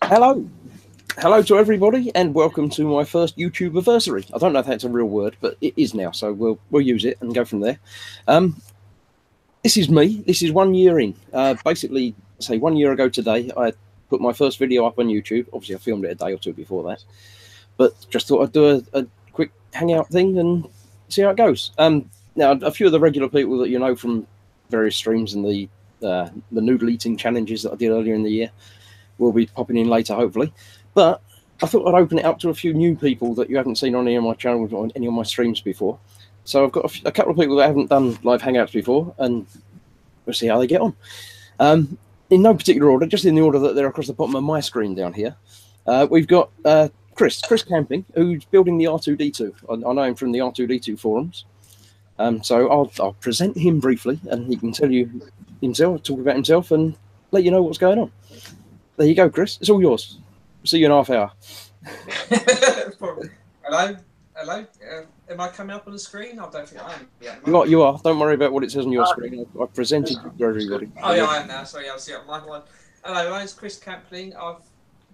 Hello. Hello to everybody, and welcome to my first YouTubeaversary. I don't know if that's a real word, but it is now, so we'll use it and go from there. This is me. This is 1 year in. Basically, say 1 year ago today, I put my first video up on YouTube. Obviously, I filmed it a day or two before that, but just thought I'd do a quick hangout thing and see how it goes. Now, a few of the regular people that you know from various streams and the noodle eating challenges that I did earlier in the year will be popping in later, hopefully. But I thought I'd open it up to a few new people that you haven't seen on any of my channels or on any of my streams before. So I've got a couple of people that haven't done live hangouts before, and we'll see how they get on. In no particular order, just in the order that they're across the bottom of my screen down here. We've got Chris Camping, who's building the R2D2. I know him from the R2D2 forums. So I'll present him briefly, and he can tell you himself, talk about himself, and let you know what's going on. There you go, Chris. It's all yours. See you in half hour. Hello. Am I coming up on the screen? I don't think I am. Yeah, you are. Don't worry about what it says on your screen. I've presented it to everybody. Oh yeah, I am now. Sorry, I'll see it on my one. Hello, my name's Chris Campling. I've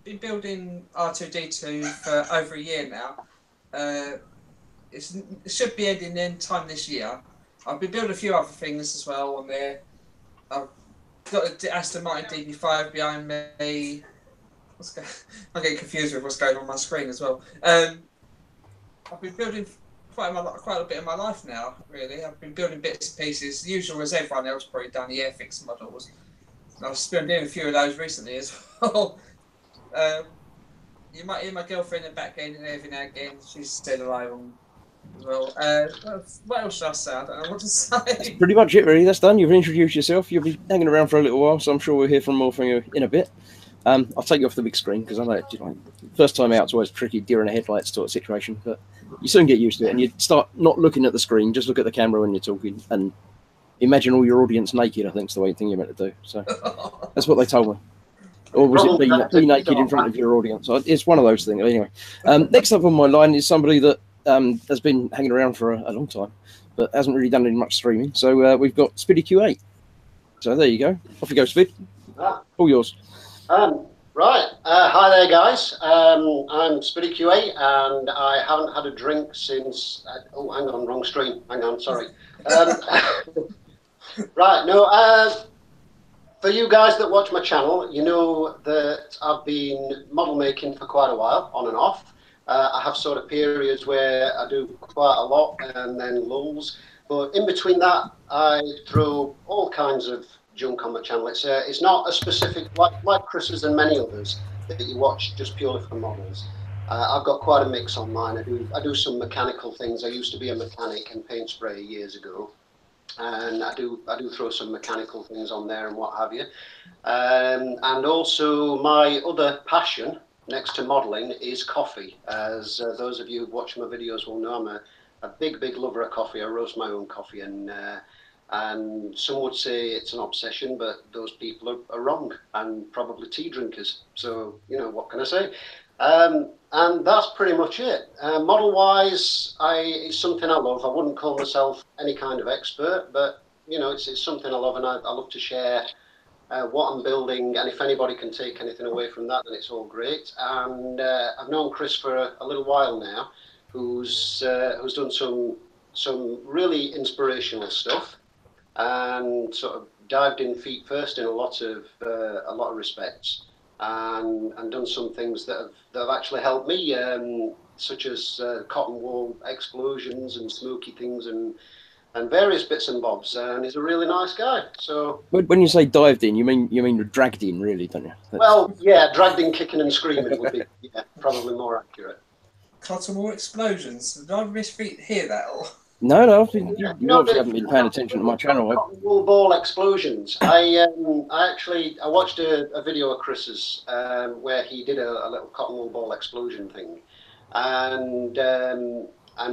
been building R2D2 for over a year now. It should be ending in time this year. I've been building a few other things as well on there. I've got an Aston Martin DB5 behind me. I'm getting confused with what's going on my screen as well. I've been building quite a bit of my life now, really. I've been building bits and pieces, the usual as everyone else probably done, the Airfix models. I've been doing a few of those recently as well. You might hear my girlfriend in the back end every now and again. She's still alive as well. What else should I say? I don't know what to say. That's pretty much it, really. That's done. You've introduced yourself. You'll be hanging around for a little while, so I'm sure we'll hear more from you in a bit. I'll take you off the big screen because I know first time out it's always tricky, deer in the headlights sort of situation, but you soon get used to it and you start not looking at the screen, just look at the camera when you're talking and imagine all your audience naked. I think is the way thing you're meant to do. So that's what they told me. Or was it be naked in front of your audience? It's one of those things. Anyway, next up on my line is somebody that has been hanging around for a long time, but hasn't really done any much streaming. So we've got Spiddy Q8. So there you go. Off you go, Spid. All yours. Right. Hi there, guys. I'm Spiddy Q8, and I haven't had a drink since. Oh, hang on, wrong stream. Hang on, sorry. Right. No. For you guys that watch my channel, you know that I've been model making for quite a while, on and off. I have sort of periods where I do quite a lot and then lulls. But in between that, I throw all kinds of junk on my channel. It's not a specific, like Chris's and many others that you watch just purely for models. I've got quite a mix on mine. I do some mechanical things. I used to be a mechanic and paint spray years ago, and I do throw some mechanical things on there and what have you. And also my other passion next to modeling is coffee. As those of you who watch my videos will know, I'm a big lover of coffee. I roast my own coffee, and some would say it's an obsession, but those people are wrong, and probably tea drinkers. So, you know, what can I say? And that's pretty much it. Model-wise, it's something I love. I wouldn't call myself any kind of expert, but, you know, it's something I love, and I love to share what I'm building, and if anybody can take anything away from that, then it's all great. And I've known Chris for a little while now, who's done some really inspirational stuff, and sort of dived in feet first in a lot of respects, and done some things that have actually helped me, such as cotton wool explosions and smoky things and various bits and bobs. And he's a really nice guy. So when you say dived in, you mean dragged in, really, don't you? Well, yeah, dragged in, kicking and screaming would be probably more accurate. Cotton wool explosions. Did I hear that? No, you obviously haven't been paying attention to my channel. Cotton wool ball explosions. I watched a video of Chris's where he did a little cotton wool ball explosion thing, and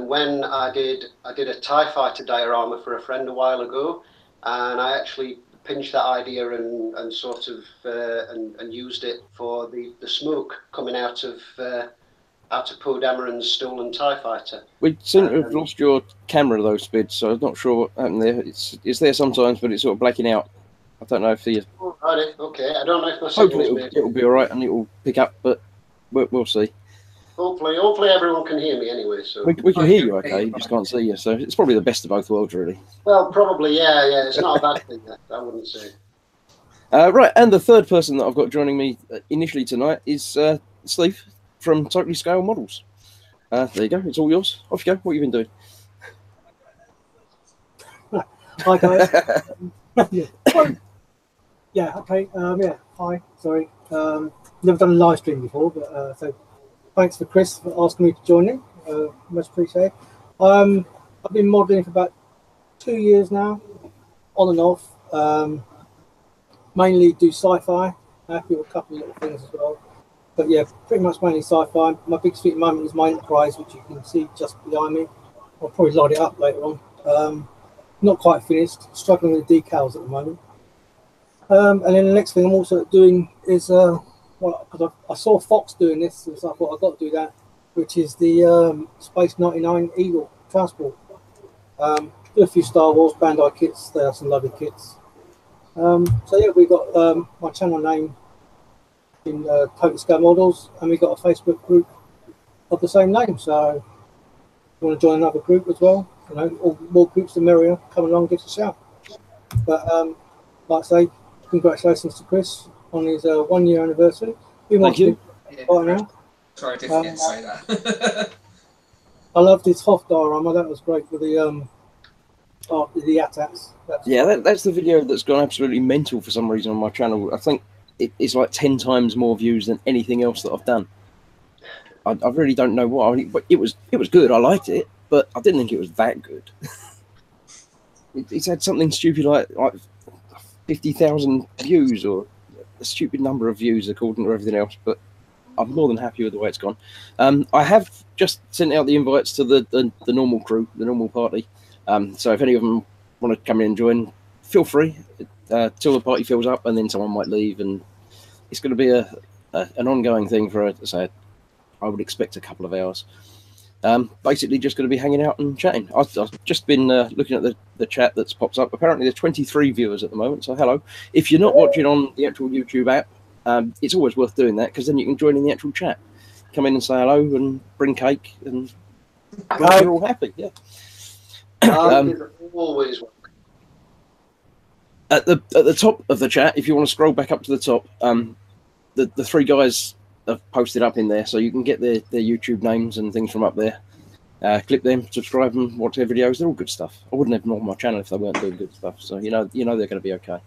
when I did a TIE fighter diorama for a friend a while ago, and I actually pinched that idea and sort of and used it for the smoke coming out of Poe Dameron's stolen TIE fighter. We seem to have lost your camera though, Spid, so I'm not sure what happened there. It's there sometimes, but it's sort of blacking out. I don't know if the... Friday. Okay. I don't know if my Hopefully signal's it'll be all right and it'll pick up, but we'll see. Hopefully everyone can hear me anyway. So We can hear you okay, we just can't see you. So it's probably the best of both worlds, really. well, probably, yeah. It's not a bad thing, I wouldn't say. Right, and the third person that I've got joining me initially tonight is Steve from Totally Scale Models. There you go, it's all yours. Off you go. What have you been doing? Hi guys. Yeah. Okay. Yeah. Hi. Sorry. Never done a live stream before, but so thanks for Chris for asking me to join in. Much appreciated. I've been modelling for about 2 years now, on and off. Mainly do sci-fi. Happy with a couple of little things as well. But yeah, pretty much mainly sci-fi. My biggest feat at the moment is my Enterprise, which you can see just behind me. I'll probably light it up later on. Not quite finished, struggling with the decals at the moment. And then the next thing I'm also doing is, because I saw Fox doing this, so I thought I've got to do that, which is the Space 99 Eagle transport. Do a few Star Wars Bandai kits, they have some lovely kits. So yeah, we got my channel name in Total Scale Models, and we got a Facebook group of the same name. So if you want to join another group as well, you know, all more groups the merrier. Come along, give us a shout. But like I say, congratulations to Chris on his 1 year anniversary. Thank you. Right now. Sorry, I did forget to say that. I loved his Hoth diorama. That was great with the ATATs. Yeah, that's the video that's gone absolutely mental for some reason on my channel. I think it's like 10 times more views than anything else that I've done. I really don't know why. I mean, it was good. I liked it, but I didn't think it was that good. It's had something stupid like 50,000 views, or a stupid number of views according to everything else. But I'm more than happy with the way it's gone. I have just sent out the invites to the normal crew, the normal party. So if any of them want to come in and join, feel free till the party fills up, and then someone might leave, and it's going to be an ongoing thing for, say, I would expect a couple of hours. Basically just going to be hanging out and chatting. I've just been looking at the chat that's popped up. Apparently there's 23 viewers at the moment, so hello. If you're not watching on the actual YouTube app, it's always worth doing that, because then you can join in the actual chat. Come in and say hello and bring cake, and we're all happy. Yeah. Always at the top of the chat, if you want to scroll back up to the top, the three guys have posted up in there, so you can get their YouTube names and things from up there. Click them, subscribe them, watch their videos. They're all good stuff. I wouldn't have them on my channel if they weren't doing good stuff. So you know they're going to be okay.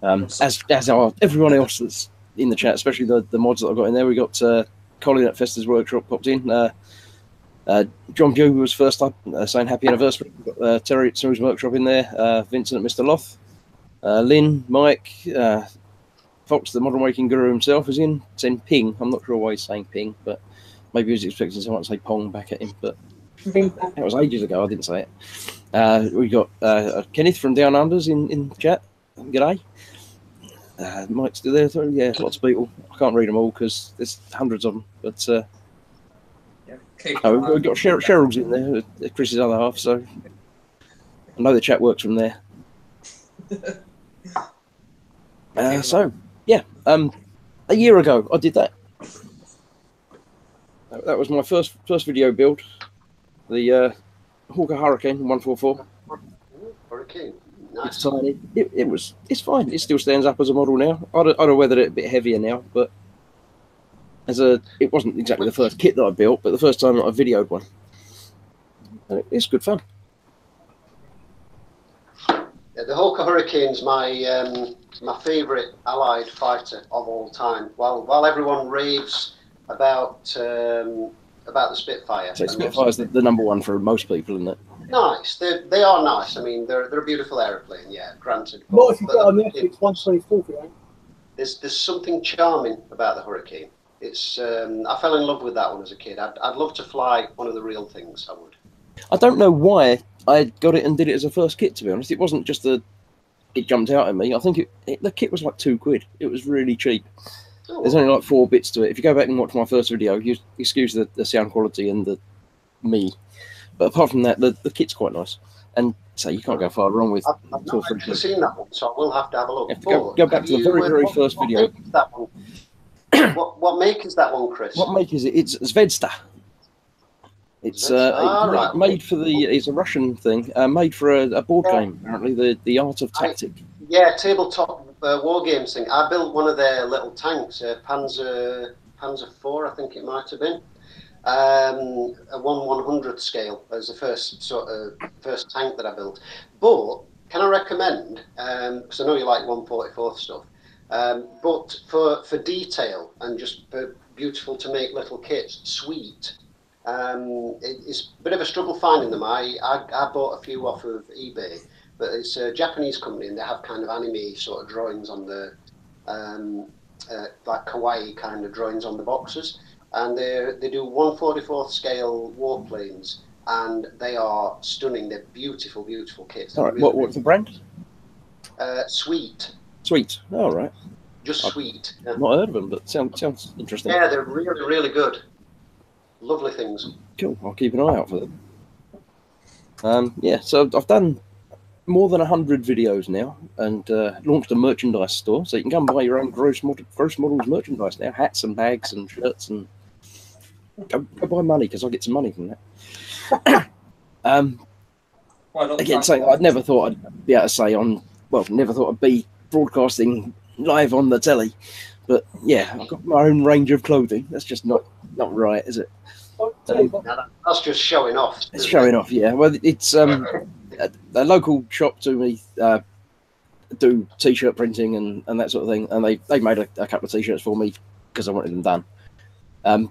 As are everyone else that's in the chat, especially the mods that I've got in there. We got Colin at Fester's Workshop popped in. John Pugh was first up, saying happy anniversary. We've got Terry at Snooze Workshop in there. Vincent at Mr. Loth. Lynn, Mike, Fox, the modern waking guru himself, is in, saying ping. I'm not sure why he's saying ping, but maybe he was expecting someone to say pong back at him, but that was ages ago. I didn't say it. We got Kenneth from Down Unders in chat. G'day. Mike's still there. So yeah, lots of people. I can't read them all because there's hundreds of them. But we've got Cheryl's in there, Chris's other half. So I know the chat works from there. So yeah, a year ago I did that. That was my first video build, the Hawker Hurricane 144. Hurricane. Nice. It's tiny. It's fine. It still stands up as a model now. I'd have weathered it a bit heavier now, but it wasn't exactly the first kit that I built, but the first time that I videoed one. And it's good fun. Yeah, the Hawker Hurricane's my favourite Allied fighter of all time. While everyone raves about the Spitfire. So Spitfire's the number one for most people, isn't it? Nice. They are nice. I mean, they're a beautiful aeroplane. Yeah, granted. What if you got a Netflix 124 for you? There's something charming about the Hurricane. It's I fell in love with that one as a kid. I'd love to fly one of the real things. I would. I don't know why I got it and did it as a first kit, to be honest. It wasn't just it jumped out at me. I think the kit was like £2. It was really cheap. Oh. There's only like 4 bits to it. If you go back and watch my first video, you excuse the sound quality and the me. But apart from that, the kit's quite nice. And so you can't go far wrong with I've two or not three actually clips. seen that one, so I will have to have a look. You have to go back to the very first video. What make is that one? what make is that one, Chris? What make is it? It's Zvezda. It's right. made for the. It's a Russian thing. Made for a board game. Apparently, the Art of Tactic. Yeah, tabletop war games thing. I built one of their little tanks, Panzer IV, I think it might have been. A 1/100 scale as the first tank that I built. But can I recommend? Because I know you like 1/44 stuff. But for detail and just beautiful to make little kits, Sweet. It's a bit of a struggle finding them. I bought a few off of eBay, but it's a Japanese company and they have kind of anime sort of drawings on the like kawaii kind of drawings on the boxes. And they do 1/44 scale warplanes, and they are stunning. They're beautiful, beautiful kits. All right. Really What's the brand? Sweet. Sweet. All right. Just Sweet. Yeah. Not heard of them, but sounds interesting. Yeah, they're really, really good. Lovely things. Cool. I'll keep an eye out for them. Yeah. So I've done more than 100 videos now, and launched a merchandise store, so you can come buy your own gross models merchandise now, hats and bags and shirts, and go buy money because I get some money from that. Again, saying I never thought I'd be able to say never thought I'd be broadcasting live on the telly, but yeah, I've got my own range of clothing. That's just not right, is it? That's just showing off. It's showing off, yeah. Well, it's a local shop to me do t-shirt printing and that sort of thing, and they made a couple of t-shirts for me because I wanted them done.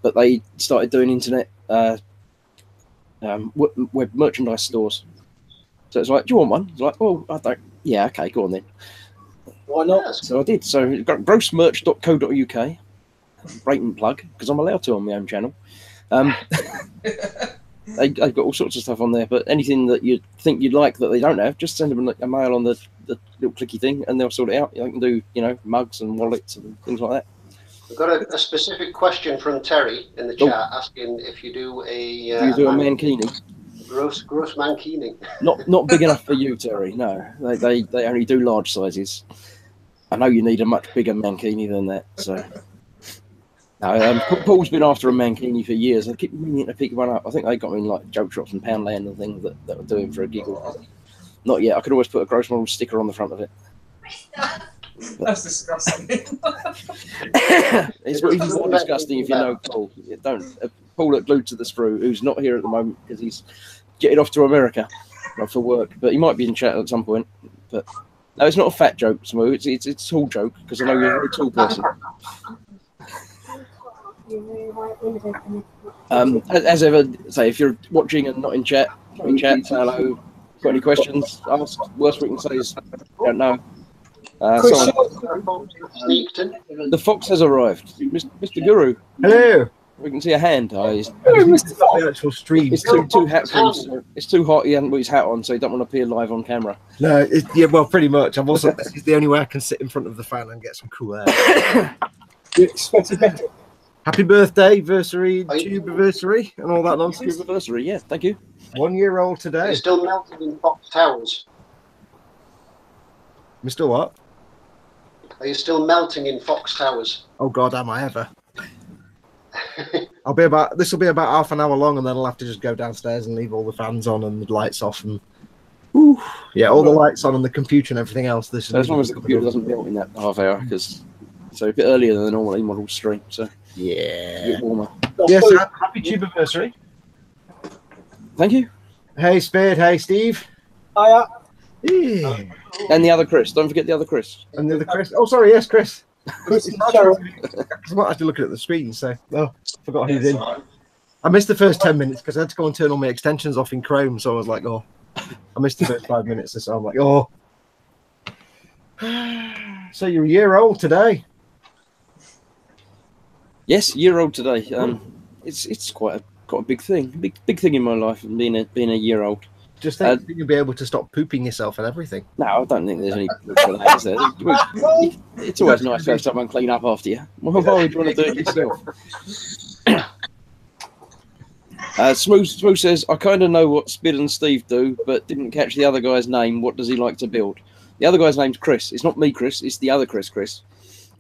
But they started doing internet web merchandise stores. So it's like, do you want one? It's like, oh, I don't. Yeah, okay, go on then. Why not? So I did. So you've got grossmerch.co.uk. Blatant plug because I'm allowed to on my own channel. They've got all sorts of stuff on there, but anything that you think you'd like that they don't have, just send them a mail on the little clicky thing, and they'll sort it out. You can do, mugs and wallets and things like that. We've got a specific question from Terry in the chat asking if you do a mankini. Gross mankini. Not big enough for you, Terry. No, they only do large sizes. I know you need a much bigger mankini than that. So, no, Paul's been after a mankini for years. I keep meaning to pick one up. I think they got me in like joke shops and Poundland and things that were doing for a giggle. Not yet. I could always put a gross model sticker on the front of it. That's disgusting. It's even more disgusting if you know Paul. Paul at Glued to the Sprue, who's not here at the moment because he's jetted off to America for work, but he might be in chat at some point. But no, it's not a fat joke, Smoo. It's a tall joke because I know you're a very tall person. As ever, say if you're watching and not in chat, say hello. Got any questions? Ask. Worst we can say is don't know. The fox has arrived. Mr. Guru. Hello. We can see a hand. It's the actual stream. It's too hot for him. It's too hot. He hasn't got his hat on, so he don't want to appear live on camera. No, yeah, well, pretty much. This is the only way I can sit in front of the fan and get some cool air. You expected better. Happy birthday, YouTubeaversary, and all that nonsense. YouTubeaversary, yeah, thank you. 1 year old today. You're still melting in Fox Towers. We're still what? Are you still melting in Fox Towers? Oh God, am I ever? This will be about half an hour long, and then I'll have to just go downstairs and leave all the fans on and the lights off, and all the lights on and the computer and everything else. As long as the computer doesn't melt in that half hour, because so a bit earlier than the normal model stream. So yeah, a bit warmer. Yes, happy YouTubeaversary. Thank you. Hey Spade. Hey Steve. Hiya. Yeah. And the other Chris. Don't forget the other Chris. And the other Chris. Oh, sorry. Yes, Chris. Chris Cheryl. I'm not actually looking at the screen, so forgot who's in. I missed the first 10 minutes because I had to go and turn all my extensions off in Chrome, so I was like, oh, I missed the first 5 minutes, so I'm like, oh. So you're a year old today? Yes, year old today. It's quite a big thing, big thing in my life, being a year old. Just think you'll be able to stop pooping yourself and everything. No, I don't think there's any proof for that, is there? It's always nice to have someone clean up after you. Why would you want to do it yourself? Smooth says, I kind of know what Spid and Steve do, but didn't catch the other guy's name. What does he like to build? The other guy's name's Chris. It's not me, Chris. It's the other Chris.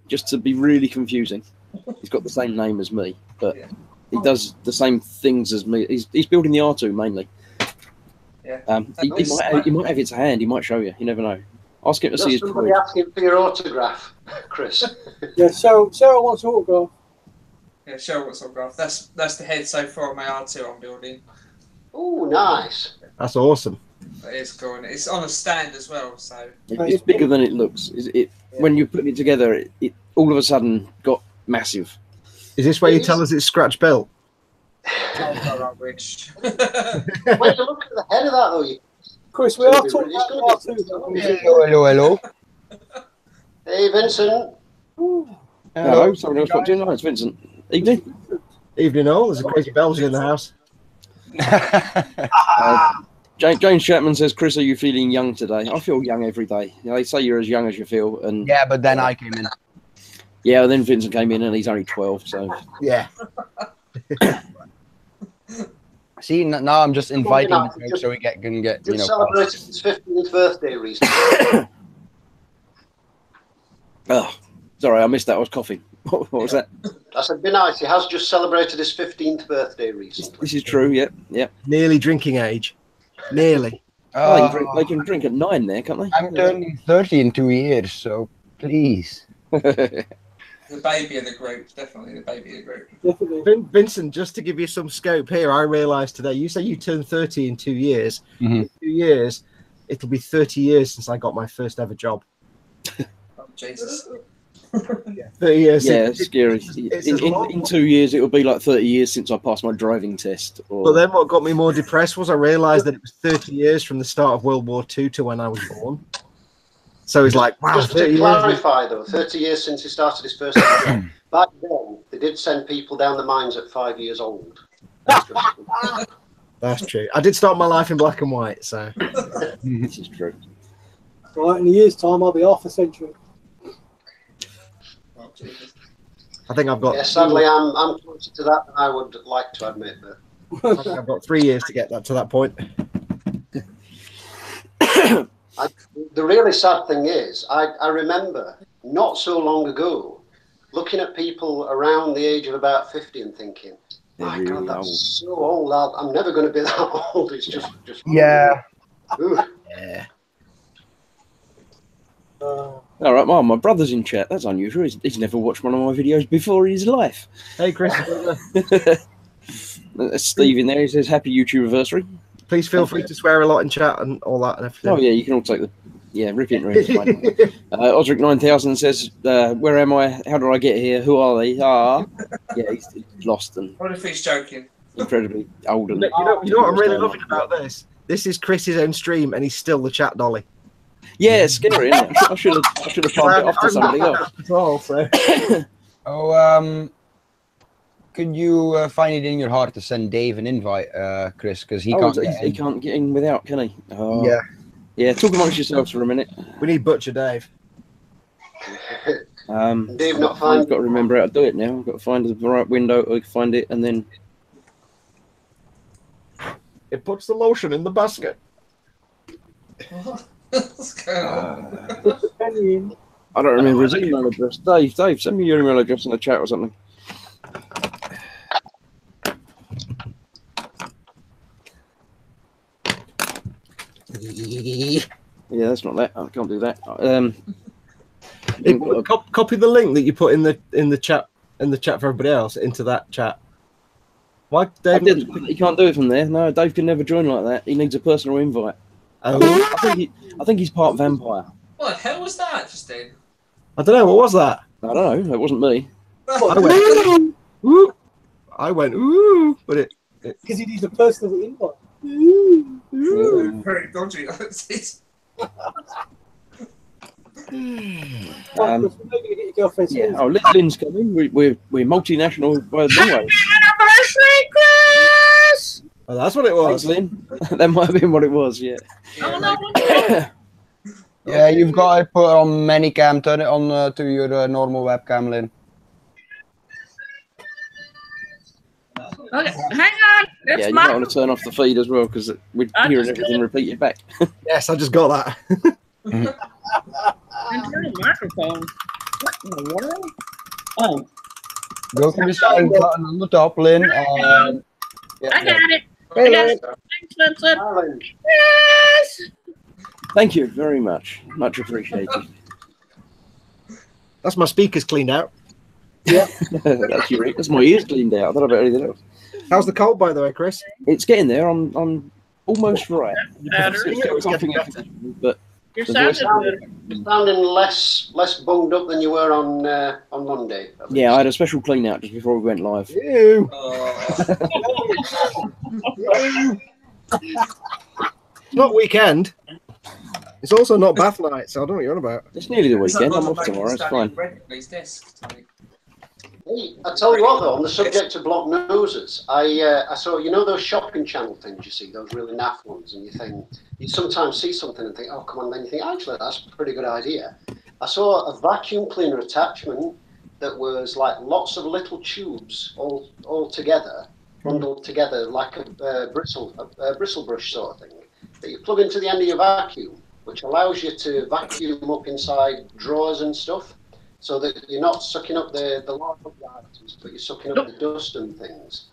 Just to be really confusing. He's got the same name as me, but he does the same things as me. He's building the R2 mainly. Yeah. He might have it to hand. He might show you. You never know. Ask him to see his somebody asking for your autograph, Chris. Yeah, Cheryl wants an autograph. Yeah, Cheryl wants autograph. That's the head so far of my R2 I'm building. Oh, nice. That's awesome. It is cool, and it's on a stand as well. So it's bigger than it looks. When you put it together, it all of a sudden got massive. Is this where you tell us it's scratch built? I wish. When you look at the head of that, though, Chris, we are talking about Hello. Hey, Vincent. Hello, someone else popped in. Oh, it's Vincent. Evening. Evening all. There's a crazy Belgian in the house. James Chapman says, Chris, are you feeling young today? I feel young every day. You know, they say you're as young as you feel. And Yeah, but then I came in. yeah, then Vincent came in and he's only 12. So Yeah. See, now I'm just inviting the folks so we can get, Just celebrated his 15th birthday recently. Oh, sorry, I missed that. I was coughing. What was that? I said, be nice. He has just celebrated his 15th birthday recently. This is true, yeah. Nearly drinking age. Nearly. They can drink at 9 there, can't they? I'm turning 30 in 2 years, so please. The baby of the group, definitely the baby of the group. Definitely. Vincent, just to give you some scope here, I realised today, you say you turn 30 in 2 years. Mm-hmm. In 2 years, it'll be 30 years since I got my first ever job. Oh, Jesus. 30 years. Yeah, it's scary. long. In 2 years, it will be like 30 years since I passed my driving test. But then what got me more depressed was I realised that it was 30 years from the start of World War II to when I was born. So it's like, wow, Just 30 to years. clarify, though, 30 years since he started his first job. Back then, they did send people down the mines at 5 years old. That's true. I did start my life in black and white, so. This is true. Right, in a year's time, I'll be half a century. Oh, Jesus. I think I've got. Yeah, sadly, I'm closer to that than I would like to admit. But I think I've got 3 years to get that to that point. The really sad thing is, I remember not so long ago looking at people around the age of about 50 and thinking, my They're God, really that's old. so old. I'm never going to be that old. It's just Yeah. Ooh. Yeah. All right, well, my brother's in chat. That's unusual. He's never watched one of my videos before in his life. Hey, Chris. That's Steve in there. He says, happy YouTubeaversary. Please feel free to swear a lot in chat and all that and everything. Oh, yeah, you can all take the... Yeah, rip it and rip it. Osric 9000 says, where am I? How did I get here? Who are they? Yeah, he's lost and What if he's joking? incredibly old. And You know what I'm really loving about this? This is Chris's own stream and he's still the chat dolly. yeah, it's scary, isn't it? I should have passed it off to somebody else. At all, so. Could you find it in your heart to send Dave an invite, Chris? Because he can't. He can't get in without, can he? Oh. Yeah. Yeah, talk amongst yourselves for a minute. We need Butcher Dave. Dave not I've fine. got to remember how to do it now. I've got to find the right window, I can find it, and then... It puts the lotion in the basket. What's going on? I don't remember his email address. Dave, send me your email address in the chat or something. Yeah, that's not that. I can't do that. Copy the link that you put in the chat for everybody else into that chat. Why, Dave? He can't do it from there. No, Dave can never join like that. He needs a personal invite. Oh, I think he's part vampire. What the hell was that just then? I don't know. What was that? I don't know. It wasn't me. I went ooh. I went ooh, but it. Because he needs a personal invite. Very dodgy. Yeah. Oh, Lynn's coming. We're multinational by the way. Oh, that's what it was. Thanks, Lynn. That might have been what it was. Yeah. Yeah, you've got to put it on Manicam. Turn it on to your normal webcam, Lynn. Okay, hang on. It's Yeah, you my might want to turn off the feed as well because we're I hearing just everything repeated back. Yes, I just got that. internal microphone. What in the world? Oh, Go to the same button on the top, Lynn. I got it. Hey, I got Lynn. it. Thanks, Vincent. Alan, Yes. Thank you very much. Much appreciated. That's my speakers cleaned out. That's my ears cleaned out. I don't know about anything else. How's the cold, by the way, Chris? It's getting there. I'm almost right. Better. Still coughing a bit, but You're the voice- sounding better. you're sounding less bunged up than you were on Monday. at yeah, I least. had a special clean out just before we went live. Ew. It's not weekend. It's also not bath night, so I don't know what you're on about. It's nearly the It's weekend. like I'm off making tomorrow. It's standing fine. bread at his desk, Tony. Hey, I tell you what, though, on the subject of block noses, I saw, you know, those shopping channel things you see, those really naff ones, and you sometimes see something and think, oh, come on, then you think, actually, that's a pretty good idea. I saw a vacuum cleaner attachment that was like lots of little tubes all together, bundled together like a bristle brush sort of thing, that you plug into the end of your vacuum, which allows you to vacuum up inside drawers and stuff. So that you're not sucking up the large items, but you're sucking up the dust and things.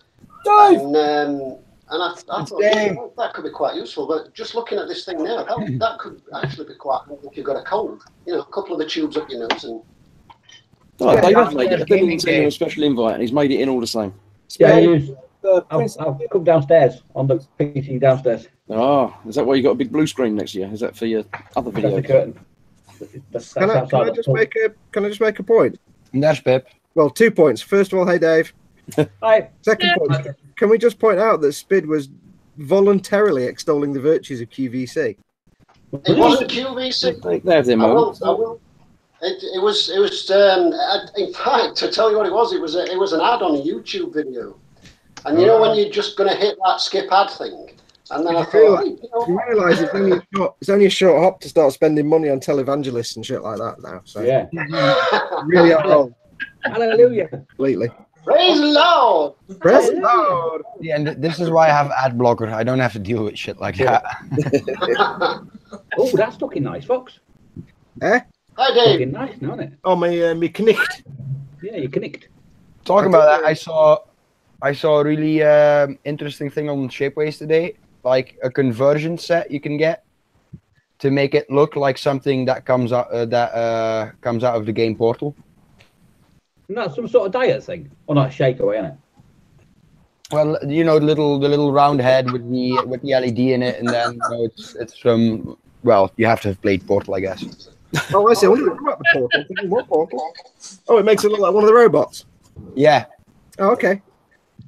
And I thought that could be quite useful. But just looking at this thing now, that could actually be quite handy if you've got a cold. You know, a couple of the tubes up your nose and. Oh, David's made it. I didn't send him a special invite, and he's made it in all the same. Yeah, I'll come downstairs on the PC downstairs. Oh, is that why you got a big blue screen next to you? Is that for your other That's the videos? curtain. Can I just make a point? That's Pip. Well, 2 points. First of all, hey Dave. Hi. Second point, can we just point out that Spid was voluntarily extolling the virtues of QVC? It wasn't QVC. They have their moments. I will. It was. In fact, to tell you what it was an ad on a YouTube video, and you know when you're just going to hit that skip ad thing, and then I thought, hey, You realise it's only a short hop to start spending money on televangelists and shit like that now. So Yeah. really are wrong Hallelujah. completely. praise the Lord. Praise the Lord. Yeah, and this is why I have ad blocker. I don't have to deal with shit like that. Oh, that's looking nice, Fox. Eh? Hi, Dave. Looking nice, now, isn't it? Oh, me knicked. Yeah, you connect. Talking about that, I saw a really interesting thing on Shapeways today, like a conversion set you can get to make it look like something that comes out of the game Portal. Isn't that some sort of diet thing? Or not shake away, isn't it? Well, you know, the little round head with the LED in it, and then you know, it's from well, you have to have played Portal, I guess. Oh, I see. I wonder about the Portal. I'm thinking, what Portal? Oh, it makes it look like one of the robots. Yeah. Oh, okay.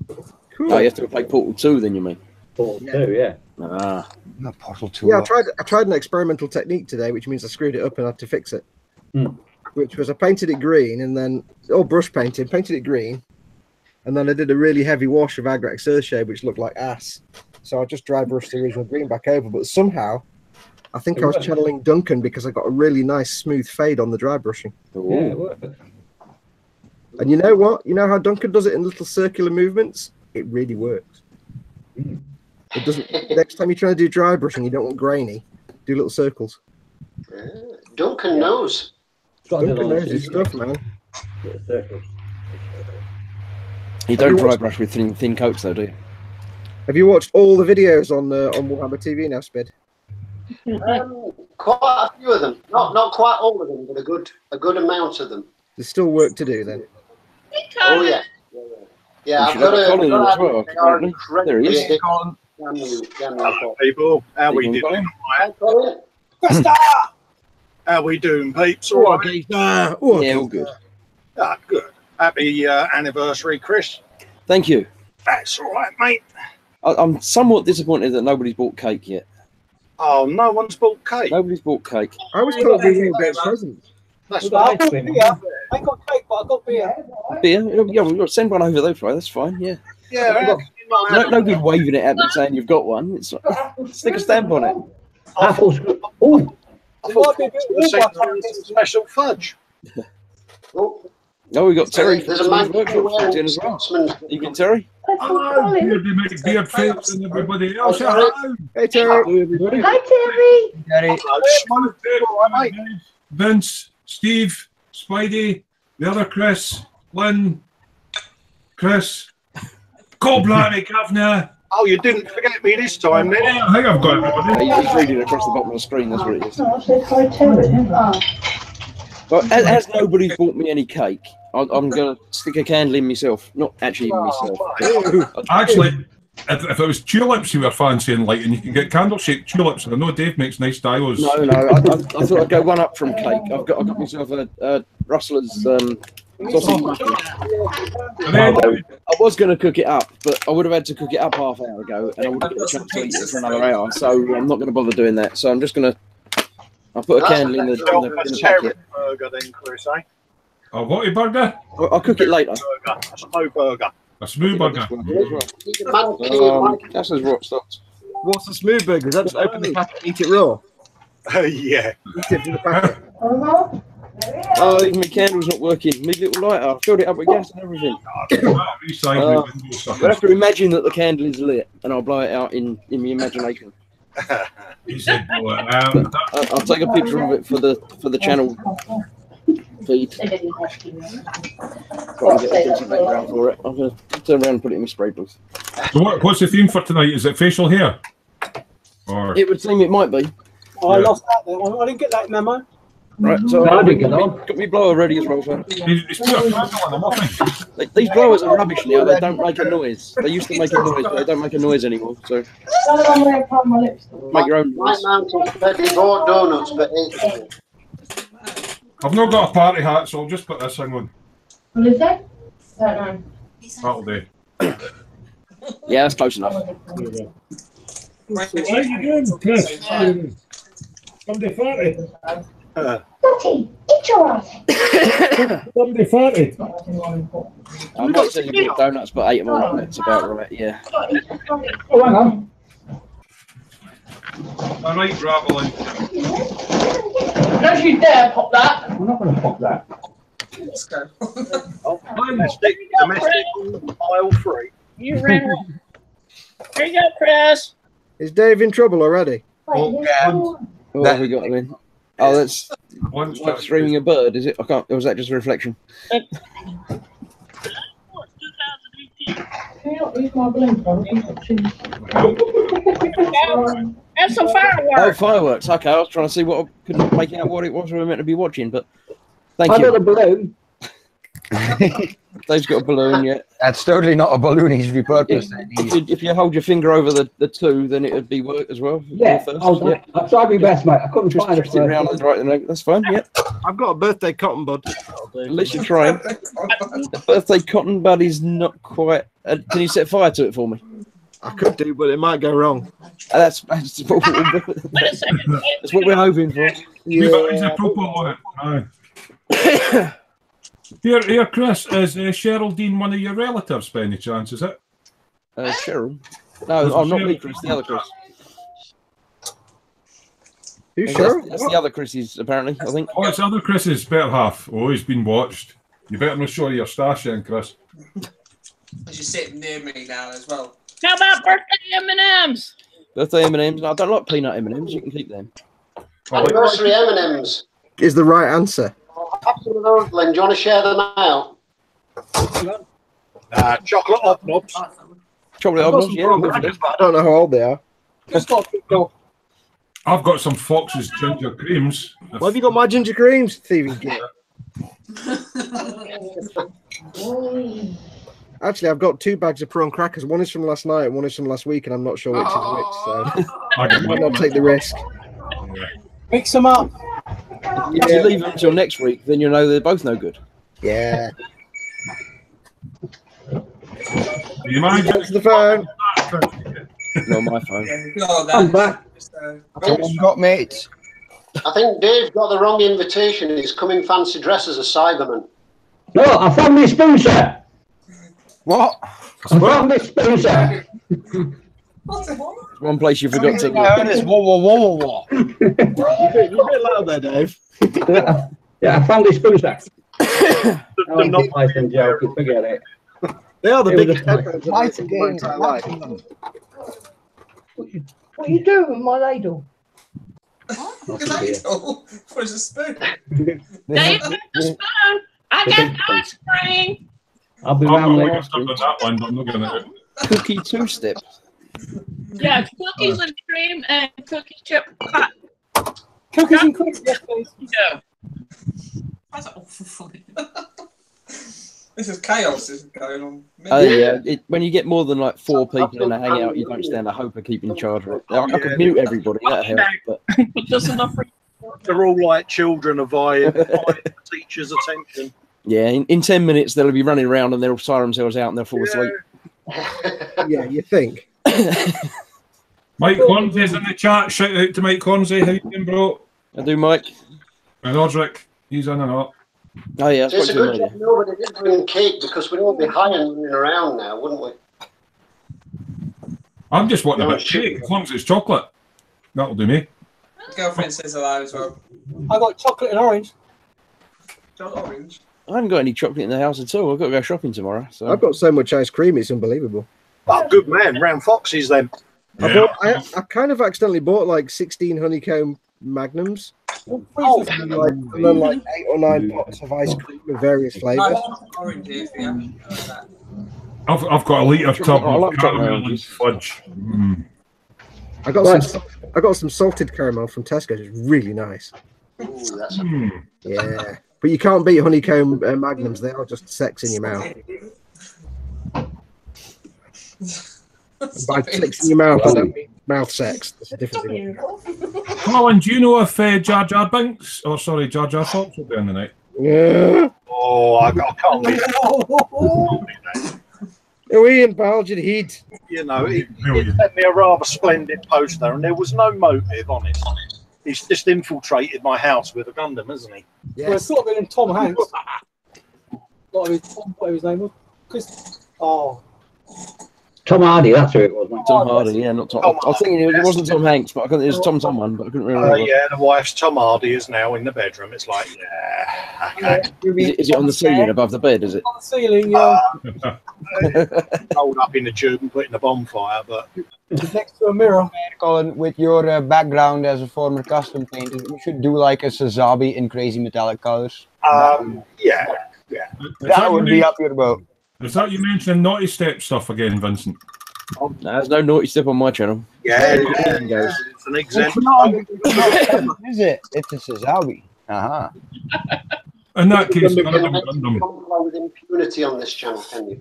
Cool. Oh, you have to play Portal 2 then, you mean? Portal 2, yeah. Ah. Not Portal 2. Yeah, I tried an experimental technique today, which means I screwed it up and had to fix it. Which was I painted it green and then brush painting, painted it green, and then I did a really heavy wash of Agrax Earthshade, which looked like ass. So I just dry brushed the original green back over, but somehow I think I was channeling Duncan because I got a really nice smooth fade on the dry brushing. Yeah, it worked. And you know what? You know how Duncan does it in little circular movements? It really works. It doesn't. Next time you're trying to do dry brushing, you don't want grainy. Do little circles. Duncan knows. Duncan knows his stuff, man. You don't dry brush with thin coats, though, do you? Have you watched all the videos on Warhammer TV now, Spid? Quite a few of them. Not quite all of them, but a good amount of them. There's still work to do then. Oh yeah. Yeah, I've got to. They are incredibly There he is. addictive. Damn you, People, how we doing? Hi, Colin. How we doing, peeps? All right. Yeah, all good. Ah, good. Happy anniversary, Chris. Thank you. That's all right, mate. I'm somewhat disappointed that nobody's bought cake yet. Oh, no one's bought cake. Nobody's bought cake. I was told we were getting presents. That's I got beer. I ain't got cake, but I got beer. Beer? Yeah, we'll send one over there, Flo. That's fine, yeah. yeah. No good waving it at me saying you've got one. It's stick a stamp on it. Apple screw. Oh, I thought it was some special fudge. Oh, Oh, we got Terry. There's a man wearing in as well. Scotsman. Evening, Terry. Hello, Beardy McBeardface and everybody else. Hello. Hey, Terry. Hi, Terry. Terry. Vince, Steve, Spidey, the other Chris, Lynn, Chris, Coblani, Governor. Oh, you didn't forget me this time, then? I think I've got everybody. He's reading across the bottom of the screen. That's what it is. Oh, I said hi, Terry. Oh. But as nobody's bought me any cake, I'm going to stick a candle in myself. Not actually in myself. Actually, if it was tulips you were fancying, like, and you can get candle-shaped tulips, and I know Dave makes nice dios. No, I thought I'd go one up from cake. I've got myself a Rustler's sausage muffin. I was going to cook it up, but I would have had to cook it up half an hour ago, and I wouldn't get a chance to eat it for another hour. So I'm not going to bother doing that. So I'm just going to. I'll put a candle in the packet. Burger then, Chris, eh? A what burger? I'll cook it later. Burger. A smoked burger. A smooth burger. That's as what stops. What's a smooth burger? Is that just open the packet and eat it raw? Yeah. Eat it from the packet. Oh, even my candle's not working. My little lighter. I filled it up with gas and everything. Recycling. I have to imagine that the candle is lit, and I'll blow it out in my imagination. He said, I'll take a picture of it for the channel feed. Got to get a decent background for it. I'm going to turn around and put it in my spray booth. So what's the theme for tonight? Is it facial hair? Or it would seem it might be. Oh, I lost that there. I didn't get that memo. Right, so got me blower ready as well, sir. These blowers are rubbish now. They don't make a noise. They used to make a noise, but they don't make a noise anymore. So make your own noise. They bought donuts, but I've not got a party hat, so I'll just put this thing on. What is that? Don't know. That'll do. Yeah, that's close enough. What are you doing, Chris? Somebody farted. Daddy, eat your ass. Somebody farted. I'm not saying you bought donuts, but 8 of them. That's about right. Yeah. Oh, hang on. All right, Ravelin. Don't you dare pop that. I'm not going to pop that. Let's go. Domestic aisle free. You ran away. There you go, Chris. Is Dave in trouble already? Oh, what have we got him in? Oh, that's like streaming a bird, is it? I can't. Or was that just a reflection? Can you not use my balloon phone? Have some fireworks. Oh, fireworks. Okay, I was trying to see what I couldn't make out what it was we were meant to be watching, but thank I you. got a balloon. Dave's got a balloon yet. That's totally not a balloon. He's repurposed it. If you hold your finger over the two, then it would be work as well. Yeah, I'll try my best, mate. I couldn't Just find twist it around and right the note. That's fine. Yep. I've got a birthday cotton bud. At least you're trying. The birthday cotton bud is not quite. Can you set fire to it for me? I could do, but it might go wrong. That's what we're hoping for. We've got a proper on it. Aye. Here, Chris, is Cheryl Dean one of your relatives by any chance, is it? Cheryl? No, not me, Chris, the other Chris. Who's Cheryl? That's the other Chris's, apparently, I think. Oh, it's the other Chris's better half. Oh, he's been watched. You better not show your stash in, Chris. She's sitting near me now as well. How about birthday M&M's? Birthday M&M's? I don't like peanut M&M's, you can keep them. Anniversary M&M's. Is the right answer. Absolutely. Do you want to share them out? Chocolate hobnobs. Chocolate hobnobs, yeah. I don't know how old they are. I've got some Fox's ginger creams. Why have you got my ginger creams, thieving git? Actually, I've got 2 bags of prawn crackers. One is from last night and one is from last week, and I'm not sure which is which, so I might not take the risk. Mix them up. If you leave them until next week, then you know they're both no good. Yeah. Do you mind? Answer the phone. Not my phone. I'm back. I've got mates. I think Dave got the wrong invitation. He's coming fancy dress as a Cyberman. No, I found my spoon set. What? I found my spoon set. One place you forgot to. You're a bit loud there, Dave. Yeah, I found this spoon set. No, not nice and joking. Forget it. They are the It was biggest a nice- headphones I've Nice seen in my again. entire life. What are you doing with my ladle? Ladle? Where's the spoon? Dave, get the spoon. I got ice cream. I'll be I'm round not later. stuck on that one, but I'm not going to. Cookie two-step. Yeah, cookies and cream and cookie chip pie. Cookies and cream, yes, please. Yeah. That's awful funny. This is chaos. This is going on. Oh yeah, when you get more than like 4 people in a hangout, you don't stand a hope of keeping charge of it. I could mute everybody, that helps. But Just enough for They're all like children of vying the teacher's attention. yeah, in 10 minutes they'll be running around and they'll tire themselves out and they'll fall asleep. Yeah, you think? Mike Hornsey's in the chat. Shout out to Mike Hornsey. How you doing, bro? I do, Mike. And Odric, he's in and out. Oh yeah, It's a good job nobody did bring cake because we'd all be high and running around now, wouldn't we? I'm just wanting a No, bit of cake, as long as it's chocolate. That'll do me. Girlfriend says hello as well. I got chocolate and orange. Orange. I haven't got any chocolate in the house at all. I've got to go shopping tomorrow. So I've got so much ice cream, it's unbelievable. Oh, good man. Round Foxes then. I kind of accidentally bought like 16 honeycomb magnums. Oh, And then like 8 or 9 pots of ice cream of various flavours. Orange here for you. I've got a litre tub I like of chocolate caramel and oranges. fudge. Mm. I got some salted caramel from Tesco. It's really nice. Ooh, that's Mm. Yeah, but you can't beat honeycomb magnums. They are just sex in your mouth. And by sex in your mouth, I don't mean mouth sex. That's a different thing. Colin, do you know if Jar Jar Binks, or sorry, Jar Jar Fox will be in the night? Yeah. Oh, I can't believe it. Oh, Ian, pal, did heat? You know, he sent me a rather splendid poster, and there was no motive on it. He's just infiltrated my house with a Gundam, isn't he? Well, it's sort of been Tom Hanks. Whatever his name was. Chris. Oh. Tom Hardy, that's who it was. Mate. Tom Hardy, yeah, not Tom. I was thinking it wasn't Tom Hanks, but I couldn't. It was Tom someone, but I couldn't remember. Yeah, the wife's Tom Hardy is now in the bedroom. It's like, yeah, okay. Is it on the ceiling above the bed? Is it? On the ceiling, yeah. Rolled up in the tube and put in the bonfire, but Next to a mirror. Colin, with your background as a former custom painter, you should do like a Sazabi in crazy metallic colors. yeah. That would be up your boat. Is that you mentioning naughty step stuff again, Vincent? No, there's no naughty step on my channel. Yeah, it's an exemption. Is it? It's a Sazabi. Uh-huh. In that case, You can Gundam. comply with impunity on this channel, can you?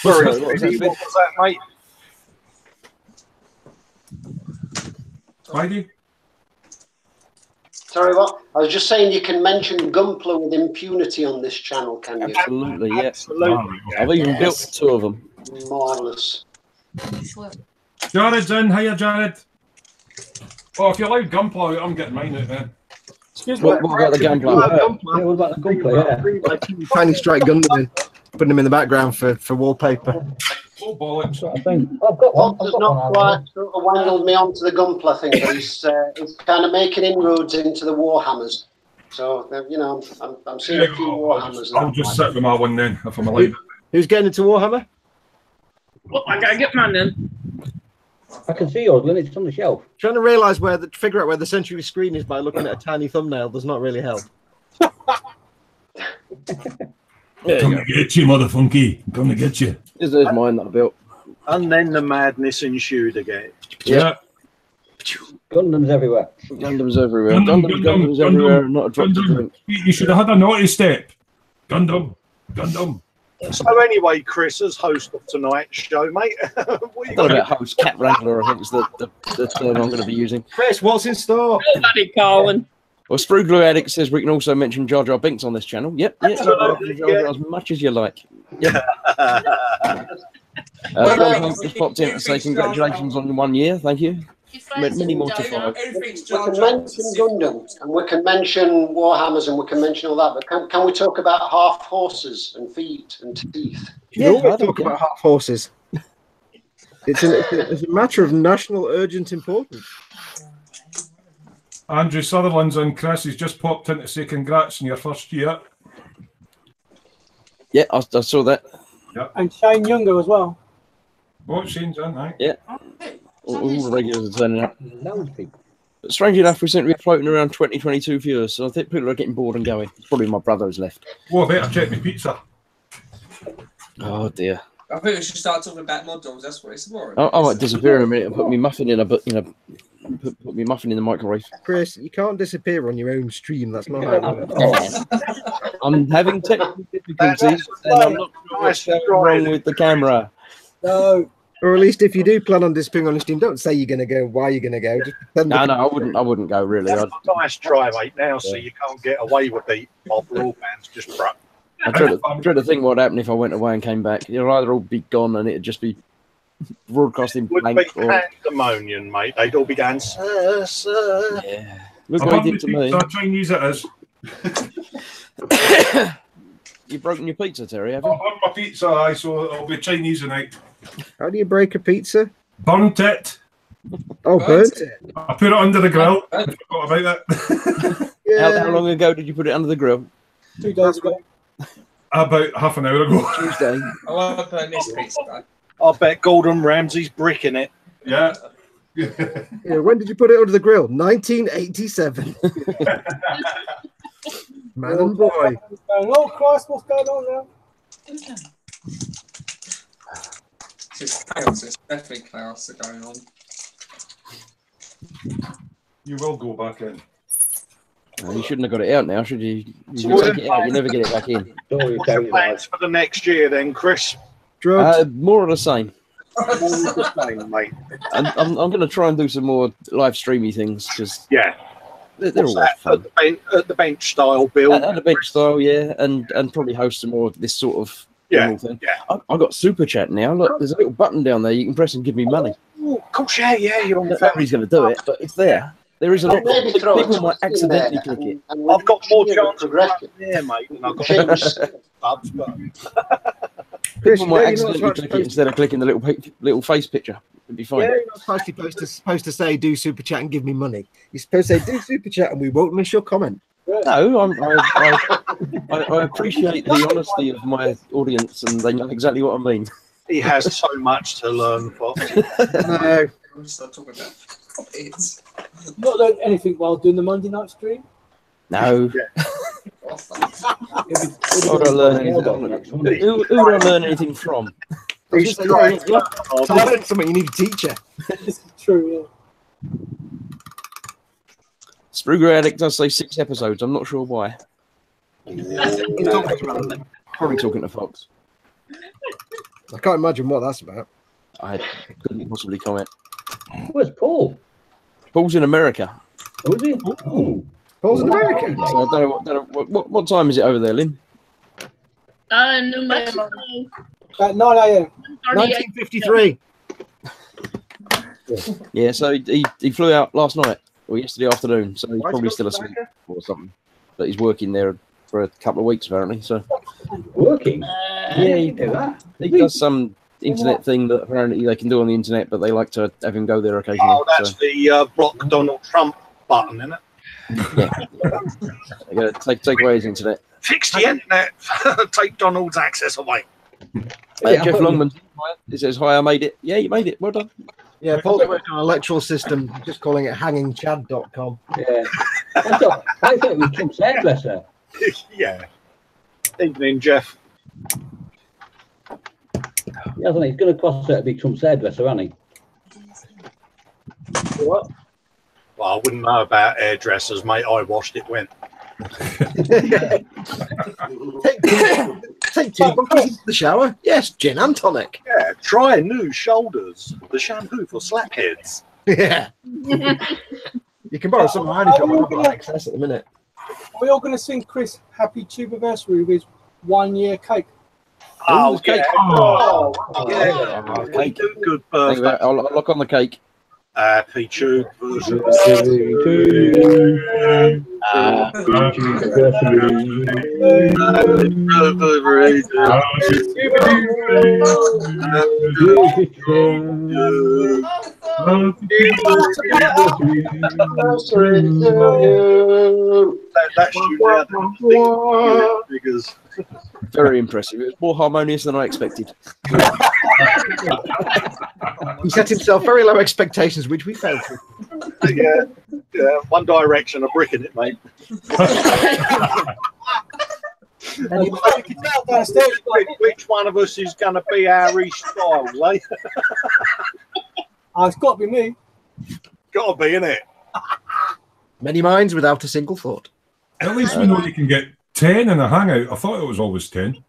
Sorry, What was that, what was that, mate? Spidey? Sorry, what? I was just saying you can mention Gunpla with impunity on this channel, can you? Absolutely, yeah. Absolutely. I've even built 2 of them. Marvellous. Jared's in. Hiya, Jared. Oh, if you like Gunpla, I'm getting mine out then. Excuse me. What about the gunpla? Yeah, what about the Gunpla? Yeah. Tiny strike Gundam in, putting them in the background for wallpaper. Oh, bollocks. Sort of thing. I've got one. Walter's I've got not one. quite sort of wangled me onto the Gunpla thing, but he's kind of making inroads into the Warhammers. So, you know, I'm seeing a few Warhammers. I'll just sit with my one then, if I'm allowed. Who's getting into Warhammer? Oh, I gotta get mine then. I can see yours, Lynn. It's on the shelf. Trying to realise figure out where the century screen is by looking at a tiny thumbnail does not really help. Come to get you, mother funky. Come to get you. There's mine that I built. And then the madness ensued again. Yeah. Gundams everywhere. Gundams everywhere. Gundam, Gundams Gundam, everywhere. Gundam, Not a drop to Gundam. drink. You should have had a naughty step. Gundam. Gundam. So anyway, Chris, as host of tonight's show, mate, what I you don't know got? about host, cat wrangler, I think is the term I'm going to be using. Chris, what's in store? Nobody calling. Well, Sprue Addict says we can also mention Jar Jar Binks on this channel. Yep, Absolutely, Jar Jar as much as you like. Yep. Just popped in to say congratulations on 1 year. Thank you. Many more to follow. Everything's We Jar can Jar. mention Gundam, and we can mention Warhammers, and we can mention all that, but can we talk about half horses and feet and teeth? You always talk about half horses. It's a matter of national urgent importance. Andrew Sutherland's and Chris, he's just popped in to say congrats on your first year. Yeah, I saw that. Yeah. And Shane Younger as well. Oh, Shane's in, right? Yeah. All the regulars are turning up. Loads of people. But strangely enough, we seem to be floating around 20-22 viewers, so I think people are getting bored and going. It's probably my brother who's left. Oh, I better check my pizza. Oh dear. I think we should start talking about models. That's what it's more. I might disappear in a minute and put me muffin in put me muffin in the microwave. Chris, you can't disappear on your own stream. That's not how it works. I'm having technical difficulties, and I'm not sure what's going wrong with the camera. No. Or at least if you do plan on disappearing on the stream, don't say you're going to go. Why you're going to go? Just pretend No, I wouldn't go really. That's a nice try, mate. Now, so you can't get away with it. Bob Raw fans just bruh. I'm trying to think what would happen if I went away and came back. You'd either all be gone and it'd just be broadcasting Would be blank. Or... pandemonium, mate. They'd all be going, sir, sir. Yeah. Look Above what he the did to me. pizza, Chinese it is. You've broken your pizza, Terry, have you? On my pizza, aye, so it'll be Chinese tonight. How do you break a pizza? Burnt it. Oh, burnt it. I put it under the grill. I forgot about that. Yeah. How long ago did you put it under the grill? 2 days ago. About half an hour ago. Tuesday. I won't burn this pizza. I bet Gordon Ramsay's bricking it. Yeah. Yeah, when did you put it under the grill? 1987. Man and boy. Oh, Christ, what's going on now? It's chaos. It's definitely chaos going on. You will go back in. Oh, you shouldn't have got it out now, should you? You can take it out, you never get it back in. What's the plans for the next year then, Chris? Drugs. More of the same. More of the same, mate. I'm going to try and do some more live streamy things because Yeah. they're What's always that? fun. At the bench style build. At the bench style, yeah, and probably host some more of this sort of Yeah, thing. yeah. I got super chat now. Look, there's a little button down there you can press and give me money. Oh, of course, yeah, you're on the Nobody's going to do it, but it's there. There is a lot. Maybe throw it People might in accidentally there, click it. and I've got more continue chance to of progression. there, mate, than I've got Change. subs, but Chris, People you know might you're not accidentally supposed click to- it instead of clicking the little face picture. It'd be fine. Yeah, you're not supposed to say do super chat and give me money. You're supposed to say do super chat and we won't miss your comment. No, I appreciate the honesty of my audience, and they know exactly what I mean. he has so much to learn, Fox. No. We'll start talking about puppets. Not learned anything while doing the Monday night stream. No. Oh, fuck. Who would I learn anything? Who would I learn anything from? He's trying to learn something, you need a teacher. This is true, yeah. Spruger Addict does say 6 episodes. I'm not sure why. Probably talking to Fox. I can't imagine what that's about. I couldn't possibly comment. Where's Paul? Paul's in America. Oh, is he? Oh. Paul's in America. So I don't know what time is it over there, Lynn? New Mexico. At 9 a.m. 1953. Yeah, so he flew out last night or yesterday afternoon, so he's Why is he probably not still in asleep America? or something. But he's working there for a couple of weeks apparently. So Working? yeah, You do that? he does some internet thing that apparently they can do on the internet, but they like to have him go there occasionally. Oh, that's so, the block Donald Trump button, isn't it? yeah. They gotta take away his internet. Fix the internet. Take Donald's access away. Jeff Longman, he says, "Hi, I made it." Yeah, you made it. Well done. Yeah, Paul's working on an electoral system, just calling it hangingchad.com. Yeah. I thought it was Trump's hairdresser. Yeah. Evening, Jeff. He hasn't he? He's going to cost it to be Trump's hairdresser, hasn't he? What? Well, I wouldn't know about hairdressers, mate. I washed it when. Take 2 buckets into the shower. Yes, gin and tonic. Yeah, try new shoulders. The shampoo for slackheads. Yeah. You can borrow some of mine if you want access at the minute. Are we all going to sing Chris happy tubeversary with 1 year cake? Oh, cake. yeah. Oh, Yeah. oh, We cake. do good Think birthday. about it. I'll look on the cake. Happy tube version. That's you figures. Very impressive. It was more harmonious than I expected. He set himself very low expectations, which we failed to. Yeah. One Direction, a brick in it, mate. And you can tell downstairs. Which one of us is going to be Harry Styles, eh? Oh, it's got to be me. Got to be, innit? Many minds without a single thought. At least we know you can get 10 in a hangout. I thought it was always 10.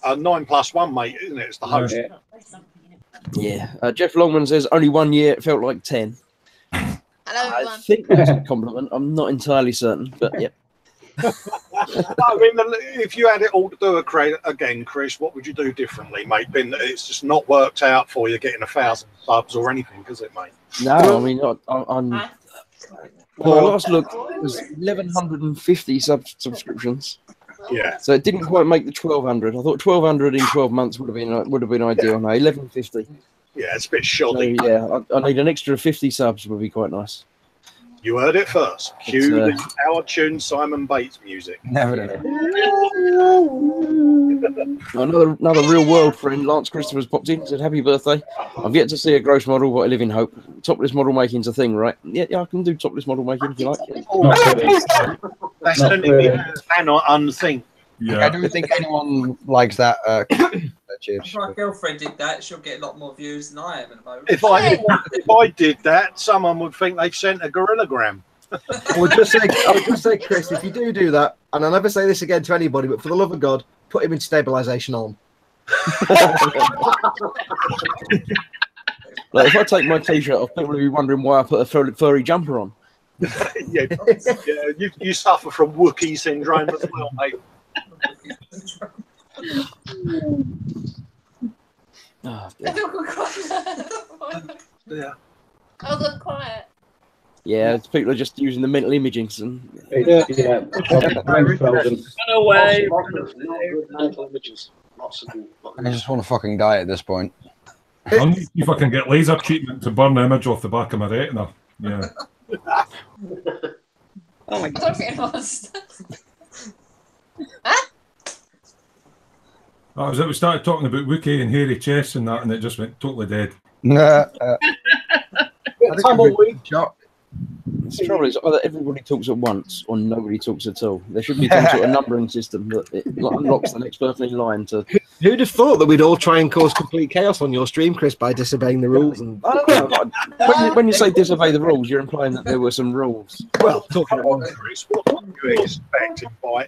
9+1, mate, isn't it? It's the host. Yeah. Jeff Longman says only 1 year. It felt like 10. Hello, everyone. I think that's a compliment. I'm not entirely certain, but yep. I mean, if you had it all to do again, Chris, what would you do differently, mate? It's just not worked out for you getting 1,000 subs or anything, is it, mate? No, I mean, I'm. Well, I last looked, it was 1,150 subscriptions. Yeah. So it didn't quite make the 1,200. I thought 1,200 in 12 months would have been ideal. No, 1,150. Yeah, it's a bit shoddy. So, yeah, I need an extra 50 subs would be quite nice. You heard it first. Cue the Howard Tune Simon Bates music. Never done it. Another real world friend, Lance Christopher's popped in and said, "Happy birthday. I've yet to see a gross model, but I live in hope. Topless model making's a thing, right?" Yeah, I can do topless model making if you like. That's something we cannot unthink. Yeah. I don't think anyone likes that. If my girlfriend did that, she'll get a lot more views than I am at the moment. If I did that, someone would think they've sent a gorillagram. I would just say, Chris, if you do that, and I'll never say this again to anybody, but for the love of God, put him in stabilisation on. Like, if I take my t-shirt off, people will be wondering why I put a furry jumper on. Yeah, you suffer from Wookiee syndrome as well, mate. Oh, Yeah. I'll go quiet. Yeah, people are just using the mental imaging. Run away. Mental images. Lots of them. I just want to fucking die at this point. I'll need to see if I can get laser treatment to burn the image off the back of my retina. Yeah. Oh my God. I don't think it was. That was it. We started talking about Wookiee and hairy chests and that, and it just went totally dead. The trouble is either everybody talks at once or nobody talks at all. There should be some sort of numbering system that it unlocks the next person in line to. Who'd have thought that we'd all try and cause complete chaos on your stream, Chris, by disobeying the rules? And I don't know. When you say disobey the rules, you're implying that there were some rules. Well, talking about Chris, what do you expect by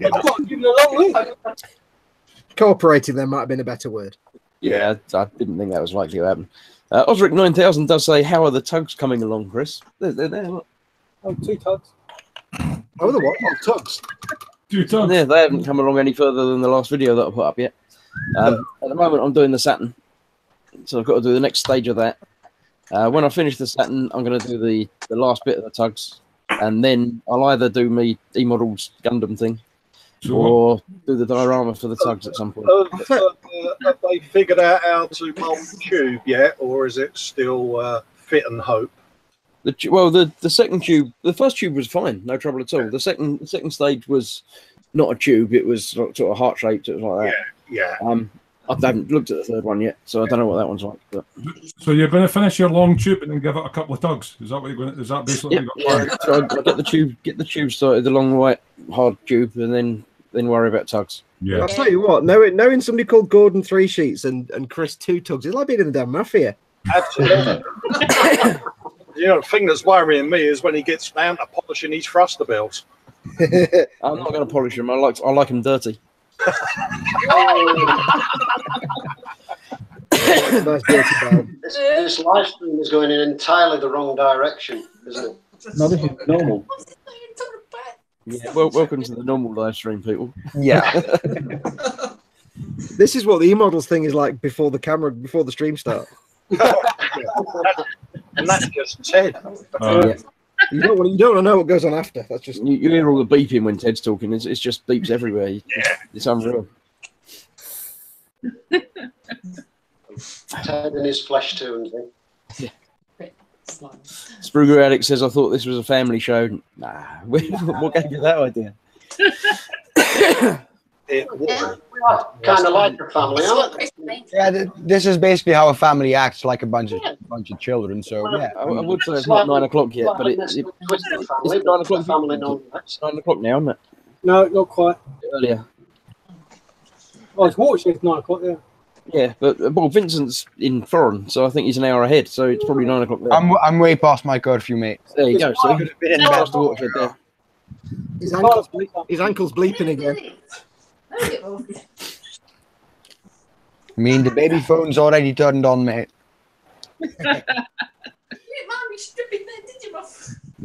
cooperating, there might have been a better word. Yeah, I didn't think that was likely to happen. Osric 9000 does say, "How are the tugs coming along, Chris?" They're there. Look. Oh, 2 tugs. Oh, the what? Oh, tugs. 2 tugs. Yeah, they haven't come along any further than the last video that I put up yet. At the moment, I'm doing the Saturn, so I've got to do the next stage of that. When I finish the Saturn, I'm going to do the last bit of the tugs, and then I'll either do me E-Models Gundam thing, or do the diorama for the tugs at some point. Have they figured out how to mold the tube yet, or is it still fit and hope? The second tube, the first tube was fine, no trouble at all. The second stage was not a tube; it was sort of heart shaped. It was like that. Yeah. I haven't looked at the third one yet, so I don't know what that one's like. But... So you're going to finish your long tube and then give it a couple of tugs? Is that what you're going to? Is that basically what you got planned? So I get the tube started, the long white hard tube, and then worry about tugs. Yeah. I'll tell you what, knowing somebody called Gordon 3 Sheets and Chris 2 Tugs, it's like being in the damn mafia. Absolutely. You know, the thing that's worrying me is when he gets down to polishing his thruster bells. I'm not going to polish them. I like them dirty. This live stream is going in entirely the wrong direction, isn't it? No, this is normal. Yeah, welcome to the normal live stream, people. Yeah. This is what the E-Models thing is like before the stream starts. And that's just Ted. Yeah. You don't want to know what goes on after. That's just you hear all the beeping when Ted's talking. It's just beeps everywhere. It's unreal. Ted in his flesh too, isn't he? Spruger Addict says, I thought this was a family show. Nah, what gave you that idea? Kind of like a family, aren't we? Yeah, this is basically how a family acts, like a bunch of children. So yeah, I would say it's not 9 o'clock yet, but it's 9 o'clock. Family It's 9 o'clock now, isn't it? No, not quite. Earlier. Oh, it's watching. It's 9 o'clock. Yeah. Yeah, but well, Vincent's in foreign, so I think he's an hour ahead. So it's probably 9 o'clock there. I'm way past my curfew, mate. There you go. So Could have been in bed. to watch it there. His ankle's bleeping again. I mean, the baby phone's already turned on, mate.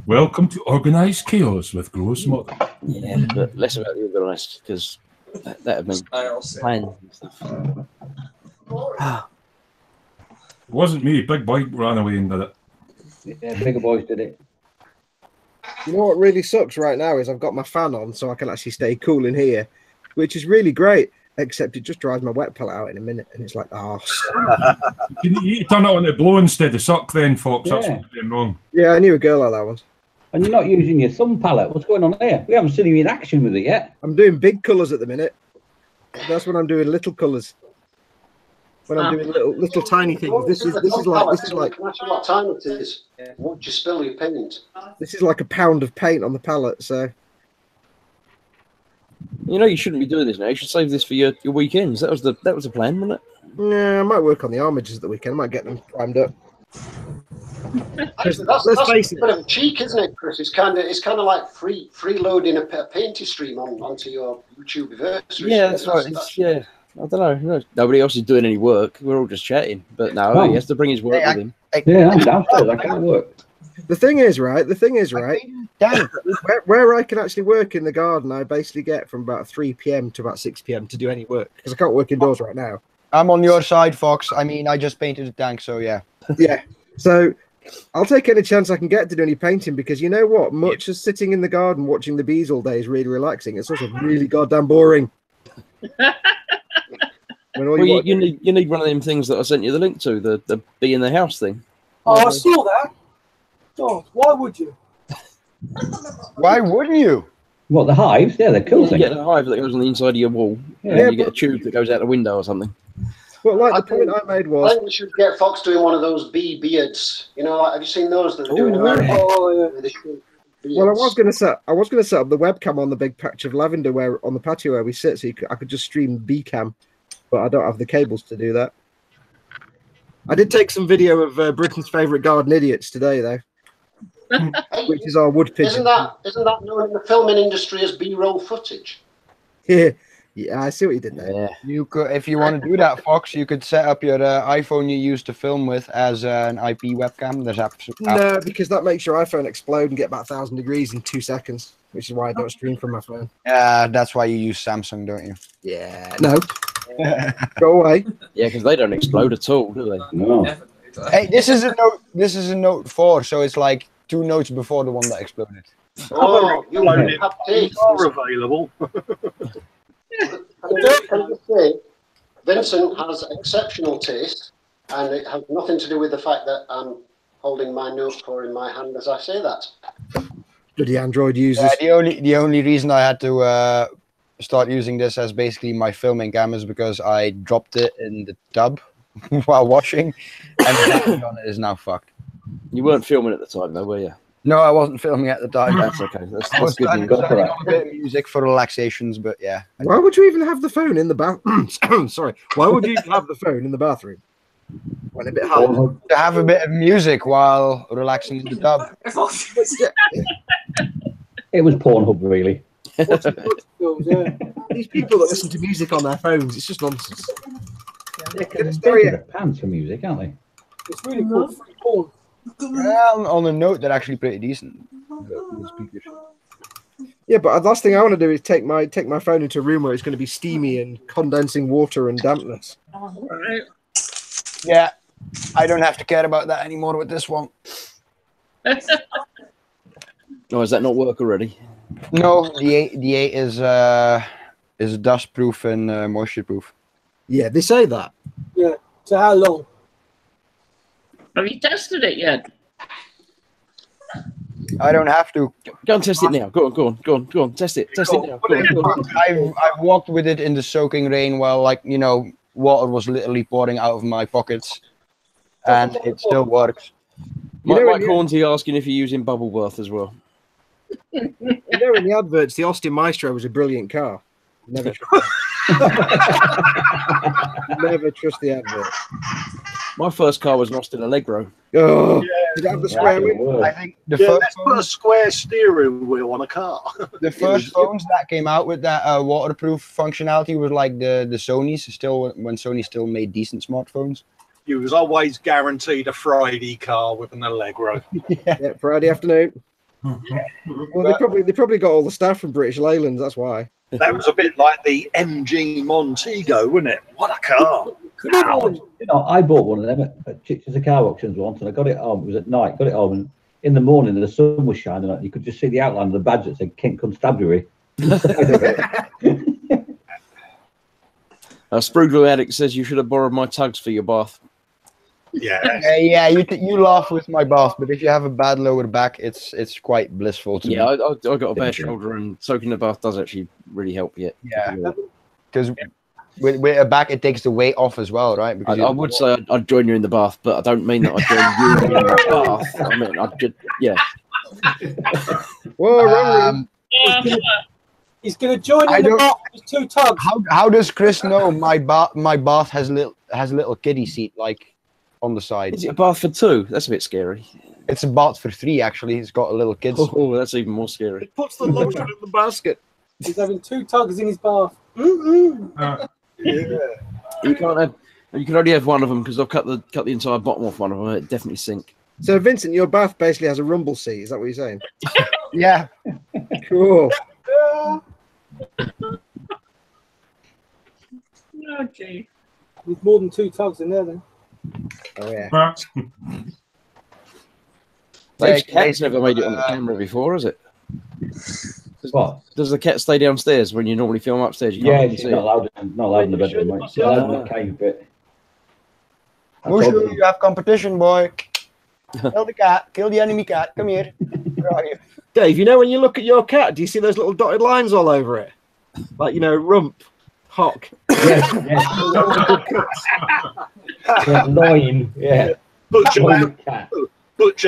Welcome to Organised Chaos with Gross Mother. Yeah, but less about the organised, because that would mean plans and stuff. It wasn't me. Big boy ran away and did it. Yeah, bigger boys did it. You know what really sucks right now is I've got my fan on so I can actually stay cool in here, which is really great, except it just drives my wet palette out in a minute, and it's like, oh. You turn it on to blow instead of suck then, Fox. That's Yeah. what you're doing wrong. Yeah, I knew a girl like that one. And you're not using your thumb palette. What's going on there? We haven't seen you in action with it yet. I'm doing big colours at the minute. That's when I'm doing little colours. When I'm doing little tiny things. This is like Imagine what time it is. Would you spill your paint? this is like a pound of paint on the palette. So You know, you shouldn't be doing this now. You should save this for your weekends. That was the plan, wasn't it? yeah, I might work on the armatures at the weekend. I might get them primed up. Actually, Let's that's face a it. bit of a cheek, isn't it, Chris? It's kind of like freeloading a painting stream onto your YouTubeaversary. Yeah, that's right. Yeah, I don't know. Nobody else is doing any work. We're all just chatting. But no, he has to bring his work with him. Yeah, I'm downstairs. I can't work. The thing is, right? Damn. Where I can actually work in the garden, I basically get from about 3 p.m. to about 6 p.m. to do any work because I can't work indoors right now. I'm on your side, Fox. I mean, I just painted a tank, so yeah. Yeah. So I'll take any chance I can get to do any painting because you know what? Much as sitting in the garden watching the bees all day is really relaxing, it's also really goddamn boring. Well, you need one of them things that I sent you the link to, the bee in the house thing. Oh, I saw that. God, why would you? Why wouldn't you? What, the hives? Yeah, they're cool You things. get a hive that goes on the inside of your wall, and Yeah, you get a tube that goes out the window or something. But like the point I made I was, think we should get Fox doing one of those bee beards. You know, like, have you seen those that they're doing? Oh, around? Oh, With the short well, I beards? was going to set up the webcam on the big patch of lavender where on the patio where we sit, so I could just stream bee cam, but I don't have the cables to do that. I did take some video of Britain's favourite garden idiots today, though, which is our wood pigeon. Isn't that known in the filming industry as B-roll footage? Yeah, yeah, I see what you did there. Yeah. You could, if you want to do that, Fox, you could set up your iPhone you used to film with as an IP webcam. There's No, because that makes your iPhone explode and get about 1,000 degrees in 2 seconds, which is why I don't stream from my phone. that's why you use Samsung, don't you? Yeah, no. Go away. Yeah, because they don't explode at all, do they? No. Hey, this is a note. This is a note 4, so it's like 2 notes before the one that exploded. Oh, you Loaded have taste. are available. Can I just say, Vincent has exceptional taste, and it has nothing to do with the fact that I'm holding my note for in my hand as I say that. Bloody Android users. The only reason I had to start using this as basically my filming cam is because I dropped it in the tub while washing, and the battery on it is now fucked. You weren't filming at the time, though, were you? No, I wasn't filming at the time. That's okay. That's I was good trying news. to turn on a bit of music for relaxations, but yeah. Why would you even have the phone in the bath? Sorry. Why would you have the phone in the bathroom? When a bit hard. To have a bit of music while relaxing in the tub. It was Pornhub, really. These people that listen to music on their phones, it's just nonsense. They're pants for music, aren't they? It's really cool. Free porn. On a note, they're actually pretty decent. The speakers. Yeah, but the last thing I want to do is take my phone into a room where it's going to be steamy and condensing water and dampness. Yeah, I don't have to care about that anymore with this one. Oh, does that not work already? No, the 8 is dust proof and moisture proof. Yeah, they say that. Yeah. So how long? Have you tested it yet? I don't have to. Go and test it now. Go on. Test it now. Go on. I've walked with it in the soaking rain while, like, you know, water was literally pouring out of my pockets, and it still works. Mike Hornsey asking if you're using Bubbleworth as well. You know, in the adverts, the Austin Maestro was a brilliant car. Never never trust the advert. My first car was an Austin Allegro. Oh, Yeah. did it have the square wheel? I think the Yeah, first let's put a square steering wheel on a car. the first phones that came out with that waterproof functionality was like the Sony's, still when Sony still made decent smartphones. You was always guaranteed a Friday car with an Allegro. Yeah, Friday afternoon. Well, they probably got all the staff from British Leylands. That's why. That was a bit like the MG Montego, wasn't it? What a car! You know, I bought one of them at Chichester car auctions once, and I got it home. It was at night. Got it home, and in the morning the sun was shining on it. You could just see the outline of the badge that said Kent Constabulary. Spruglo Addict says you should have borrowed my tugs for your bath. Yeah. Yeah, you laugh with my bath, but if you have a bad lower back, it's quite blissful to me. Yeah, I got a bad shoulder, and soaking the bath does actually really help you. Yeah, because with a back, it takes the weight off as well, right? Because I would say I'd join you in the bath, but I don't mean that I'd join you in the bath. I mean, I'd just, yeah. Whoa, He's going to join in the bath with 2 tugs. How does Chris know my bath has little kiddie seat like on the side? Is it a bath for 2? That's a bit scary. It's a bath for 3 actually. It's got a little kids. Oh, that's even more scary. It puts the lotion in the basket. He's having 2 tugs in his bath. Yeah. You can only have one of them because I've cut the entire bottom off one of them. It definitely sink. So, Vincent, your bath basically has a rumble seat. Is that what you're saying? Yeah. Cool. Okay. With more than 2 tugs in there, then. Oh yeah. Dave's cat's never made it on the camera before, has it? What? Does the cat stay downstairs when you normally film upstairs? You Yeah, can't it's see not it. allowed in the bedroom, mate. It's allowed in the cave bit. Mushu, you have competition, boy. Kill the cat. Kill the enemy cat. Come here. Where are you? Dave, you know when you look at your cat, do you see those little dotted lines all over it? Like, you know, rump, hock. Yes, yeah, loin, yeah. Butcher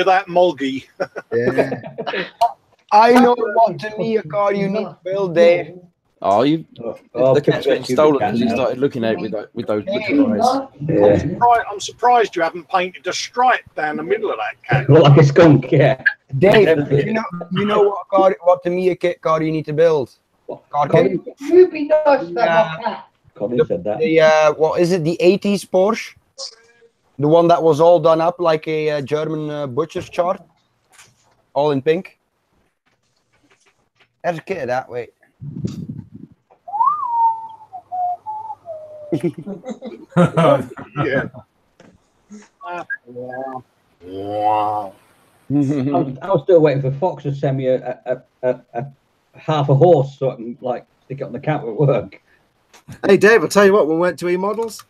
that moggy. Yeah. I know what to me a car you need to build, Dave. Oh, the cat's been stolen because he started looking at it with those butcher eyes. Yeah. I'm surprised you haven't painted a stripe down the middle of that cat. Look like a skunk, yeah. Dave, you know what to me a kit car you need to build? Colin, You'd be nice to have a cat. Colin said that. The what is it? The 80s Porsche, the one that was all done up like a German butcher's chart, all in pink. There's a kit of that. Wait. Yeah. Wow. I was still waiting for Fox to send me a half a horse so I can like stick it on the counter at work. Hey, Dave, I'll tell you what, when we went to E-Models,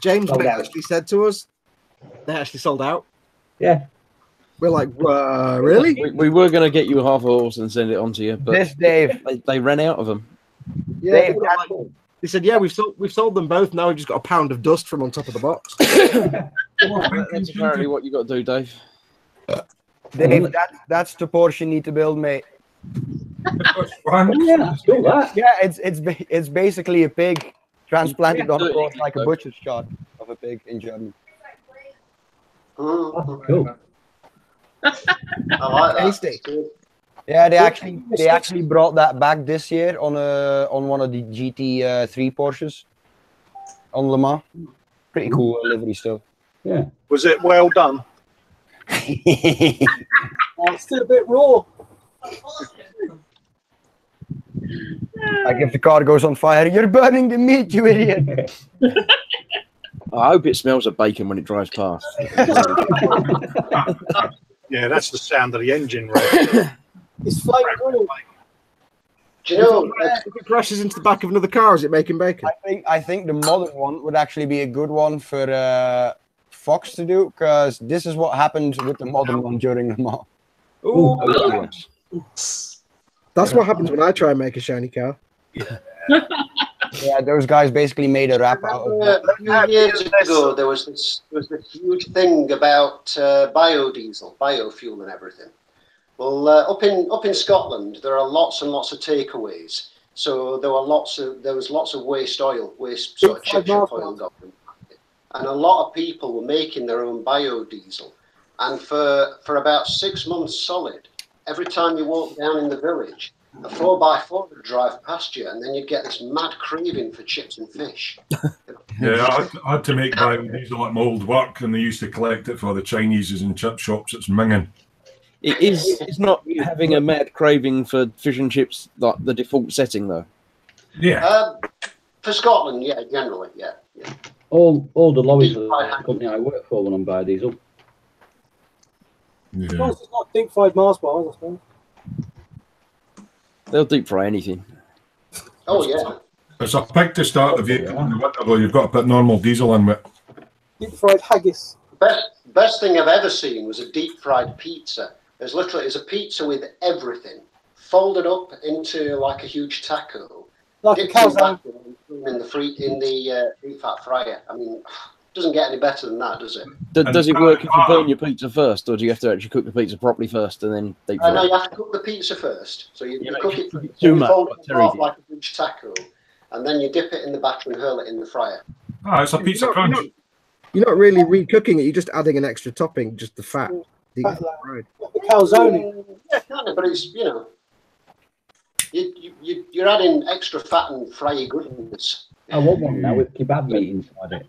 James Sold out. actually said to us, they actually sold out. Yeah. We're like, really? We were going to get you half a horse and send it on to you, but This Dave, they ran out of them. Yeah. Dave, They said, yeah, we've sold them both. Now we've just got a pound of dust from on top of the box. That's apparently what you got to do, Dave. Dave, that's the Porsche you need to build, mate. Yeah, still that. Yeah, it's basically a pig transplanted on a horse like a butcher's chart of a pig in German. Cool. I like that. Tasty. Yeah, they actually brought that back this year on one of the GT3 Porsches on Le Mans. Pretty cool livery stuff. Yeah. Was it well done? It's still a bit raw. Like if the car goes on fire, you're burning the meat, you idiot. I hope it smells of bacon when it drives past. Yeah, that's the sound of the engine. Right? It's flame grilled. Do you know? If it crashes into the back of another car, is it making bacon? I think the modern one would actually be a good one for Fox to do, because this is what happened with the modern one during the Mans. Ooh, Ooh. That's what happens when I try and make a shiny car. Yeah, those guys basically made a rap out of it. A few years ago, there was this huge thing about biodiesel, biofuel, and everything. Well, up in Scotland, there are lots and lots of takeaways. So there was lots of waste oil, sort of chip oil going, and a lot of people were making their own biodiesel. And for about 6 months solid, every time you walk down in the village, a 4x4 would drive past you, and then you'd get this mad craving for chips and fish. Yeah, I had to make biodiesel at my old work, and they used to collect it for the Chineses in chip shops. It's minging. It's not having a mad craving for fish and chips like the default setting, though. Yeah. For Scotland, yeah, generally, yeah. All the lorries for the company I work for were on biodiesel. As long as it's not deep fried Mars bars, I suppose. They'll deep fry anything. Oh, yeah. It's a pig to start the vehicle in the winter, though. You've got to put normal diesel in with. Deep fried haggis. Best thing I've ever seen was a deep fried pizza. It's a pizza with everything folded up into like a huge taco. Like a calzone. In the deep fat fryer. I mean, it doesn't get any better than that, does it? Does it work if you burn your pizza first, or do you have to actually cook the pizza properly first and then deep fry? No, you have to cook the pizza first. So you cook it first, too you much, fold it Terry off did. like a huge taco, and then you dip it in the batter and hurl it in the fryer. Ah, it's a pizza crunch. You're not really re-cooking it. You're just adding an extra topping, just the fat. The fried. The calzone. Yeah, kind of, but it's you're adding extra fat and fryy goodness. I want one now with kebab meat inside it.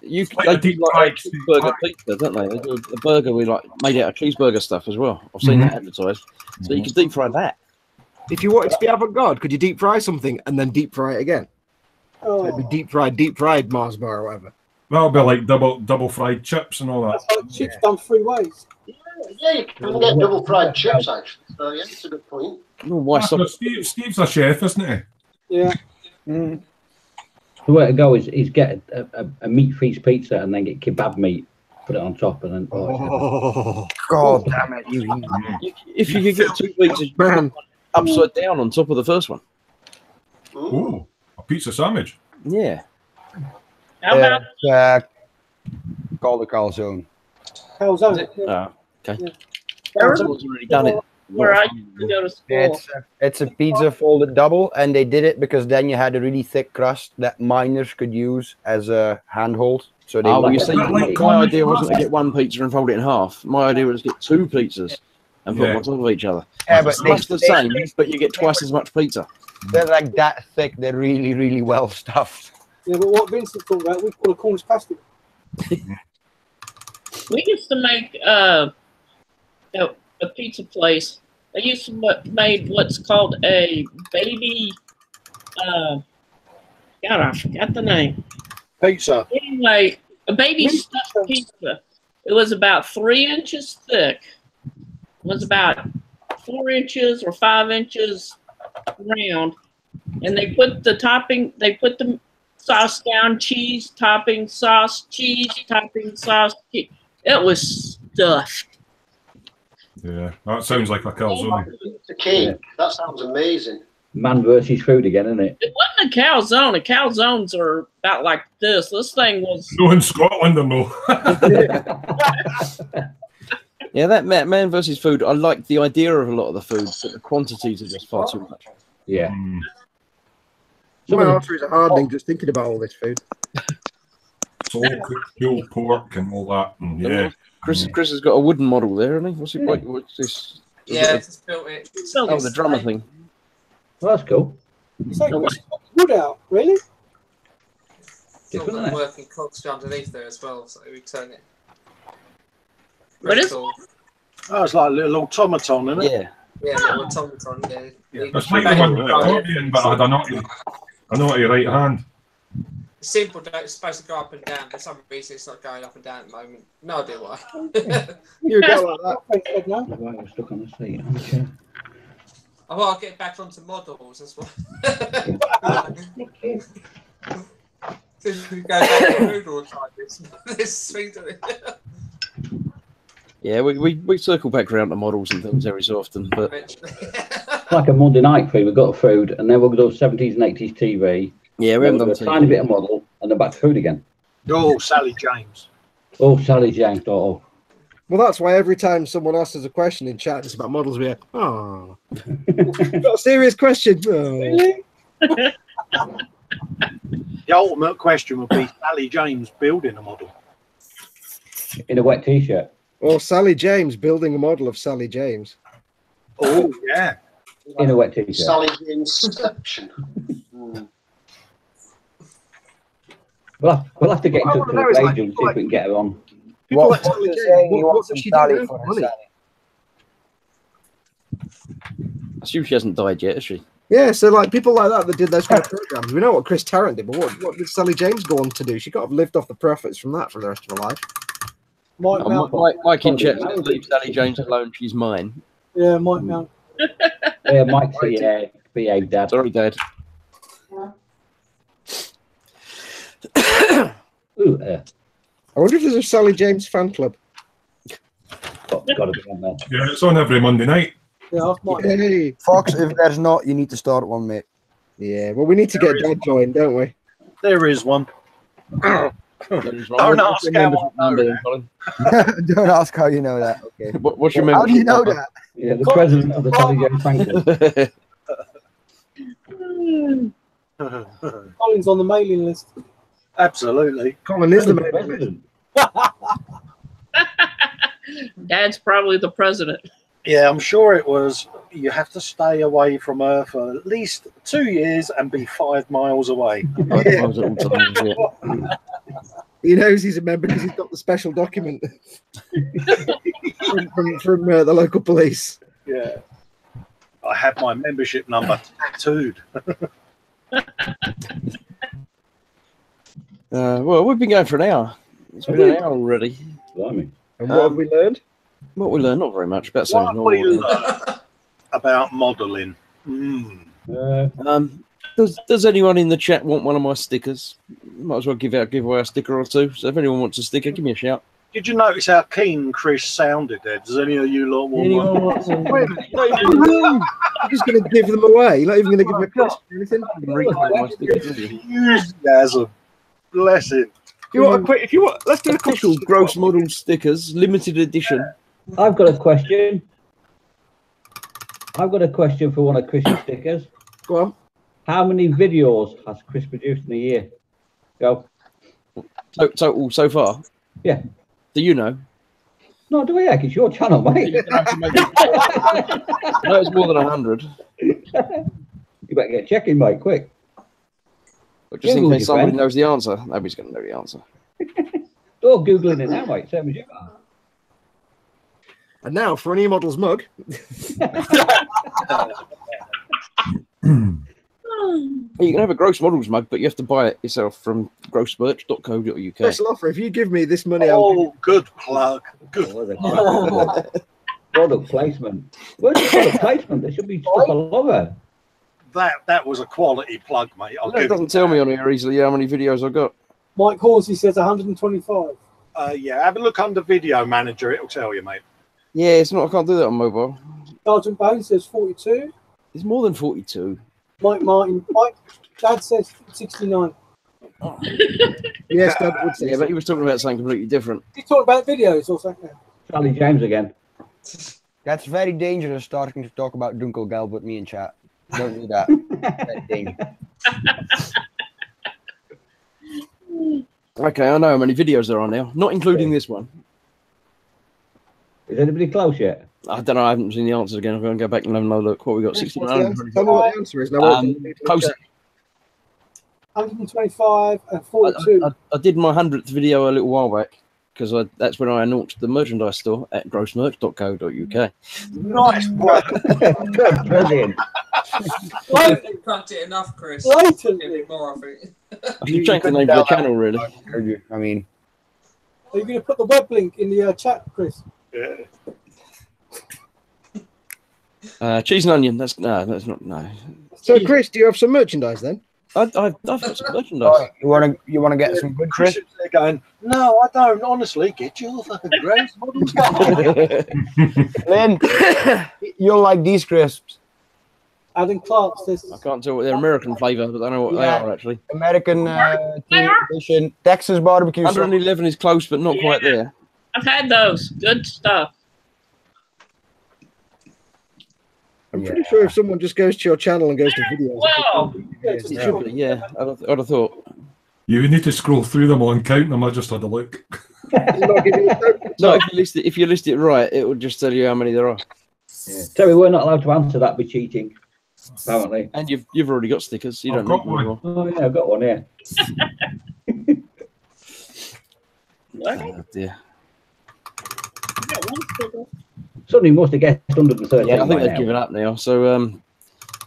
They like do like a cheeseburger pizza, don't they? They do a burger with like made out of cheeseburger stuff as well. I've seen that advertised. So you can deep fry that. If you wanted to be avant-garde, could you deep fry something and then deep fry it again? Oh. It'd be deep fried Mars bar or whatever. That'll be like double fried chips and all that. That's like chips done 3 ways. Yeah, you can get double fried chips actually. So yeah, it's a good point. Oh, why stop? Steve's a chef, isn't he? Yeah. The way to go is get a meat feast pizza and then get kebab meat, put it on top, and then. Oh, God damn it! If you could get 2 pizzas, man, upside down on top of the first one. Ooh, a pizza sandwich. Yeah. How about Call the calzone. Calzone. Oh, okay. Yeah. Calzone's already done it. where I used to go to school? It's a pizza folded double, and they did it because then you had a really thick crust that miners could use as a handhold. So they you see, my idea wasn't to get 1 pizza and fold it in half. My idea was to get 2 pizzas and put them on top of each other. Yeah, but it's the same, but you get twice as much pizza. They're like that thick. They're really, really well stuffed. Yeah, but what Vincent talked about, we call a Cornish pasty. We used to make a pizza place. They used to make what's called a baby. God, I forgot the name. Pizza. Anyway, a baby stuffed pizza. It was about 3 inches thick. It was about 4 inches or 5 inches round, and they put the topping. They put the sauce down, cheese, topping, sauce, cheese, topping, sauce, cheese. It was stuffed. Yeah, that sounds like a calzone. It's a cake. That sounds amazing. Man versus food again, isn't it? It wasn't a calzone. The calzones are about like this. This thing was. No, in Scotland, or no. Yeah, that man versus food. I like the idea of a lot of the food, but the quantities are just far too much. Yeah. My arteries are hardening just thinking about all this food. It's all cooked pulled pork and all that. And yeah. Chris has got a wooden model there, hasn't he? What's this? Yeah, it's built it. Oh, the drummer thing. Well, that's cool. It's like wood out, really? It's all got working cogs underneath there as well, so we turn it. What is cool. Oh, it's like a little automaton, isn't it? Yeah. Yeah, little automaton, yeah. It's like the one with the accordion, but I had a naughty right hand. It's simple, though. It's supposed to go up and down. For some reason, it's not going up and down at the moment. No idea why. You go like that. Right, I'm stuck on the seat. Okay. Oh, well, I'll get back onto models as well. So we go back to food all the time. This thing to it. Yeah, we circle back around to models and things every so often, but It's like a Monday night food. We've got food, and then we'll go 70s and 80s TV. yeah, we haven't done a tiny bit of model, and then back to food again. Oh, Sally James. Oh, Sally James. Oh. Well, that's why every time someone asks us a question in chat, it's about models. We're oh, got a serious question. Oh. The ultimate question would be Sally James building a model in a wet t-shirt. Or Sally James building a model of Sally James. Oh yeah, in a wet t-shirt. Sally Jame's-ception. We'll have to get in touch with the agent and see if we can get her on. What does she do? I assume she hasn't died yet, has she? Yeah, so like people like that did those kind of programs. We know what Chris Tarrant did, but what did Sally James go on to do? She could have lived off the profits from that for the rest of her life. Mike in chat says, leave Sally James alone, she's mine. Yeah, Mike Mount. Yeah, Mike said, yeah, behave, Dad. Sorry, Dad. Ooh, I wonder if there's a Sally James fan club. Gotta be on there. Yeah, it's on every Monday night. Yeah, Mike. Hey. Fox, if there's not, you need to start one, mate. Yeah, well, we need to get Dad joined, don't we? there is one. Don't ask how I know that. Don't ask how you know that. Okay. What's your How do you know membership that? Yeah, the president of the Sally James fan club. Colin's on the mailing list. Absolutely. Colin is the president. Dad's probably the president. Yeah, I'm sure it was. You have to stay away from her for at least 2 years and be 5 miles away. He knows he's a member because he's got the special document from the local police. Yeah. I have my membership number tattooed. Well, we've been going for an hour. It's been an hour already. Blimey. And what have we learned? What we learned, not very much. About What something have we normal. learned about modelling? Does anyone in the chat want one of my stickers? Might as well give away a sticker or two. So if anyone wants a sticker, give me a shout. Did you notice how keen Chris sounded there? Does any of you lot want Anyone one? wants one? Wait a minute, you're just going to give them away. You're not even going to give them a question or anything. Enthusiasm. Bless him. If you want, let's do a question. Official gross model stickers, limited edition. I've got a question. I've got a question for one of Chris's stickers. Go on. How many videos has Chris produced in a year? Go. Total so far? Yeah. Do you know? No, do we? It's your channel, mate. No, it's more than 100. You better get checking, mate, quick. But just in case somebody knows the answer, nobody's going to know the answer. Go Googling it now, mate. Same as you are. And now for an E-Models mug. You can have a gross models mug, but you have to buy it yourself from grossmerch.co.uk. Special offer. If you give me this money, good plug. Good. Product placement. Where's the product placement? There should be stuff all over. That was a quality plug, mate. It doesn't tell me on here easily how many videos I've got. Mike Horsey says 125. Yeah, have a look under Video Manager. It'll tell you, mate. Yeah, it's not. I can't do that on mobile. Sergeant Bones says 42. It's more than 42. Mike Dad says 69. Yes, Dad would say. Yeah, but he was talking about something completely different. He's talking about videos or something. Sally James again. That's very dangerous starting to talk about Dunkelgelb with me in chat. Don't do that. Very dangerous. Okay, I know how many videos there are now, not including this one. Is anybody close yet? I don't know. I haven't seen the answers again. I'm going to go back and have another look. What we got? 69. Tell me what the answer is. Close. 125 and 42. I did my 100th video a little while back because that's when I launched the merchandise store at grossmerch.co.uk. Nice work. Brilliant. I didn't cut it enough, Chris. Give me more of it. I should change the name of the channel, really. I mean, Are you going to put the web link in the chat, Chris? Yeah. Cheese and onion. That's not. No. So, Chris, do you have some merchandise then? I've got some merchandise. Oh, you wanna get some good, Chris? They're going, no, I don't. Honestly, get your fucking gross models back. Lynn, you'll like these crisps. Adam Clark says. I can't tell what they're American flavour, but I know what they are actually. American edition Texas barbecue. 111 is close, but not quite there. I've had those. Good stuff. I'm pretty sure if someone just goes to your channel and goes to videos, Wow. It should be, yeah. I'd have thought. You would need to scroll through them all and count them. I just had a look. No, if you list it right, it will just tell you how many there are. Yeah. Terry, we're not allowed to answer that by cheating, apparently. And you've already got stickers. You don't I've got need one. Oh yeah, I've got one. Yeah. Oh, dear. Somebody must have guessed 113. Yeah, I think by they've now. given up now. So,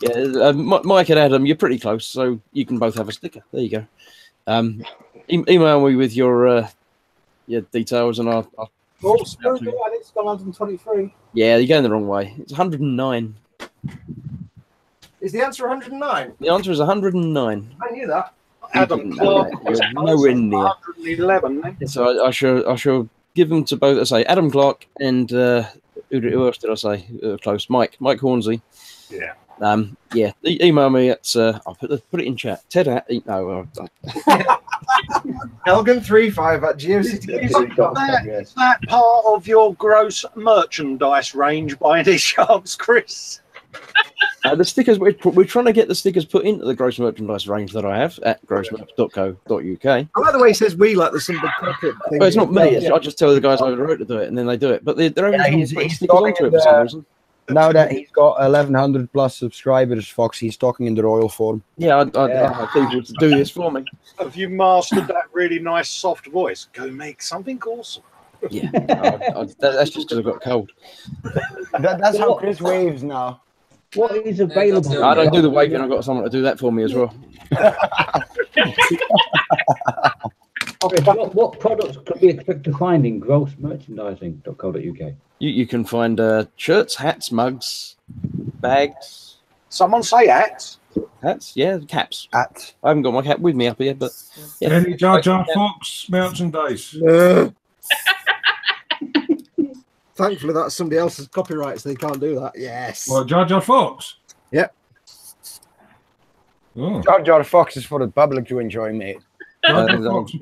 Mike and Adam, you're pretty close, so you can both have a sticker. There you go. Email me with your details, and I'll Oh, it's gone 123. yeah, you're going the wrong way. It's 109. is the answer 109? The answer is 109. I knew that. Adam Clark. You're nowhere near. 111. Then. So I shall give them to both. I say Adam Clark and who else did I say? Close. Mike Hornsey. Yeah. Email me at I'll put it in chat. Ted at Elgin35@geocity. Is that part of your gross merchandise range by any chance, Chris? the stickers we're trying to get the stickers put into the gross merchandise range that I have at grossmerch.co.uk. I like the way he says we, like there's some big corporate thing. Well, it's not me. I just tell the guys over the road to do it, and then they do it. But they're having he's stickers talking onto it for some reason. Now that he's got 1,100 plus subscribers, Fox, he's talking in the royal form. Yeah, I have people to do this for me. Have you mastered that really nice soft voice? Go make something awesome. Yeah, that's just because I've got a cold. That's how Chris waves now. What is available? I don't do the waving. I've got someone to do that for me as well. What products could we expect to find in grossmerchandising.co.uk? You can find shirts, hats, mugs, bags. Someone say hats. Hats, yeah, caps. Hats. I haven't got my cap with me up here, but yeah. Any Jar Jar Fox merchandise? Thankfully, that's somebody else's copyright, so they can't do that. Yes. Well, Jar Jar Fox? Yep. Oh. Jar Jar Fox is for the public to enjoy, mate. Jar Jar Fox,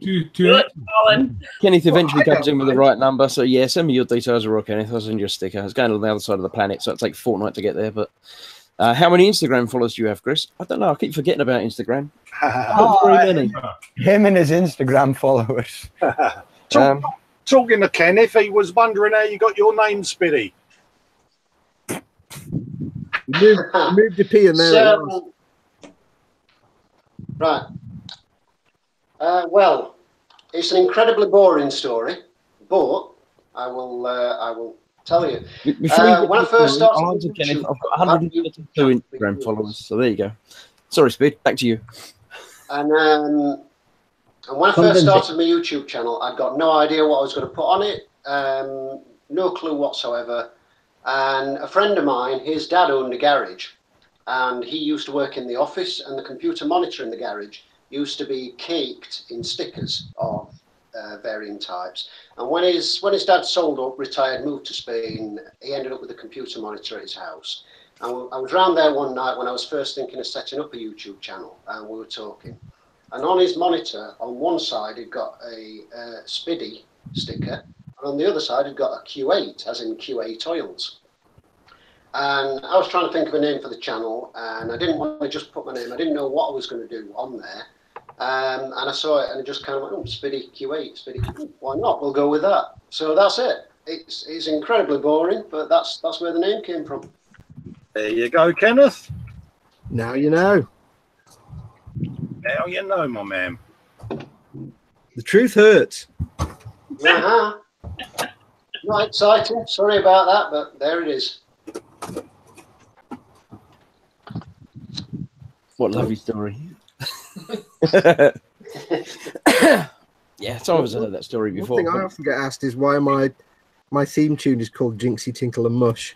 Kenneth eventually comes in with the right number, so yeah, send me your details, or Kenneth. I'll send you a sticker. It's going to the other side of the planet, so it'll take a fortnight to get there. But how many Instagram followers do you have, Chris? I don't know. I keep forgetting about Instagram. Not very many. Him and his Instagram followers. Talking to Kenneth, he was wondering how you got your name, Spiddy. Moved the P in there. So, right. Well, it's an incredibly boring story, but I will tell you. When I first started, Kenneth, I've got 152 Instagram followers, so there you go. Sorry, Speed. Back to you. And when I first started my YouTube channel, I'd got no idea what I was going to put on it, no clue whatsoever. And a friend of mine, his dad owned a garage, and he used to work in the office, and the computer monitor in the garage used to be caked in stickers of varying types. And when his dad sold up, retired, moved to Spain, he ended up with a computer monitor at his house. And I was round there one night when I was first thinking of setting up a YouTube channel, and we were talking. And on his monitor, on one side, he'd got a Spiddy sticker, and on the other side, he'd got a Q8, as in Q8 oils. And I was trying to think of a name for the channel, and I didn't want to just put my name. I didn't know what I was going to do on there. And I saw it, and it just kind of went, oh, Spiddy Q8, Spiddy, why not? We'll go with that. So that's it. It's incredibly boring, but that's where the name came from. There you go, Kenneth. Now you know. Now you know, my man. The truth hurts. Not exciting. Sorry about that, but there it is. What a lovely story. Yeah, so I've heard that story before. One thing I often get asked is why my theme tune is called Jinxie Tinkle and Mush.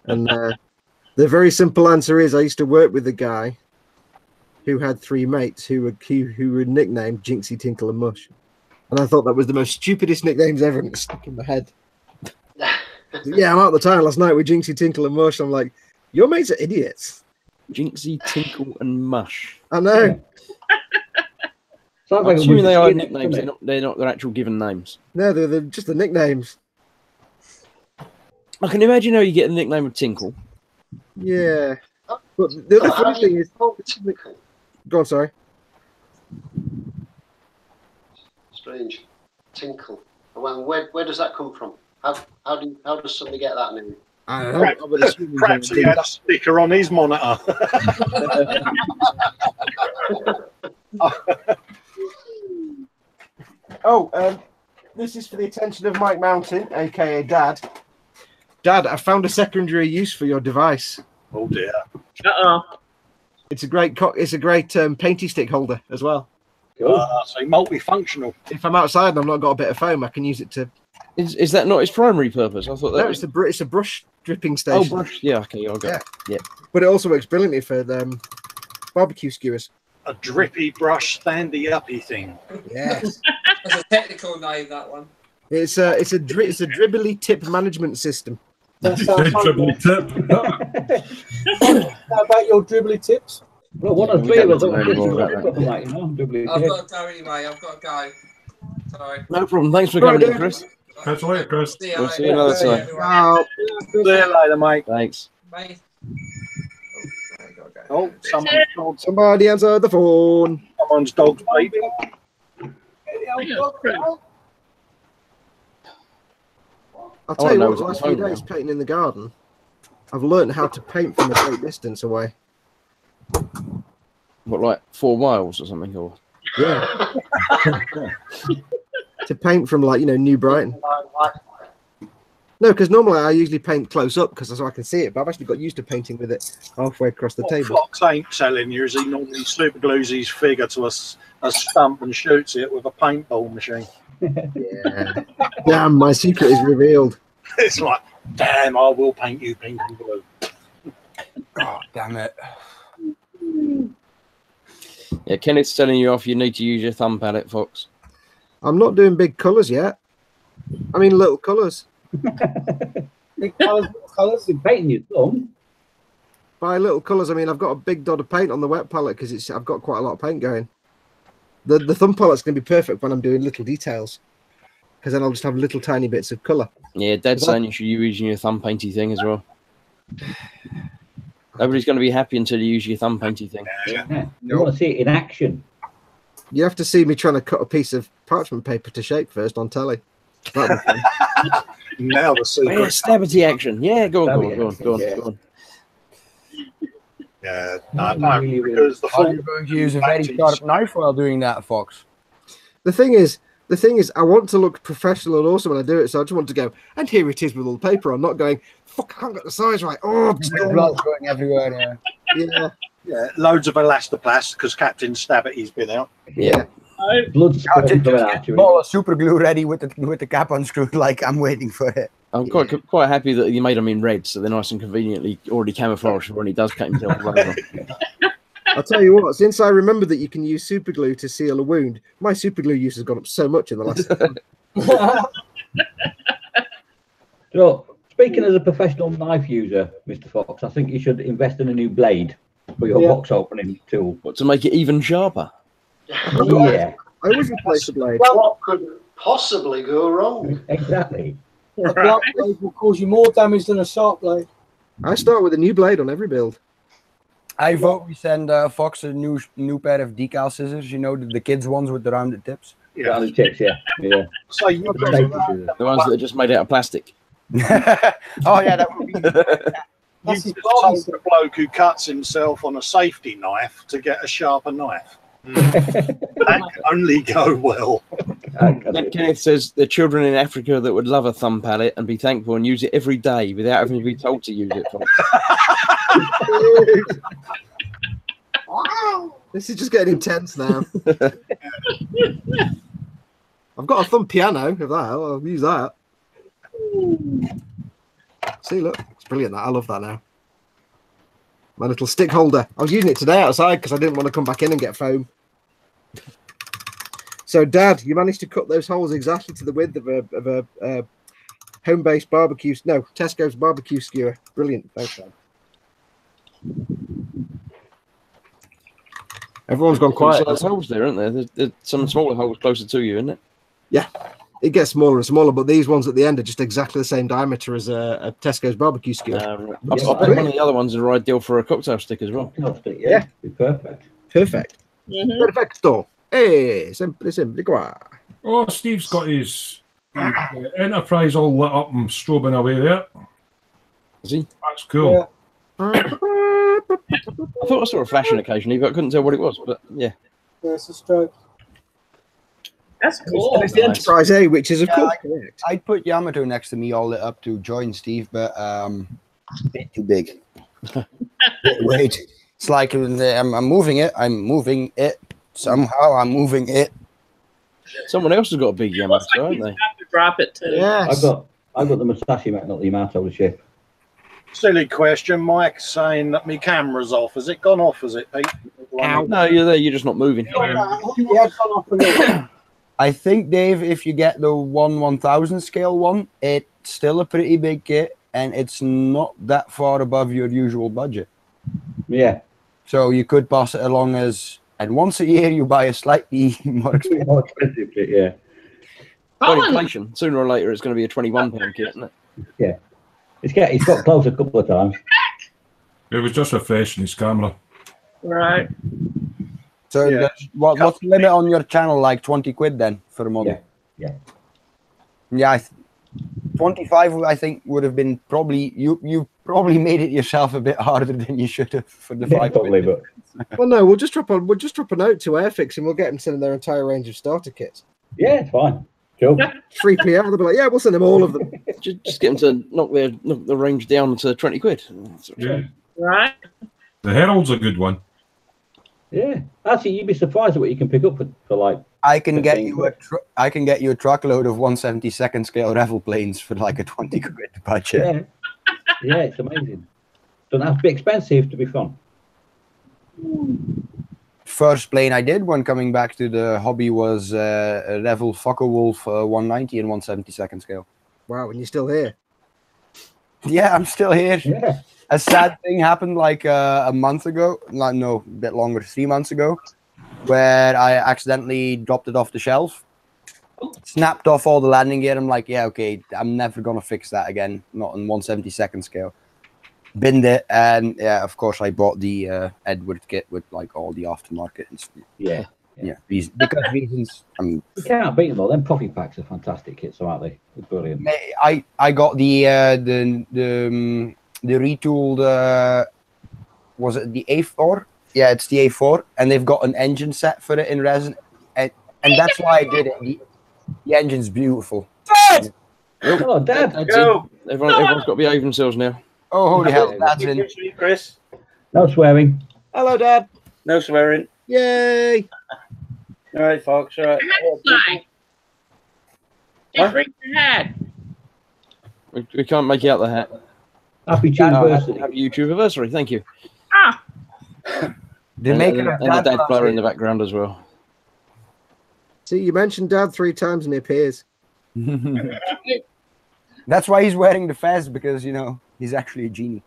And the very simple answer is I used to work with the guy who had 3 mates who were nicknamed Jinxie, Tinkle, and Mush. And I thought that was the most stupidest nicknames ever, and it stuck in my head. Yeah, I'm out the town last night with Jinxie, Tinkle, and Mush. I'm like, your mates are idiots. Jinxie, Tinkle, and Mush. I know. I'm assuming they are nicknames. They're not their actual given names. No, they're just the nicknames. I can imagine how you get the nickname of Tinkle. Yeah. But the other funny thing is... Go on, sorry. Strange. Tinkle. Well, where does that come from? How does somebody get that name? I don't know. Perhaps he had a sticker on his monitor. This is for the attention of Mike Mountain, aka Dad. Dad, I found a secondary use for your device. Oh dear. It's a great painty stick holder as well. So multifunctional. If I'm outside and I've not got a bit of foam, I can use it to. Is that not its primary purpose? I thought that. No, it's a brush dripping station. Oh, brush. Yeah, okay, I got it. Yeah. But it also works brilliantly for barbecue skewers. A drippy brush standy uppy thing. Yes. That's a technical name, that one. It's a dribbly tip management system. That sounds Dribbly tip. How about your dribbly tips? Well, one of 3 of us I've got to go anyway. I've got to go. Sorry. No problem. Thanks for coming in, Chris. Catch you later, Chris. We'll see you another time. See you later, mate. Thanks. Bye. Oh, Somebody answer the phone. Someone's dog's baby. I'll tell you what, the last few days painting in the garden, I've learned how to paint from a great distance away. What, like 4 miles or something? Or yeah. To paint from, like, New Brighton. No, because normally I usually paint close up because so I can see it, but I've actually got used to painting with it halfway across the table. Fox ain't telling you is he normally super glues his figure to a stump and shoots it with a paintball machine. Yeah. Damn, my secret is revealed. It's like, damn, I will paint you pink and blue. Oh, damn it. yeah, Kenneth's telling you off. You need to use your thumb palette, Fox. I'm not doing big colours yet. I mean, little colours. Big colours. You're painting your thumb. By little colours, I mean I've got a big dot of paint on the wet palette because I've got quite a lot of paint going. The thumb palette's going to be perfect when I'm doing little details, because then I'll just have little tiny bits of colour. Yeah, Dad's saying you should use your thumb painty thing as well. Nobody's going to be happy until you use your thumb painty thing. Yeah. You want to see it in action. You have to see me trying to cut a piece of parchment paper to shape first on telly. That'll be fun. Now the secret. Yeah, stabity action. Yeah, go on. Yeah, no, because the Are you going to use a very sharp knife while doing that, Fox? The thing is, I want to look professional and awesome when I do it, so I just want to go, and here it is with all the paper. I'm not going, fuck, I can't get the size right. Oh, blood going everywhere. Yeah, loads of elastoplast because Captain Stabbity's been out. Yeah. Blood bottle of super glue ready with the cap unscrewed. Like I'm waiting for it. I'm quite happy that you made them in red, so they're nice and conveniently already camouflaged for when he does cut himself. I'll tell you what, since I remember that you can use super glue to seal a wound, my super glue use has gone up so much in the last. So, speaking as a professional knife user, Mr. Fox, I think you should invest in a new blade for your box opening tool. What, to make it even sharper? Yeah. I always replace the blade. Well, what could possibly go wrong? Exactly. A blunt blade will cause you more damage than a sharp blade. I start with a new blade on every build. I vote we send Fox a new pair of decal scissors. You know, the kids' ones with the rounded tips. Yeah, rounded tips. Yeah. So you the ones that are just made out of plastic. Oh yeah, that would be. You just told the bloke who cuts himself on a safety knife to get a sharper knife. That can only go well. Kenneth says the children in Africa that would love a thumb palette and be thankful and use it every day without having to be told to use it. This is just getting intense now. I've got a thumb piano of that. I'll use that. See, look, it's brilliant. I love that now. My little stick holder. I was using it today outside because I didn't want to come back in and get foam. So, Dad, you managed to cut those holes exactly to the width of a home-based barbecue. No, Tesco's barbecue skewer. Brilliant. Thanks, Dad. Everyone's gone quiet. There's holes there, aren't there? There's some smaller holes closer to you, isn't it? Yeah, it gets smaller and smaller, but these ones at the end are just exactly the same diameter as a Tesco's barbecue skewer. I bet one of the other ones are ideal for a cocktail stick as well. Yeah. Perfect. Perfect. Perfecto. Simply qua. Oh, Steve's got his Enterprise all lit up and strobing away there. Is he? That's cool. I thought I saw a flash occasionally, but I couldn't tell what it was. But yeah. Yeah, it's a stroke. That's cool. And it's the Enterprise A, which is, of course, correct. I'd put Yamato next to me all lit up to join Steve, but bit too big. Wait. It's like I'm moving it. I'm moving it. Somehow I'm moving it. Someone else has got a big Yamato, haven't they? Have to drop it too. Yes. I've got the Musashi, mate, not the Yamato ship. Silly question. Mike's saying that my camera's off. Has it gone off? Has it, Pete? No, you're there. You're just not moving. I think, Dave, if you get the 1/1000 scale one, it's still a pretty big kit, and it's not that far above your usual budget. Yeah. So you could pass it along as, and once a year you buy a slightly more expensive kit, yeah. Well, inflation. Sooner or later, it's going to be a £21 kit, isn't it? Yeah. It's got close a couple of times. It was just refreshing his camera. Right. So Yeah. what's the limit on your channel? Like 20 quid then for a month? Yeah. Yeah, 25 I think would have been probably, you probably made it yourself a bit harder than you should have for the 5 probably, quid. but Well, no, we'll just drop a note to Airfix and we'll get them sending their entire range of starter kits. Yeah, it's fine. Cool. 3 PM, they'll be like, yeah, we'll send them all of them. Just get them to knock the range down to 20 quid. Yeah. Right. The Herald's a good one. Yeah. Actually, you'd be surprised at what you can pick up for like. I can get 15 you I can get you a truckload of 1/72 scale Revel planes for like a 20 quid budget. Yeah, it's amazing. Doesn't have to be expensive to be fun. First plane I did when coming back to the hobby was a Revel Focke-Wulf 190 and 1/72 scale. Wow, and you're still here. Yeah, I'm still here. Yeah. A sad thing happened like a month ago. No, a bit longer, 3 months ago, where I accidentally dropped it off the shelf. Snapped off all the landing gear. I'm like, yeah, okay, I'm never going to fix that again. Not on 1/72 scale. Binned it, and yeah, of course, I bought the Edward kit with like all the aftermarket and stuff. Yeah. Because reasons. You can't beat them though. Them coffee packs are fantastic kits, aren't they? They're brilliant. I got the retooled. Was it the A4? Yeah, it's the A4, and they've got an engine set for it in resin, and that's why I did it. The engine's beautiful. Dad! Oh, Dad! Everyone's got to behave themselves now. Oh, holy hell, Dad's in. Chris. No swearing. Hello, Dad. No swearing. Yay! All right, folks. All right. Just raise your hand. We can't make out the hat. Happy YouTubeaversary. Happy YouTubeaversary. Thank you. Ah. They make it and the dad player in the background as well. See, you mentioned Dad 3 times and he appears. That's why he's wearing the fez, because, you know, he's actually a genie.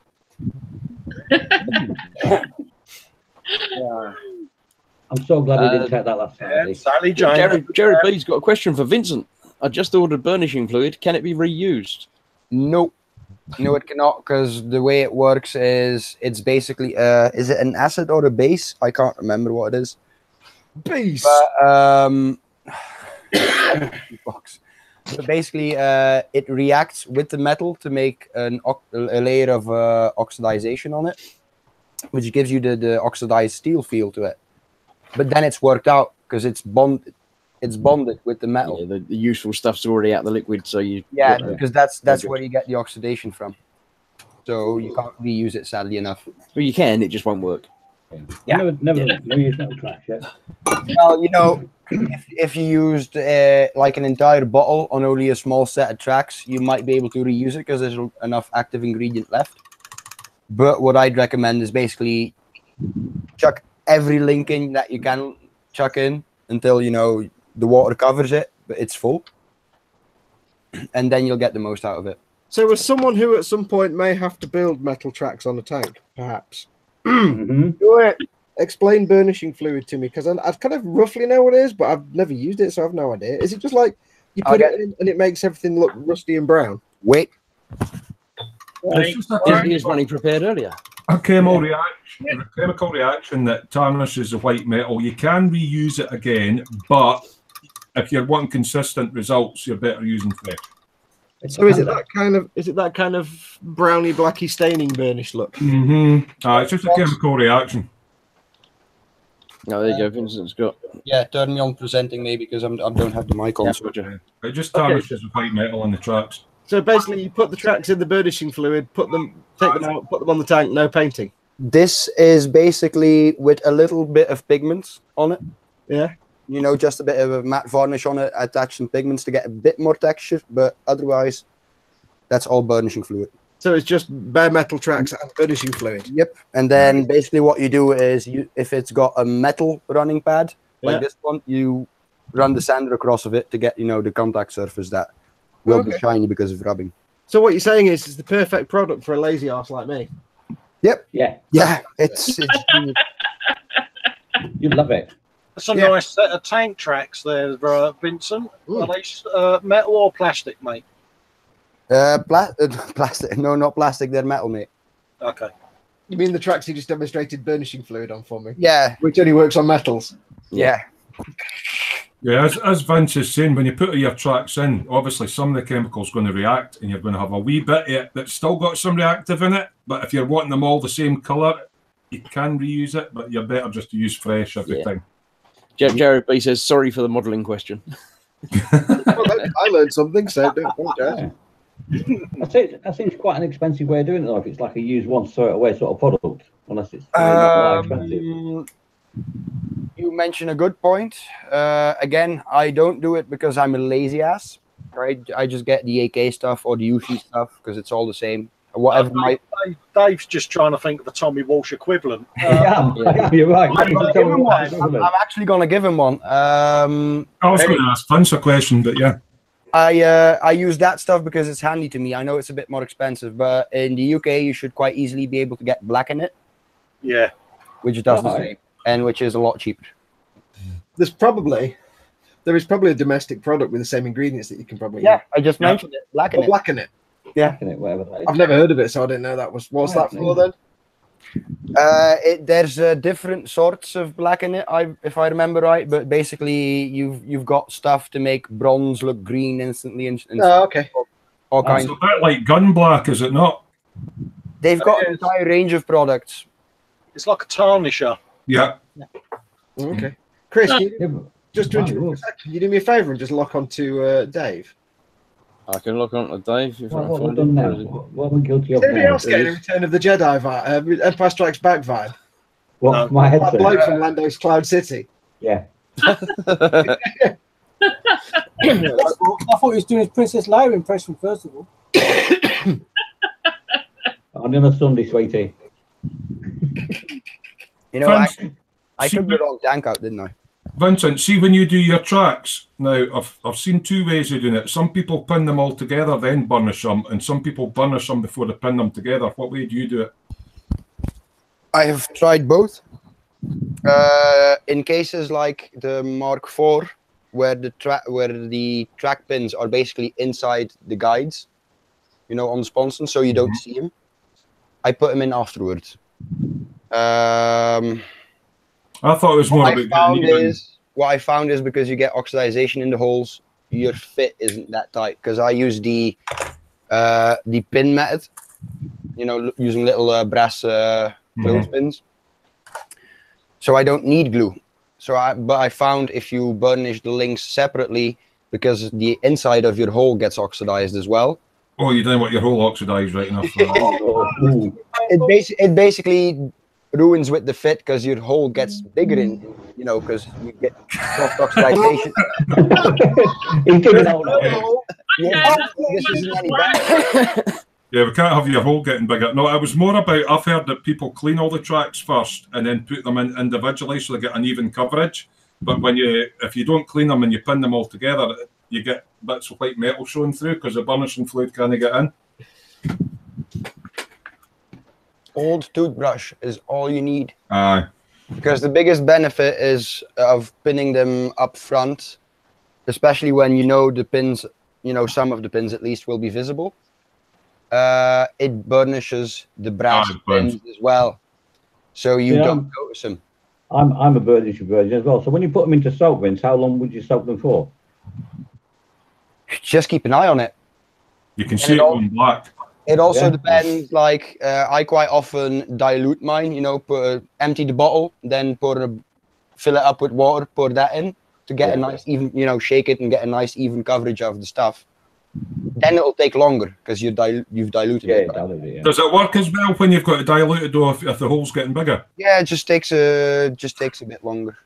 I'm so glad he didn't take that last time. Sally Jane. Jared B's got a question for Vincent. I just ordered burnishing fluid. Can it be reused? Nope. No, it cannot, because the way it works is it's basically, is it an acid or a base? I can't remember what it is. Base. But, so basically, it reacts with the metal to make a layer of oxidization on it, which gives you the oxidized steel feel to it. But then it's worked out because it's bonded with the metal. Yeah, the useful stuff's already out the liquid, so you. Yeah, because that's where you get the oxidation from. So you can't reuse it, sadly enough. Well, you can. It just won't work. Yeah. Never used metal tracks yet. Well, you know, if you used like an entire bottle on only a small set of tracks, you might be able to reuse it because there's enough active ingredient left. But what I'd recommend is basically chuck every link in that you can chuck in until, you know, the water covers it, but it's full. And then you'll get the most out of it. So as someone who at some point may have to build metal tracks on a tank, perhaps, explain burnishing fluid to me, because I kind of roughly know what it is, but I've never used it, so I've no idea. Is it just like you put it in and it makes everything look rusty and brown? Wait. He was one he prepared earlier. A chemical reaction that tarnishes the white metal. You can reuse it again, but if you're wanting consistent results, you're better using fresh. So is it that kind of browny blacky staining burnish look? It's just a chemical reaction. Oh, there you go. Vincent's got. Yeah, turn me on presenting maybe because I don't have the mic on. So it just tarnishes the white metal on the tracks. So basically, you put the tracks in the burnishing fluid, take them out, put them on the tank, no painting. This is basically with a little bit of pigments on it. Yeah. You know, just a bit of a matte varnish on it, attach some pigments to get a bit more texture, but otherwise, that's all burnishing fluid. So it's just bare metal tracks and burnishing fluid. Yep. And then basically what you do is, if it's got a metal running pad, like this one, you run the sander across of it to get, you know, the contact surface that will be shiny because of rubbing. So what you're saying is it's the perfect product for a lazy arse like me. Yep. Yeah. Yeah. It's You'd love it. That's a nice set of tank tracks there, Vincent. Are they metal or plastic, mate? Plastic. No, not plastic. They're metal, mate. Okay. You mean the tracks you just demonstrated burnishing fluid on for me? Yeah. Which only works on metals. Yeah. Yeah, as Vince is saying, when you put your tracks in, obviously some of the chemicals going to react, and you're going to have a wee bit of it that's still got some reactive in it. But if you're wanting them all the same colour, you can reuse it, but you're better just to use fresh every time. Jared B says, sorry for the modelling question. I learned something, so don't apologise. That seems quite an expensive way of doing it, though, if it's like a use once, throw it away sort of product, unless it's not expensive. You mention a good point. Again, I don't do it because I'm a lazy ass. Right? I just get the AK stuff or the UC stuff because it's all the same. Whatever Dave's just trying to think of the Tommy Walsh equivalent. You're right. I'm actually going to give him one. I was going to ask Vince a question, but yeah. I use that stuff because it's handy to me. I know it's a bit more expensive, but in the UK, you should quite easily be able to get black in it. Yeah. Which does the same, and which is a lot cheaper. There is probably a domestic product with the same ingredients that you can probably. Yeah, I just mentioned it. Blacken it. Blacken it. Yeah. Whatever that is. I've never heard of it, so I didn't know that was. What's that for then? There's different sorts of black in it, if I remember right. But basically, you've got stuff to make bronze look green instantly. And okay. All kinds. It's a bit like gun black, is it not? They've got an entire range of products. It's like a tarnisher. Yeah. Okay. Chris, just to interrupt, can you do me a favour and just lock on to Dave? I can lock on to Dave if I What find have we done it. now? What are we guilty of Is anybody now? else getting a Return of the Jedi vibe? Empire Strikes Back vibe? What? My That headset? bloke from Lando's Cloud City. Yeah. I thought he was doing his Princess Leia impression first of all. On a Sunday, sweetie. You know, I took the wrong tank out, didn't I? Vincent, see when you do your tracks, now I've seen two ways of doing it. Some people pin them all together, then burnish them, and some people burnish them before they pin them together. What way do you do it? I have tried both. In cases like the Mark IV, where the track pins are basically inside the guides, you know, on the sponson, so you don't see them. I put them in afterwards. I thought it was more about what I found is because you get oxidization in the holes, your fit isn't that tight. Because I use the pin method, you know, using little brass clothespins. So I don't need glue. But I found if you burnish the links separately, because the inside of your hole gets oxidized as well. Oh, you don't want your hole oxidized right enough for that. It basically ruins with the fit because your hole gets bigger in, you know, because you get soft oxidization. He's doing it all now. Yeah, this isn't any better. Yeah, we can't have your hole getting bigger. No, it was more about, I've heard that people clean all the tracks first and then put them in individually so they get uneven coverage. But if you don't clean them and you pin them all together, you get bits of white metal showing through because the burnishing fluid can't get in. Old toothbrush is all you need. Aye. Because the biggest benefit is of pinning them up front, especially when you know the pins, some of the pins at least will be visible. It burnishes the brass pins as well, so you don't notice them. I'm a burnisher virgin as well. So when you put them into soak rinse, how long would you soak them for? Just keep an eye on it. You can see it on black. It also depends. Like I quite often dilute mine. Empty the bottle, then fill it up with water, pour that in to get a nice even. Shake it and get a nice even coverage of the stuff. Then it'll take longer because you've diluted it. Diluted, Does it work as well when you've got it diluted though if the hole's getting bigger? Yeah, it just takes a bit longer.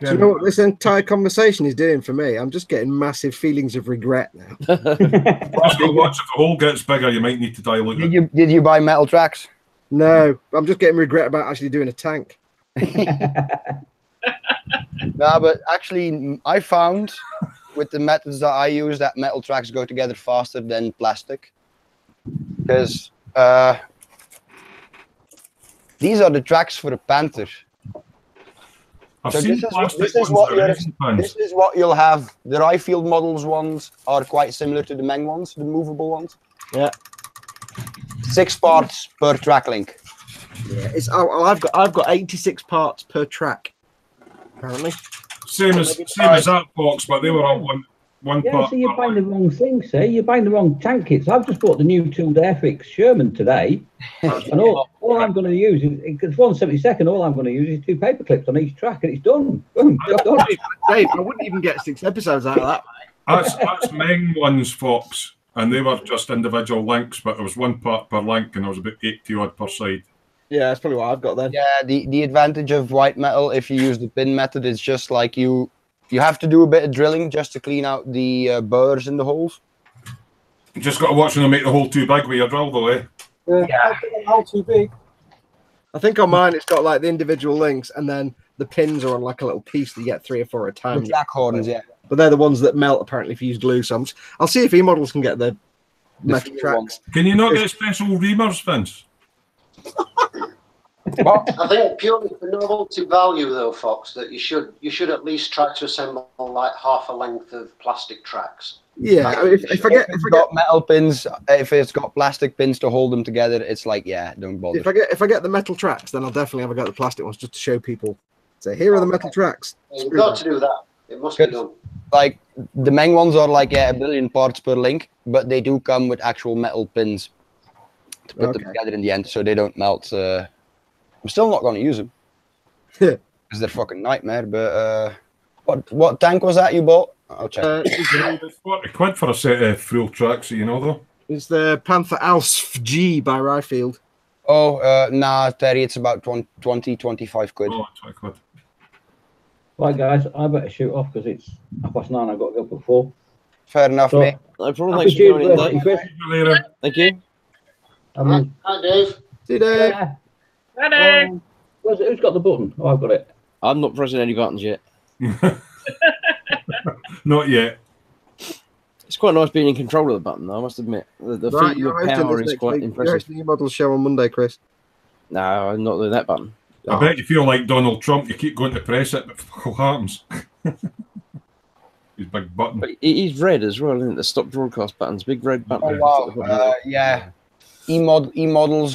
Do you know what this entire conversation is doing for me? I'm just getting massive feelings of regret now. Once the hole gets bigger, you might need to dilute it. Did you buy metal tracks? No, I'm just getting regret about actually doing a tank. Nah, but actually, I found with the methods that I use that metal tracks go together faster than plastic. Because these are the tracks for a Panther. So this is what you'll have. The Ryfield models ones are quite similar to the Meng ones, the movable ones. Yeah. 6 parts per track link. Yeah, I've got 86 parts per track. Apparently. Same as that box, but they were all one part. So you're buying the wrong thing, see? You're buying the wrong tank kits. I've just bought the new tooled Airfix Sherman today. And all I'm going to use is, it's 1/72, all I'm going to use is 2 paper clips on each track and it's done. Boom, done. Dave, I wouldn't even get 6 episodes out of that. That's Meng ones, Fox, and they were just individual links, but there was 1 part per link and there was about 80 odd per side. Yeah, that's probably what I've got then. Yeah, the advantage of white metal, if you use the pin method, is just like you have to do a bit of drilling just to clean out the burrs in the holes. You just got to watch them to make the hole too big with your drill, though, eh? Yeah. Hole too big. I think on mine it's got like the individual links, and then the pins are on like a little piece that you get 3 or 4 at a time. The jack horns, yeah. But they're the ones that melt apparently if you use glue. So I'll see if E-models can get the metal tracks. Can you not get special reamers, Vince? I think purely for novelty value, though, Fox, that you should at least try to assemble like half a length of plastic tracks. Yeah, I mean, if I get metal pins, if it's got plastic pins to hold them together, it's like, yeah, don't bother. If I get the metal tracks, then I'll definitely have a go at the plastic ones just to show people. Say, here are the metal tracks. You've got to do that. It must be done. Like the Meng ones are like 1 billion parts per link, but they do come with actual metal pins to put them together in the end, so they don't melt. I'm still not going to use them because they're fucking nightmare. But what tank was that you bought? I'll check. It's £40 for a set of full tracks, you know, though. It's the Panther Alsf G by Ryfield. Oh, nah, Terry, it's about 20, 25 quid. Oh, 20 quid. Right, guys, I better shoot off because it's 9:30. I've got to go up at 4. Fair enough, mate. No problem. Thanks for joining in, Dave. Thank you. Hi, Dave. See you, Dave. Hi, Dave. Who's got the button? Oh, I've got it. I'm not pressing any buttons yet. Not yet. It's quite nice being in control of the button, though, I must admit. The feeling of power is quite impressive. Your model show on Monday, Chris. No, I'm not doing that button. I bet you feel like Donald Trump. You keep going to press it, but what happens? His big button. But it is red as well, isn't it? The stop broadcast button's big red button. Oh, wow. Yeah. E-models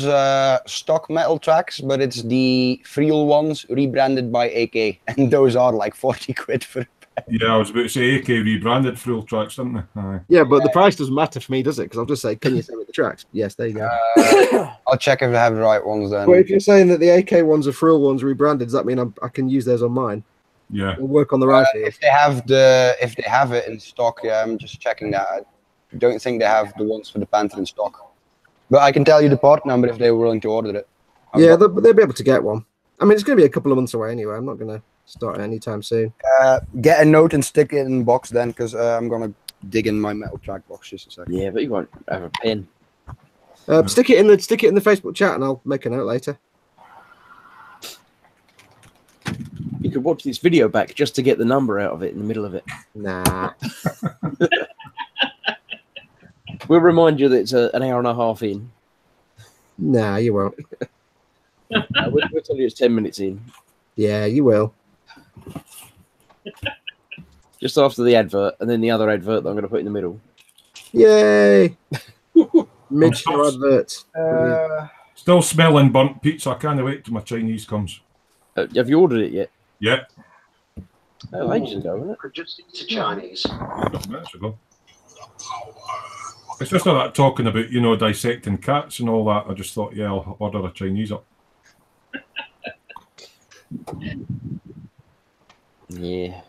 stock metal tracks, but it's the Friel ones rebranded by AK, and those are like 40 quid for. Yeah, I was about to say AK rebranded full tracks, didn't they? Aye. Yeah, but the price doesn't matter for me, does it? Because I'll just say, can you send me the tracks? Yes, there you go. I'll check if I have the right ones then. Well, if you're saying that the AK ones are Friel ones rebranded, does that mean I can use those on mine? Yeah. We'll work on the right if they have it in stock, yeah, I'm just checking that. I don't think they have the ones for the Panther in stock. But I can tell you the part number if they were willing to order it. Yeah, they'll be able to get one. I mean, it's going to be a couple of months away anyway. I'm not going to start it anytime soon. Get a note and stick it in the box then, because I'm going to dig in my metal track box just a second. Yeah, but you won't have a pen. Stick it in the Facebook chat, and I'll make a note later. You could watch this video back just to get the number out of it in the middle of it. Nah. We'll remind you that it's an hour and a half in. Nah, you won't. We'll tell you it's 10 minutes in. Yeah, you will. Just after the advert, and then the other advert that I'm going to put in the middle. Yay! Mid-show adverts. Still smelling burnt pizza. I can't wait till my Chinese comes. Have you ordered it yet? Yeah. Oh, ages ago, wasn't it? Just eat a Chinese. Minutes ago. It's just all that talking about, you know, dissecting cats and all that. I just thought, yeah, I'll order a Chinese up. Yeah.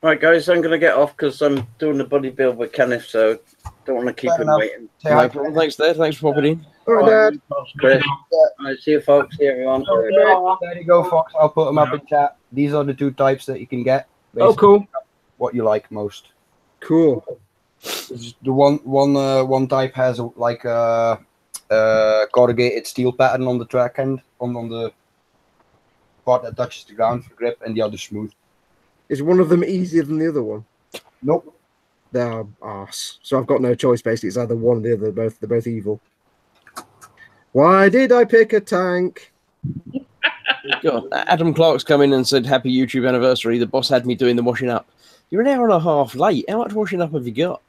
Right, guys, I'm going to get off because I'm doing the buddy build with Kenneth, so don't want to keep him waiting. No problem. Thanks, Dad. Thanks for popping in. All right, Dad. Chris. Right, see you, folks. See you, everyone. There you go, Fox. I'll put them up in chat. These are the 2 types that you can get. Oh, cool. What you like most. Cool. The one type has like a corrugated steel pattern on the track end, on the part that touches the ground for grip, and the other smooth. Is one of them easier than the other one? Nope. They're arse. So I've got no choice, basically. It's either one or the other. They're both evil. Why did I pick a tank? God, Adam Clark's come in and said, "Happy YouTube anniversary. The boss had me doing the washing up." You're an hour and a half late. How much washing up have you got?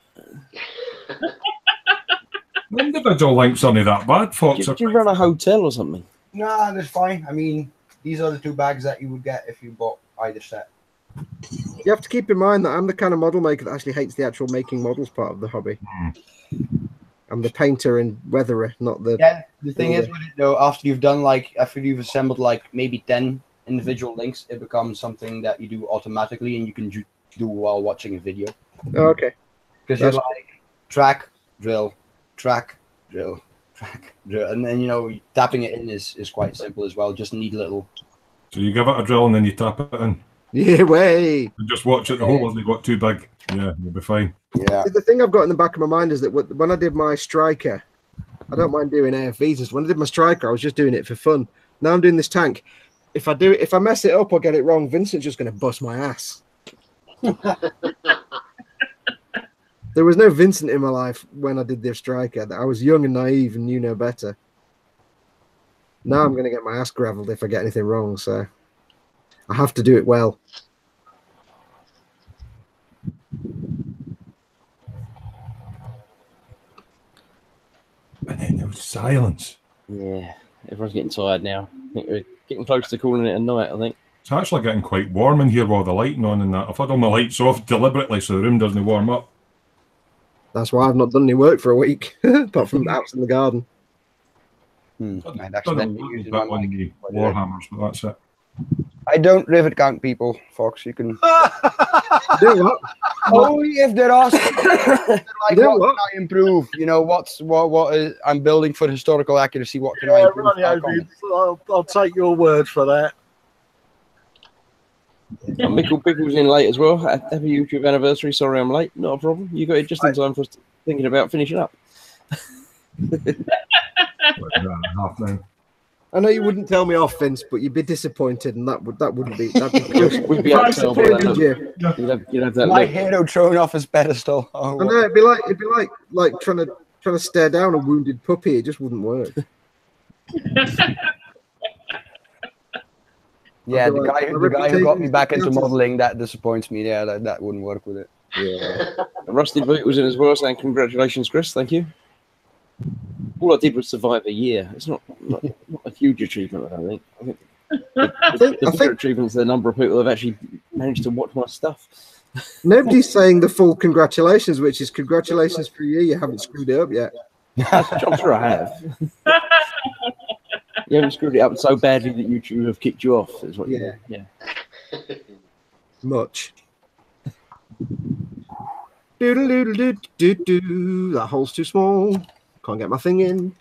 Individual links aren't that bad, Fox. Did you run a hotel or something? Nah, that's fine. I mean, these are the 2 bags that you would get if you bought either set. You have to keep in mind that I'm the kind of model maker that actually hates the actual making models part of the hobby. I'm the painter and weatherer, not the... Yeah, the thing is with it, though, after you've assembled like maybe 10 individual links, it becomes something that you do automatically and you can do while watching a video. Oh, okay. Because you're like track, drill, track, drill, track, drill. And then, you know, tapping it in is quite simple as well. Just need little... So you give it a drill and then you tap it in. Yeah, way. And just watch it. The hole hasn't got too big. Yeah, you'll be fine. Yeah. See, the thing I've got in the back of my mind is that when I did my striker, I don't mind doing AFVs. When I did my striker, I was just doing it for fun. Now I'm doing this tank. If I mess it up or get it wrong, Vincent's just going to bust my ass. There was no Vincent in my life when I did this striker. I was young and naive and knew no better. Now I'm going to get my ass gravelled if I get anything wrong, so I have to do it well. And then there was silence. Yeah, everyone's getting tired now. I think we're getting close to calling it a night, I think. It's actually getting quite warm in here with the lighting on and that. I've had all my lights off deliberately so the room doesn't warm up. That's why I've not done any work for a week, apart from out in the garden. I'd accidentally used my mic. Warhammers, but that's it. I don't rivet gang people, Fox. You can. Do what? Only if they're asking. Like, what can I improve? You know, what is I'm building for historical accuracy? What can I improve? I'll take your word for that. Mickle Pickle's in late as well. Happy YouTube anniversary. Sorry I'm late. Not a problem. You got it just in time for us thinking about finishing up. I know you wouldn't tell me off, Vince, but you'd be disappointed, and wouldn't be. We'd be upset about that. You'd have that my look. hero thrown off his pedestal. Oh, I know it'd be like trying to stare down a wounded puppy. It just wouldn't work. Yeah, the guy who got me back into modeling, that disappoints me. Yeah, that wouldn't work with it. Yeah. Rusty Boot was in as well, saying congratulations, Chris. Thank you. All I did was survive a year. It's not a huge achievement, I don't think. I think the bigger achievement is the number of people who have actually managed to watch my stuff. Nobody's saying the full congratulations, which is congratulations for a year. You haven't screwed it up yet. I'm sure I have. You haven't screwed it up so badly that YouTube have kicked you off. Is what you yeah. Much. Doodle-doodle-doo-doo-doo. That hole's too small. Can't get my thing in.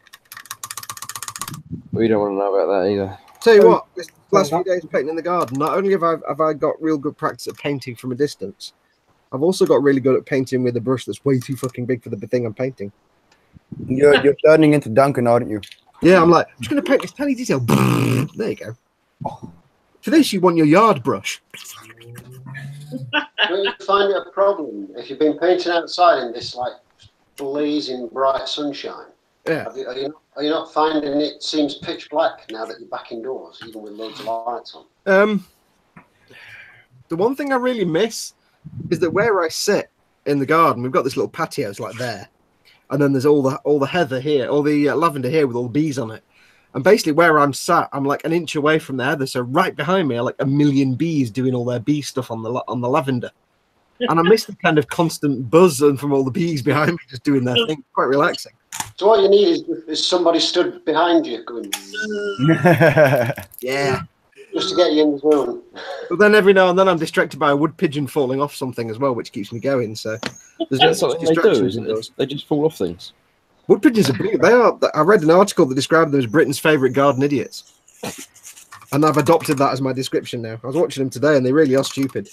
We don't want to know about that either. Tell you what, this last few days painting in the garden, not only have I got real good practice at painting from a distance, I've also got really good at painting with a brush that's way too fucking big for the thing I'm painting. You're turning into Duncan, aren't you? Yeah, I'm like, I'm just going to paint this tiny detail. There you go. For this, you want your yard brush. Don't you find it a problem if you've been painting outside in this like blazing bright sunshine? Yeah. Are you not finding it seems pitch black now that you're back indoors, even with loads of lights on? The one thing I really miss is that where I sit in the garden, we've got this little patio, it's like there, and then there's all the heather here, all the lavender here with all the bees on it. And basically where I'm sat, I'm like an inch away from the heather, so right behind me are like a million bees doing all their bee stuff on the lavender. And I miss the kind of constant buzz from all the bees behind me just doing their thing. Quite relaxing. So what you need is somebody stood behind you going, yeah, just to get you in the zone. But then every now and then I'm distracted by a wood pigeon falling off something as well, which keeps me going. So there's That's something they do, isn't it? They just fall off things. Wood pigeons are brilliant. They are. I read an article that described them as Britain's favourite garden idiots, and I've adopted that as my description now. I was watching them today, and they really are stupid.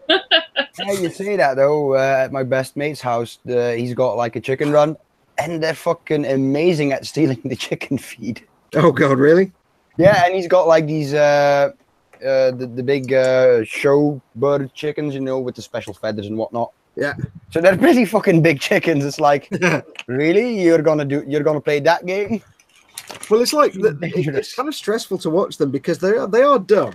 Yeah, you say that though. At my best mate's house, he's got like a chicken run, and they're fucking amazing at stealing the chicken feed. Oh God, really? Yeah, and he's got like these the big show bird chickens, you know, with the special feathers and whatnot. Yeah. So they're pretty fucking big chickens. It's like, really, you're gonna play that game? Well, it's like it's kind of stressful to watch them because they are dumb. Well,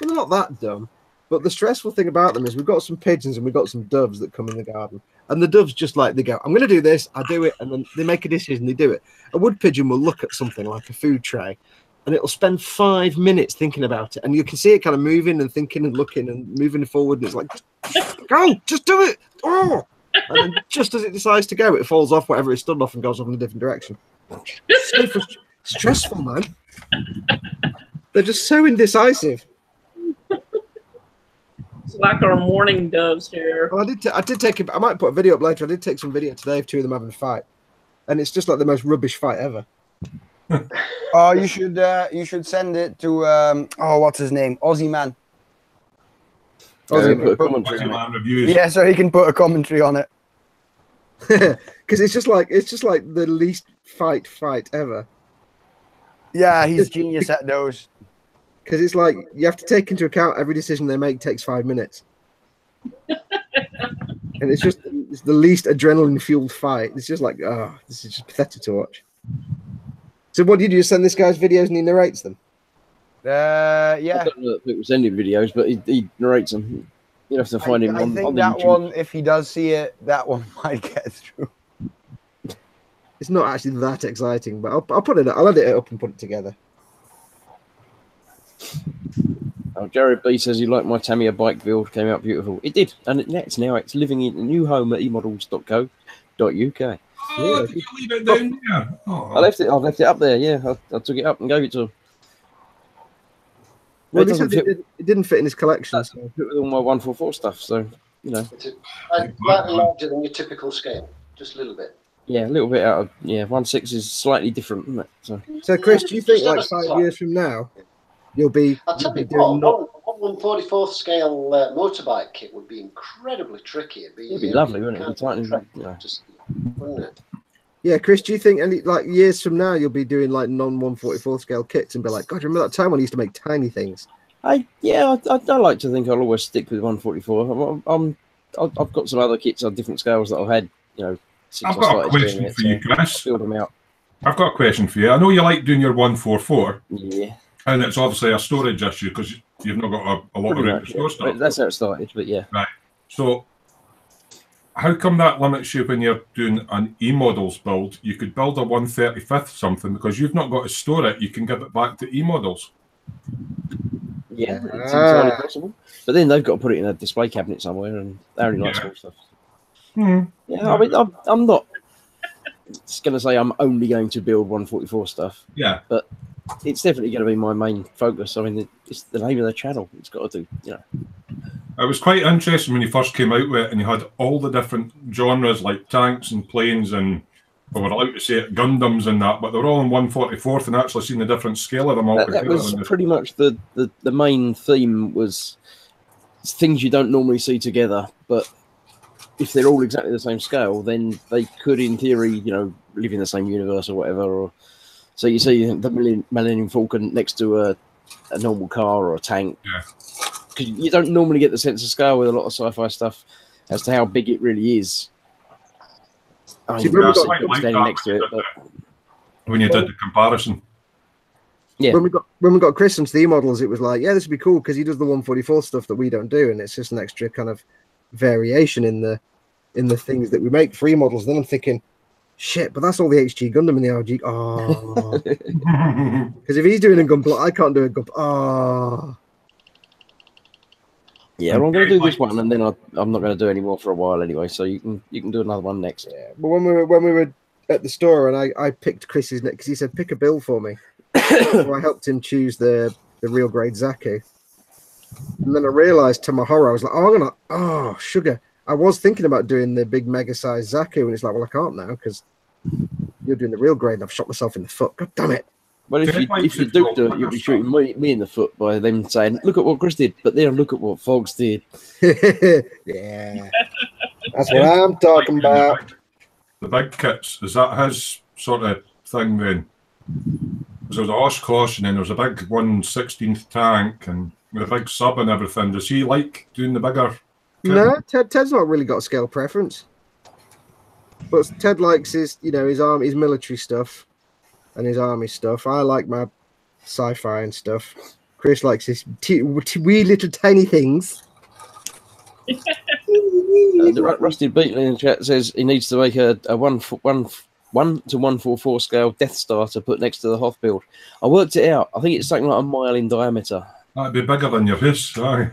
they're not that dumb. But the stressful thing about them is we've got some pigeons and we've got some doves that come in the garden. And the doves just like, they go, I'm going to do this, I do it, and then they make a decision, they do it. A wood pigeon will look at something like a food tray and it'll spend 5 minutes thinking about it. And you can see it kind of moving and thinking and looking and moving forward. And it's like, go, just do it. Oh! And then just as it decides to go, it falls off whatever it stood off and goes off in a different direction. So stressful, man. They're just so indecisive. It's like our morning doves here. Well, I did take. I might put a video up later. I did take some video today of two of them having a fight, and it's just like the most rubbish fight ever. Oh, you should send it to what's his name, Aussie Man. Aussie Man reviews. Yeah, so he can put a commentary on it. Because it's just like the least fight ever. Yeah, he's genius at those. Because it's like you have to take into account every decision they make takes 5 minutes, and it's the least adrenaline fueled fight. It's just like, this is just pathetic to watch. So what do you do? You send this guy's videos and he narrates them? Yeah. I don't know if it was sending videos, but he narrates them. You have to find him on think on that YouTube. one, if he does see it, that one might get through. It's not actually that exciting, but I'll put it. I'll edit it up and put it together. Oh, Jared B says he liked my Tamiya bike build. Came out beautiful. It did, and it's living in a new home at emodels.co.uk. Oh, did you leave it down there? Oh. I left it up there. Yeah, I took it up and gave it to him. Well, it didn't fit in his collection. So. Fit with all my 144 stuff. So It's slightly larger than your typical scale, just a little bit. Yeah, a little bit out of 1.6 is slightly different, isn't it? So Chris, do you think like 5 years from now you'll be? I'll tell you what, one 1/44th scale motorbike kit would be incredibly tricky. It'd be lovely, wouldn't it? Wouldn't it? Yeah, Chris, do you think any like years from now you'll be doing like non 1/44 scale kits and be like, God, remember that time when I used to make tiny things? I like to think I'll always stick with 144. I've got some other kits on different scales that I've had, since I've got a question for you, Chris. Build them out. I've got a question for you. I know you like doing your 144. Yeah. And it's obviously a storage issue because you've not got a lot of room to store stuff. That's how it started, but yeah. Right. So, how come that limits you when you're doing an E-models build? You could build a 1/35th something because you've not got to store it. You can give it back to E-models. Yeah, it's entirely possible. But then they've got to put it in a display cabinet somewhere, and they only like small stuff. Yeah, I mean, I'm not going to say I'm only going to build 144 stuff. Yeah. But it's definitely going to be my main focus. I mean, it's the name of the channel. It's got to do, It was quite interesting when you first came out with it and you had all the different genres like tanks and planes and, we were allowed to say it, Gundams and that, but they were all in 1/44th and actually seeing the different scale of them all. That was pretty much the main theme was things you don't normally see together, but if they're all exactly the same scale, then they could, in theory, you know, live in the same universe or whatever. Or so you see the Millennium Falcon next to a normal car or a tank. Yeah. Because you don't normally get the sense of scale with a lot of sci-fi stuff as to how big it really is. I mean, Yeah, you're standing next to it, but when you did the comparison. yeah. When we got Chris into the E-models, it was like, yeah, this would be cool because he does the 144 stuff that we don't do, and it's just an extra kind of variation in the things that we make for E-models. Then I'm thinking, shit, but that's all the HG Gundam and the RG. Oh, because if he's doing a Gunpla, I can't do a Gunpla. Oh. Yeah, well, I'm going to do this one, and then I'm not going to do any more for a while anyway. So you can do another one next. Yeah, but when we were at the store, and I picked Chris's neck because he said pick a bill for me, so I helped him choose the real grade Zaku, and then I realised to my horror, I was like, sugar. I was thinking about doing the big mega size Zaku, and it's like, well, I can't now because you're doing the real grade, and I've shot myself in the foot. God damn it! Well, if you do it, you'll be shooting me in the foot by them saying, "Look at what Chris did," but then look at what Fogs did. Yeah, that's what I'm talking about. The big kits, is that his sort of thing then? So there's a Oshkosh, and then there's a big 1/16th tank, and with a big sub and everything. Does he like doing the bigger kit? No, Ted's not really got a scale preference. But Ted likes his military stuff and his army stuff. I like my sci-fi and stuff. Chris likes his wee little tiny things. The Rusty Beetle in the chat says he needs to make a 1 to 144 scale Death Star to put next to the Hoth build. I worked it out. I think it's something like a mile in diameter. That'd be bigger than your fist, aye.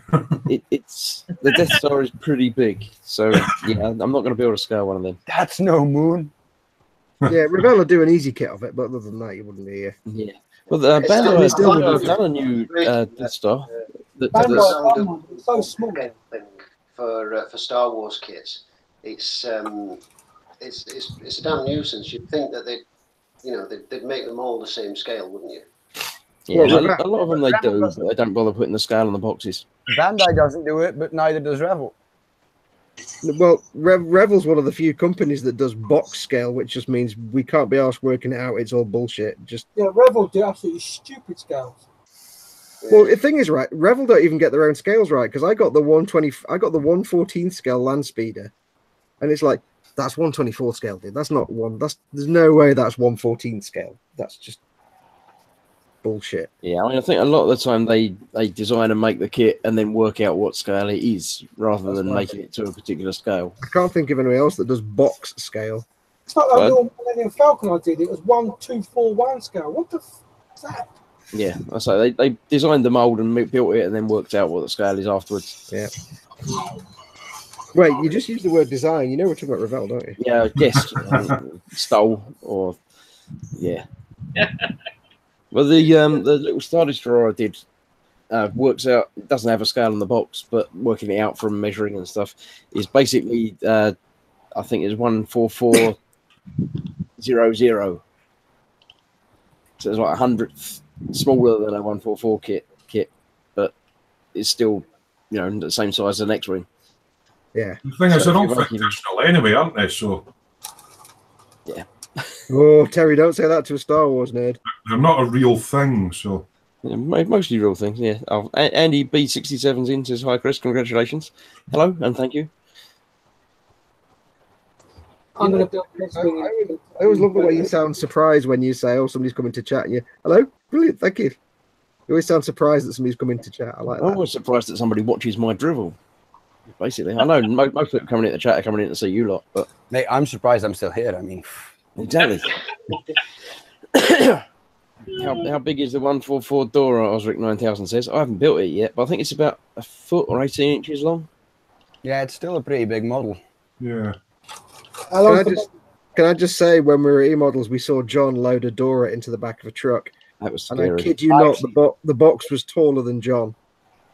It's the Death Star is pretty big, so yeah, I'm not going to build a scale one of them. That's no moon. Yeah, Revell will do an easy kit of it, but other than that, you wouldn't be here. Yeah. Well, Bandai has done a new Death Star. It's so small. Thing for Star Wars kits, it's a damn nuisance. You'd think that they'd make them all the same scale, wouldn't you? Yeah, a lot of them they do, but they don't bother putting the scale on the boxes. Bandai doesn't do it, but neither does Revel. Well, Revel's one of the few companies that does box scale, which just means we can't be asked working it out. It's all bullshit. Revel do absolutely stupid scales. Well, the thing is, right, Revel don't even get their own scales right, because I got the 114 scale land speeder, and it's like, that's 124 scale, dude. That's not one. There's no way that's 114 scale. That's just bullshit. Yeah, I mean, I think a lot of the time they design and make the kit and then work out what scale it is, rather than making it to a particular scale. I can't think of anyone else that does box scale. It's like that little Millennium Falcon I did. It was 1241 scale. What the f is that? Yeah, I say they designed the mold and built it and then worked out what the scale is afterwards. Yeah. Wait, you just used the word design. You know we're talking about Revell, don't you? Yeah, guessed, stole, or yeah. Well, the little Star Destroyer I did works out. It doesn't have a scale on the box, but working it out from measuring and stuff is basically I think it's 14400. So it's like 100th smaller than a 144 kit, but it's still the same size as an X-wing. Yeah. The thing is, they're all fictional anyway, aren't they? So yeah. Oh, Terry, don't say that to a Star Wars nerd. They're not a real thing, so. Yeah, mostly real things, yeah. Oh, Andy B67's in says, hi, Chris, congratulations. Hello, and thank you. I always love the way you sound surprised when you say, oh, somebody's coming to chat. And you, hello? Brilliant, thank you. You always sound surprised that somebody's coming to chat. I like that. I'm always surprised that somebody watches my drivel. Basically, I know most people coming in the chat are coming in to see you lot, but mate, I'm surprised I'm still here. I mean, exactly. How big is the 144 Dora? Osric 9000 says. I haven't built it yet, but I think it's about a foot or 18 inches long. Yeah, it's still a pretty big model. Yeah. Can I just say, when we were E-models, we saw John load a Dora into the back of a truck. That was scary. And I kid you not, the box was taller than John.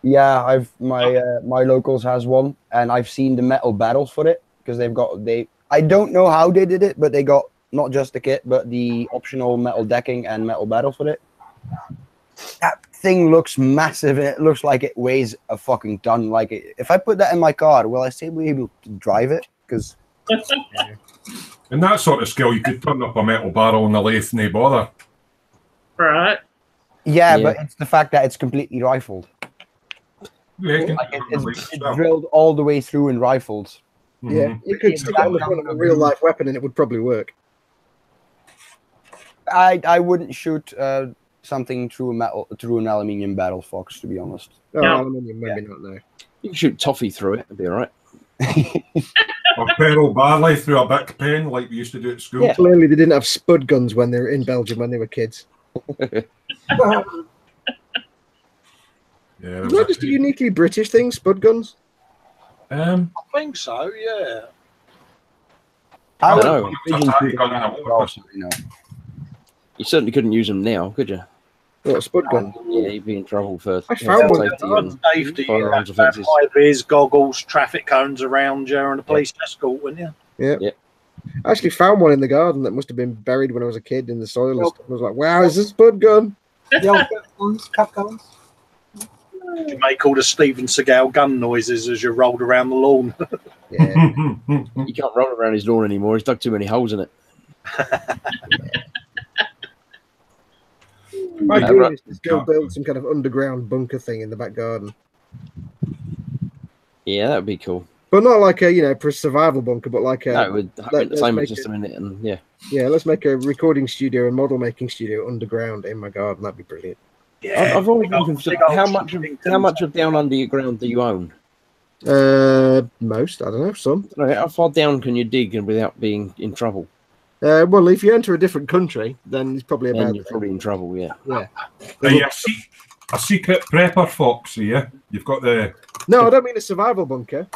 Yeah, my locals has one, and I've seen the metal battles for it because I don't know how they did it, but they got not just the kit, but the optional metal decking and metal battles for it. That thing looks massive, and it looks like it weighs a fucking ton. Like, if I put that in my car, will I still be able to drive it? because. And that sort of skill, you could turn up a metal barrel in the lathe, no bother. Right. Yeah, but it's the fact that it's completely rifled. Yeah, Like it's drilled all the way through and rifled. Yeah, you could stick it on the front of a real life weapon and it would probably work. I wouldn't shoot something through an aluminium barrel, Fox. To be honest. Oh, aluminium, maybe not. No. You can shoot toffee through it; it'd be all right. Or pearl barley through a back pen, like we used to do at school. Yeah. Clearly, they didn't have spud guns when they were in Belgium when they were kids. Yeah, is that just a uniquely British thing, spud guns? I think so. Yeah. I don't know. You certainly couldn't use them now, could you? What, spud gun? Yeah, you'd be in trouble for I found one. Safety, firearms offences. high vis, goggles, traffic cones around you, and a police escort, wouldn't you? Yeah. I actually found one in the garden that must have been buried when I was a kid in the soil and stuff. I was like, wow, is this a spud gun? The old guns, cap guns. You make all the Steven Seagal gun noises as you rolled around the lawn. Yeah. You can't roll around his lawn anymore. He's dug too many holes in it. My goal is to still build some kind of underground bunker thing in the back garden. Yeah, that would be cool. But not like a, for a survival bunker, but like a... No, with entertainment system in it, and yeah. Yeah, let's make a recording studio and model making studio underground in my garden. That'd be brilliant. Yeah, I've always been concerned, how much of down under your ground do you own? Most, I don't know, some. How far down can you dig without being in trouble? Well, if you enter a different country, then it's probably about. Then you're probably in trouble, yeah. Yeah. Are you a secret prepper, Fox? Yeah, you've got the. No, I don't mean a survival bunker.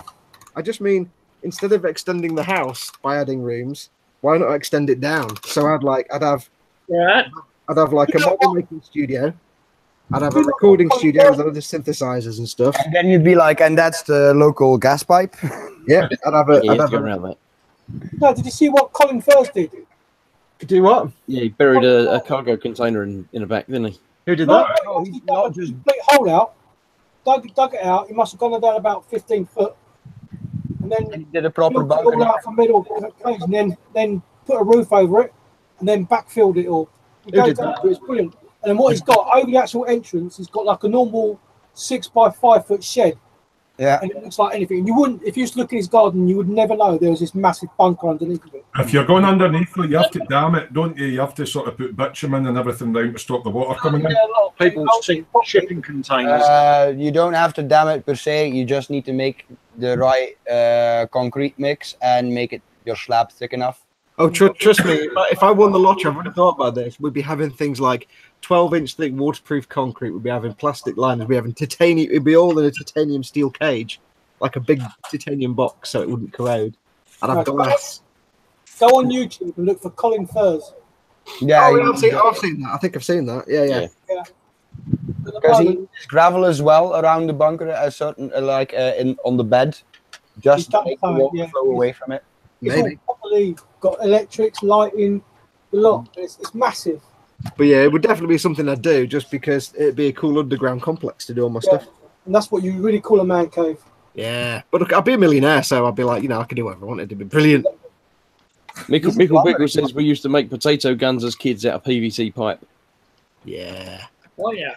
I just mean instead of extending the house by adding rooms, why not extend it down? So I'd have like a model making studio. I'd have a recording studio with other synthesizers and stuff. And then you'd be like, and that's the local gas pipe. Yeah, I'd have around that. No, did you see what Colin First did? Do what? Yeah, he buried a cargo container in the back, didn't he? Who did No, that? he dug a complete hole out, dug it out. He must have gone down about 15 foot, and then he did a proper built it all out for middle cage, and then put a roof over it, and then backfilled it all. It's brilliant. And then what he's got over the actual entrance, he's got like a normal 6 by 5 foot shed. Yeah. And it looks like anything. And you wouldn't, if you used to look in his garden, you would never know there was this massive bunker underneath of it. If you're going underneath it, you have to dam it, don't you? You have to sort of put bitumen and everything down to stop the water coming in. A lot of people sink shipping containers. You don't have to dam it per se. You just need to make the right concrete mix and make your slab thick enough. Oh, trust me, if I won the lottery, I would have thought about this. We'd be having things like 12-inch thick waterproof concrete. We'd be having plastic liners. We'd be having titanium. It'd be all in a titanium steel cage, like a big titanium box, so it wouldn't corrode. I'd have glass. Go on YouTube and look for Colin Furs. Yeah, I've seen that. I think I've seen that. Yeah. Because he uses gravel as well around the bunker, a certain on the bed, just to make the water flow away from it. Maybe. Properly got electrics, lighting, a lot. It's massive. But yeah, it would definitely be something I'd do, just because it'd be a cool underground complex to do all my stuff. And that's what you really call a man cave. Yeah, but look, I'd be a millionaire, so I'd be like, I could do whatever I wanted. It'd be brilliant. Mickle Bickle says we used to make potato guns as kids out of PVC pipe. Yeah. Oh yeah.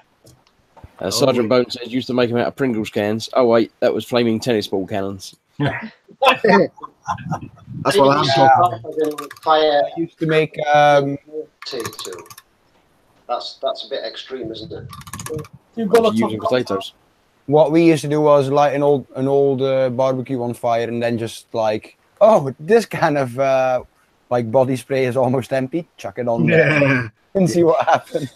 Sergeant Bone says used to make them out of Pringles cans. Oh wait, that was flaming tennis ball cannons. That's what I'm talking about. Fire. I used to make T2. That's a bit extreme, isn't it? Using potatoes. What we used to do was light an old barbecue on fire and then just like, oh, this kind of like body spray is almost empty. Chuck it on there and see what happens.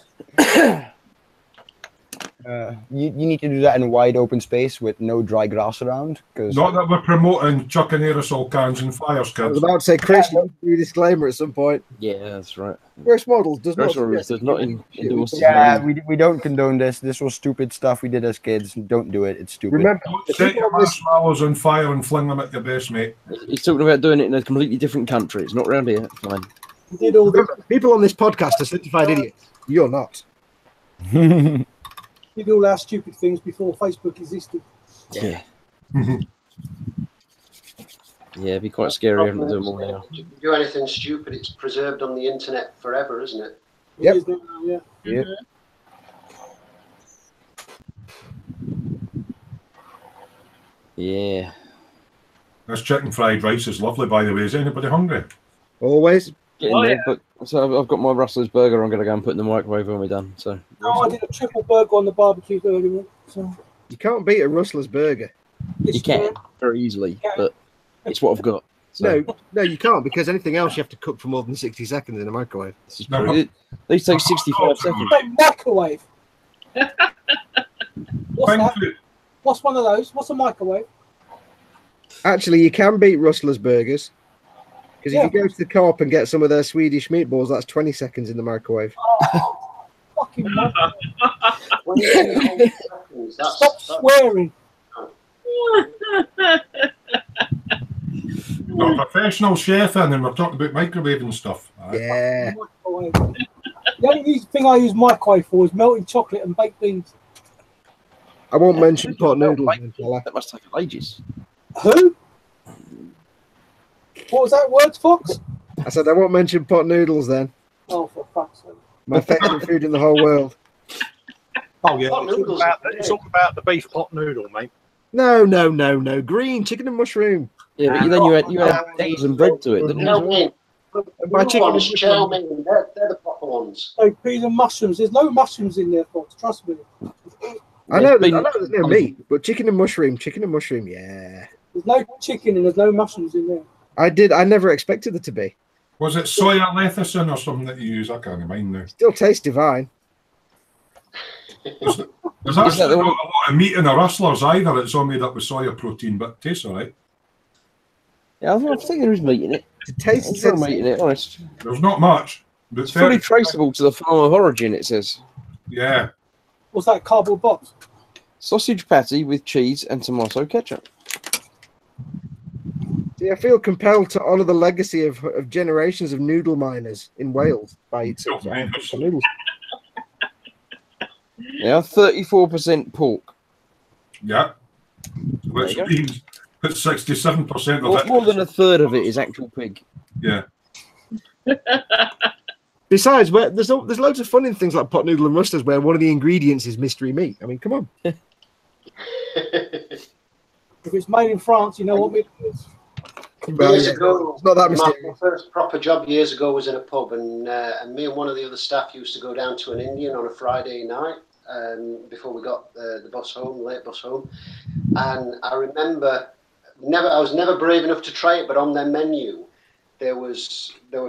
You need to do that in a wide open space with no dry grass around. Not that we're promoting chucking aerosol cans and fires, kids. I was about to say, Chris, you do a disclaimer at some point. Yeah, that's right. Chris Models does not endorse. Yeah, we don't condone this. This was stupid stuff we did as kids. Don't do it. It's stupid. Remember, set your marshmallows on fire and fling them at your base, mate. He's talking about doing it in a completely different country. It's not around here. It's fine. People on this podcast are certified idiots. You're not. We did all our stupid things before Facebook existed. Yeah. Yeah, it'd be quite scary having to do them all now. If you do anything stupid, it's preserved on the internet forever, isn't it? Yep. It is now, yeah. Yeah. Yeah. This chicken fried rice is lovely, by the way. Is anybody hungry? Always. Getting there, but so I've got my Rustler's burger. I'm going to go and put in the microwave when we're done. So Oh, I did a triple burger on the barbecue earlier. So You can't beat a Rustler's burger. you can very easily, but it's what I've got. So No, you can't, because anything else you have to cook for more than 60 seconds in a microwave. this is true. These take 65 seconds. Hey, microwave. What's that? What's one of those? What's a microwave? Actually, you can beat Rustler's burgers. Because if you go to the Co-op and get some of their Swedish meatballs, that's 20 seconds in the microwave. Fucking microwave. Stop swearing. Got a professional chef in, and we're talking about microwaving stuff. Yeah. The only thing I use microwave for is melting chocolate and baked beans. I won't mention pot noodles. That must take ages. Who? What was that word, Fox? I said I won't mention pot noodles then. Oh, for fuck's sake. My favourite food in the whole world. Oh, yeah. It's all about the beef pot noodle, mate. No. Green chicken and mushroom. Yeah, but then you add eggs and bread to it, didn't you? My chicken and ones, chow mein, they're the proper ones. So peas and mushrooms. There's no mushrooms in there, Fox. Trust me. I know there's no meat, but chicken and mushroom, yeah. There's no chicken and there's no mushrooms in there. I never expected there to be. Was it soya lecithin or something that you use? I can't mind now. Still tastes divine. There's actually not a lot of meat in the Rustlers either. It's all made up with soya protein, but it tastes all right. Yeah, I think there is meat in it. It tastes There's meat in it, honest. There's not much. But It's fully traceable to the farm of origin, it says. Yeah. What's that, cardboard box? Sausage patty with cheese and tomato ketchup. See, I feel compelled to honour the legacy of generations of noodle miners in Wales by eating noodles. Yeah, 34% pork. Yeah. Which means that 67% of it. More than a third of it is actual pig. Yeah. Besides, there's loads of fun in things like pot noodle and Rustler's where one of the ingredients is mystery meat. I mean, come on. If it's made in France, you know what meat it is. Well, Years yeah, ago, it's not that my mysterious. first proper job years ago was in a pub, and me and one of the other staff used to go down to an Indian on a Friday night before we got the bus home, late bus home. And I remember, I was never brave enough to try it, but on their menu there were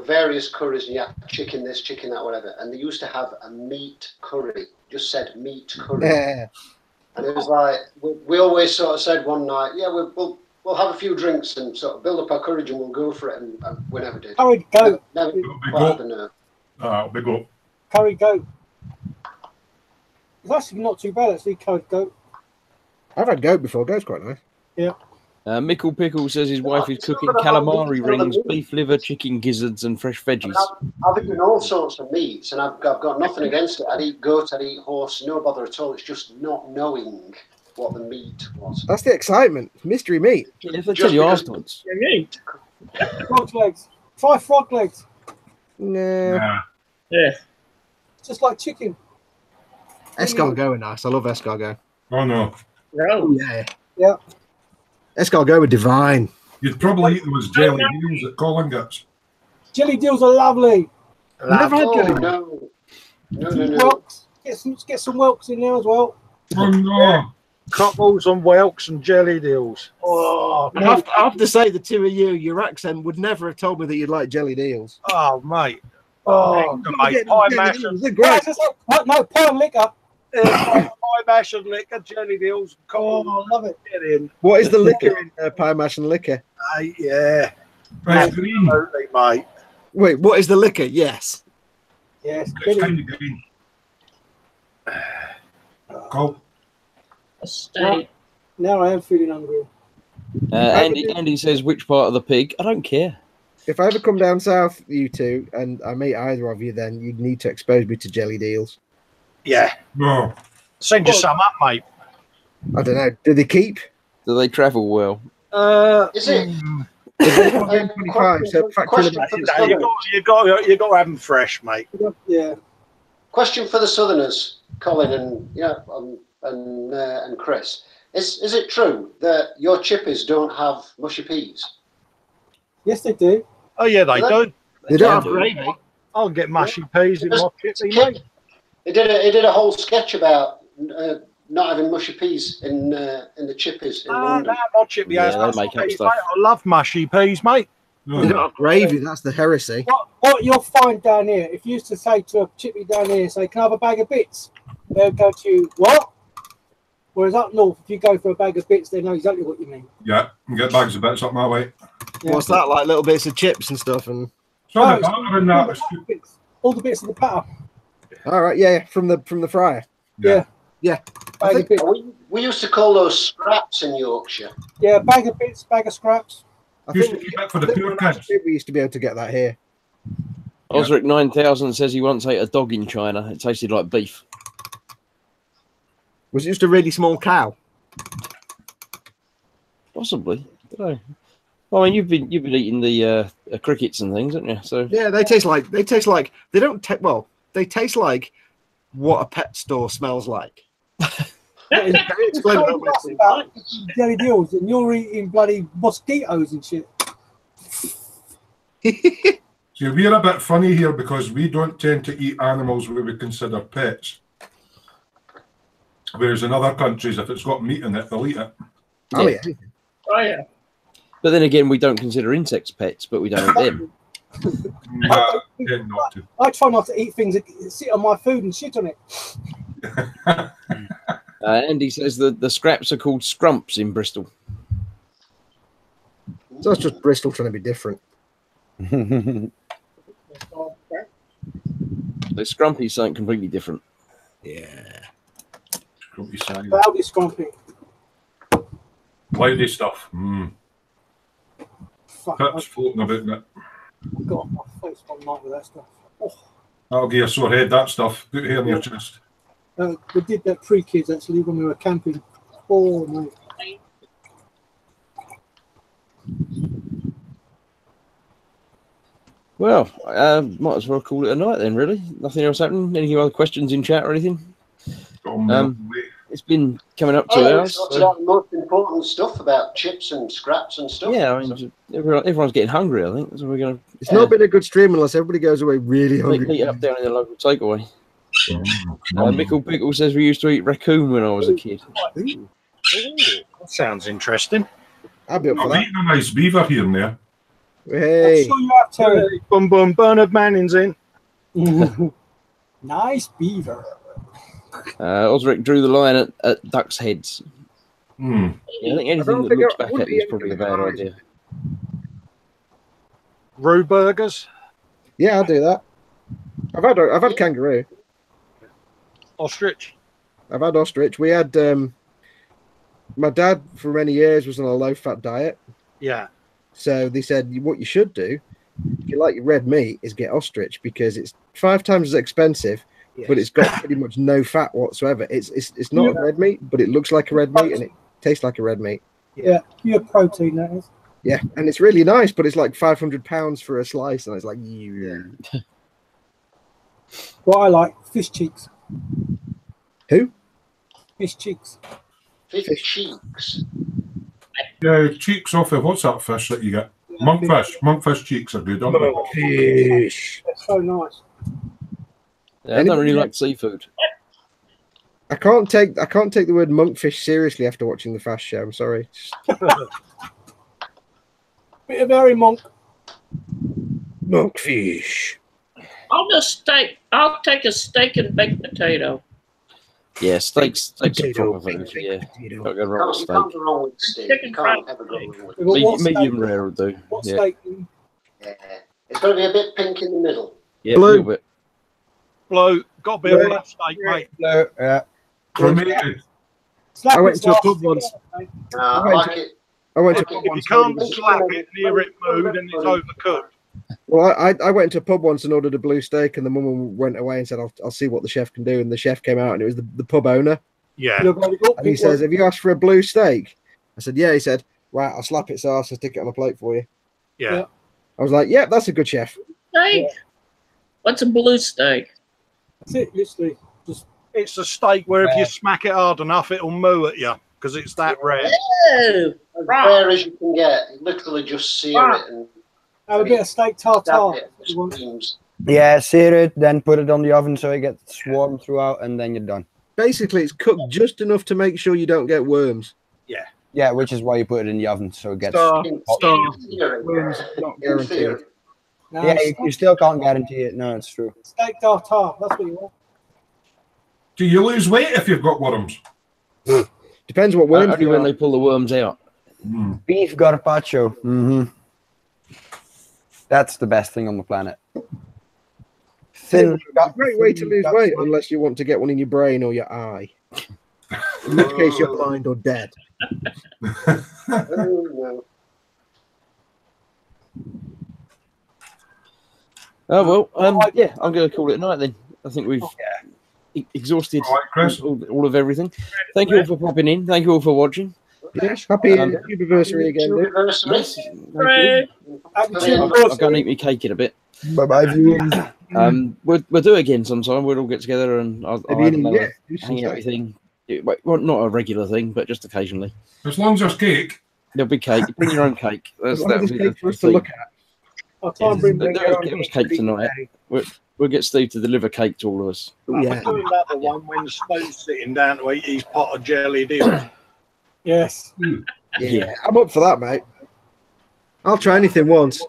various curries, and you had chicken this, chicken that, whatever. And they used to have a meat curry, just said meat curry. Yeah. And it was like we always sort of said one night, yeah, we'll have a few drinks and sort of build up our courage and we'll go for it, and we never did. Curry goat. Never quite had the nerve. Big up. Curry goat. It's actually not too bad, actually, curry goat. I've had goat before. Goat's quite nice. Yeah. Mickle Pickle says his wife is cooking calamari rings, beef liver, chicken gizzards, and fresh veggies. I've eaten all sorts of meats, and I've got nothing against it. I'd eat goat, I'd eat horse, no bother at all. It's just not knowing what the meat was. That's the excitement. Mystery meat. Yeah, if they tell you afterwards. Frog legs. Try frog legs. No. Yeah. Just like chicken. Escargot are nice. I love escargot. Oh, no. Oh, yeah. Yeah. Escargot are divine. You'd probably eat them as jelly beans that Colin gets. Jelly deals are lovely. Never had jelly. No. Whelks. Get some whelks in there as well. Oh, no. Cockles on whelks and jelly deals. Oh, I have to say, the two of you, your accent would never have told me that you'd like jelly deals. Oh, mate. Oh, Mate, pie mash and no, pie and liquor. pie mash and liquor, jelly deals. Oh, I love it. Get in. What is the liquor in pie mash and liquor? Yeah. It's green. Absolutely, mate. Wait, what is the liquor? Yes. Yes. It's kind of green. Cool. a steak. Now I am feeling hungry. Andy says, which part of the pig? I don't care. If I ever come down south, you two, and I meet either of you, then you'd need to expose me to jelly deals. Yeah. No. Send you some up, mate. I don't know. Do they keep? Do they travel well? Is it? Question 25, so factor in for about the No, you got to have them fresh, mate. Yeah. Question for the Southerners, Colin and Chris. Is it true that your chippies don't have mushy peas? Yes, they do. Oh yeah, they do. They don't have gravy. I'll get mushy peas in my chippy, Kid, mate. he did a whole sketch about not having mushy peas in the chippies in London. My chippy has Yeah, they mushy make up peas, stuff. mate. I love mushy peas, mate. They don't have gravy. That's the heresy. What you'll find down here, if you used to say to a chippy down here, say, "Can I have a bag of bits?" They'll go to you, "What?" Whereas up north, if you go for a bag of bits, they know exactly what you mean. Yeah, and get bags of bits up my way. Yeah. What's that like? Little bits of chips and stuff, and Some No, of batter in that. all the bits of the batter. all right, yeah, from the fryer. Yeah. I think We used to call those scraps in Yorkshire. Yeah, bag of bits, bag of scraps. I Used to think keep it for the I think pure when I was a kids. kid, we used to be able to get that here. Osric 9000 says he once ate a dog in China. It tasted like beef. Was it just a really small cow? Possibly. I don't know. Well, I mean, you've been eating the crickets and things, haven't you? So Yeah, they taste like they don't well. They taste like what a pet store smells like. Can you explain So that fuss with me? about jelly deals, and you're eating bloody mosquitoes and shit. See, we're a bit funny here because we don't tend to eat animals we would consider pets. Whereas in other countries, if it's got meat in it, they'll eat it. Oh yeah. Oh yeah. but then again, we don't consider insects pets, but we don't eat them. Tend not to. I try not to eat things that sit on my food and shit on it. Andy says that the scraps are called scrumps in Bristol. So it's just Bristol trying to be different. The scrumpy is something completely different. Yeah. Scrumpy side. That'll be scrumpy. Cloudy stuff. Fuck, Pips floating about in it. I've got my face one night with that stuff. Oh, That'll give you a sore head, that stuff. Put it here in your chest. we did that pre-kids actually when we were camping. Oh, mate. Well, might as well call it a night then, really. Nothing else happening? Any other questions in chat or anything? It's been coming up 2 hours. Talked about the most important stuff about chips and scraps and stuff. Yeah, I mean, everyone's getting hungry, I think. So we're going to. It's not been a good stream unless everybody goes away really hungry. Meet up down in the local takeaway. Mickle Pickle says we used to eat raccoon when I was a kid. That sounds interesting. I'll be up for I'm that. eating a nice beaver here and there. Hey. I'm sure you have, Terry. Boom, boom, Bernard Manning's in. Nice beaver. Osric drew the line at ducks' heads. Hmm. Yeah, I think anything that looks back at you is probably a bad idea. Roo burgers, Yeah, I'll do that. I've had kangaroo. ostrich. I've had ostrich. We had my dad for many years was on a low-fat diet. Yeah. So they said what you should do, if you like your red meat, is get ostrich because it's 5 times as expensive, but it's got pretty much no fat whatsoever. It's not a red meat, but it looks like a red meat and it tastes like a red meat. Yeah, pure protein that is. Yeah, and it's really nice, but it's like £500 for a slice, and it's like, yeah. What I like, fish cheeks. Who? Fish cheeks. Fish cheeks. Yeah, cheeks off of what's that fish that you get? Monkfish. Monkfish cheeks are good, aren't they? Fish. That's so nice. Yeah, I don't really like seafood. I can't take the word monkfish seriously after watching the Fast Show. I'm sorry. Bit of airy monk. Monkfish. I'll take a steak and baked potato. Yeah, steaks are Potato, proper food. Yeah, potato. can't go wrong with You steak. can't go wrong with steak. You can't ever go wrong with it. What steak- Medium rare will do. What Yeah, steak? Yeah. It's got to be a bit pink in the middle. yeah, Blue. a little bit. Blue, got a bit of black steak, mate. No, Cremated. Slap I went it to a soft. pub once. I Right. like it. I went to a Okay. pub If you once. can't slap it near it mood and it's overcooked. Well, I went to a pub once and ordered a blue steak, and the woman went away and said, "I'll see what the chef can do." And the chef came out, and it was the pub owner, Yeah. Look very good. and he says, "Have you asked for a blue steak?" I said, "Yeah." He said, "Right, I'll slap its arse and stick it on a plate for you." Yeah. I was like, "Yep, that's a good chef." Steak. What's a blue steak? That's it, literally. Just It's a steak where if you smack it hard enough, it'll moo at you because it's that rare. Oh, As rare as you can get. Literally just sear it and have a bit of steak tartare. it. Screams. Yeah, sear it, then put it on the oven so it gets warm throughout, and then you're done. Basically, it's cooked just enough to make sure you don't get worms. Yeah. Yeah, which is why you put it in the oven so it gets. Worms not guaranteed. No, Yeah, you still can't guarantee it. No, it's true. steak tartare. That's what you want. Do you lose weight if you've got worms? Depends what worms Only you when are. they pull the worms out. Beef gazpacho. That's the best thing on the planet. Thin. Great way to lose weight, unless you want to get one in your brain or your eye. In which case, you're blind or dead. Oh well, yeah, I'm going to call it a night then. I think we've exhausted all of everything. Thank you all for popping in. Thank you all for watching. Yes, happy YouTubeaversary again. Yes, thank you. I'll go and eat my cake in a bit. Bye-bye, viewers. We'll do it again sometime. We'll all get together and I'll have another hangout thing. Well, not a regular thing, but just occasionally. As long as there's cake. There'll be cake. Bring your own cake. As long as there's cake for us to look at. I'll try and bring There was cake tonight. We'll get Steve to deliver cake to all of us. Yeah. I'm doing that the one when Steve's sitting down to eat his pot of jellied eels. Yes. Yeah, I'm up for that, mate. I'll try anything once.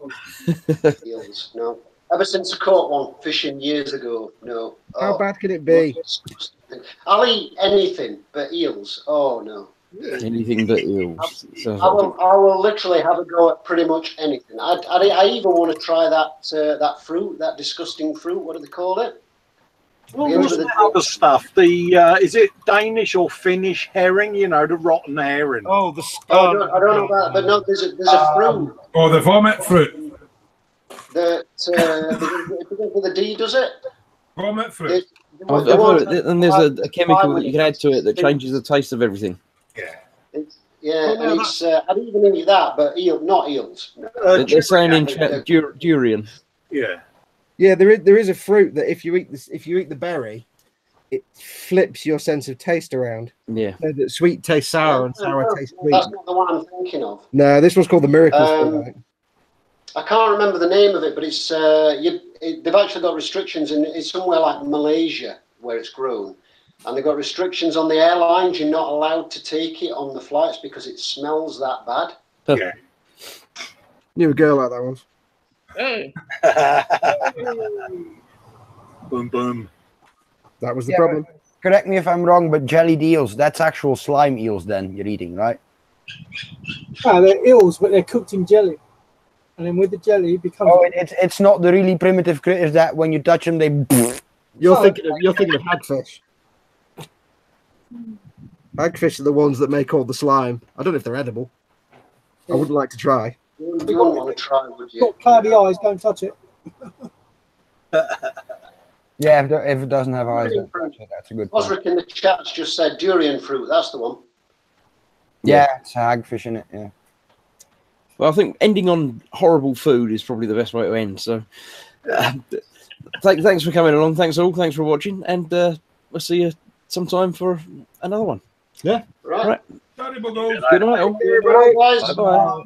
Eels, no. Ever since I caught one fishing years ago, no. How bad can it be? I'll eat anything but eels. Oh no. Anything but eels. I will literally have a go at pretty much anything. I even want to try that fruit, that disgusting fruit. What do they call it? The other stuff. The is it Danish or Finnish herring? You know, the rotten herring. I don't know about it, but no, there's a fruit Oh, the vomit fruit. that it begins with a D, does it? Vomit fruit. I've heard it, and there's a chemical that you can add to it that changes the taste of everything. Yeah, and it's I'd even eat that, but not eels. They're saying in chat durian. Yeah. Yeah, there is a fruit that if you eat the berry, it flips your sense of taste around. Yeah. So that sweet tastes sour and sour tastes sweet. That's not the one I'm thinking of. No, this one's called the miracle fruit. Right? I can't remember the name of it, but it's they've actually got restrictions, and it's somewhere like Malaysia where it's grown, and they've got restrictions on the airlines. You're not allowed to take it on the flights because it smells that bad. Yeah. Knew a girl like that once. Hey. Boom, boom. That was the problem. Correct me if I'm wrong, but jellied eels, that's actual slime eels then you're eating, right? No, they're eels, but they're cooked in jelly. And then with the jelly, it becomes... Oh, it's not the really primitive critters that when you touch them, they... You're thinking of hagfish. Hagfish are the ones that make all the slime. I don't know if they're edible. I wouldn't like to try. You wouldn't want to try, would you? Got cloudy eyes, don't touch it. Yeah, if it doesn't have eyes, don't touch it. That's a good point. Osric in the chat's just said durian fruit. That's the one. Yeah, it's a hagfish in it, yeah. Well, I think ending on horrible food is probably the best way to end. So, thanks for coming along. Thanks all. Thanks for watching, and we'll see you sometime for another one. Yeah. Right. Good night, all. Bye, guys. Bye-bye.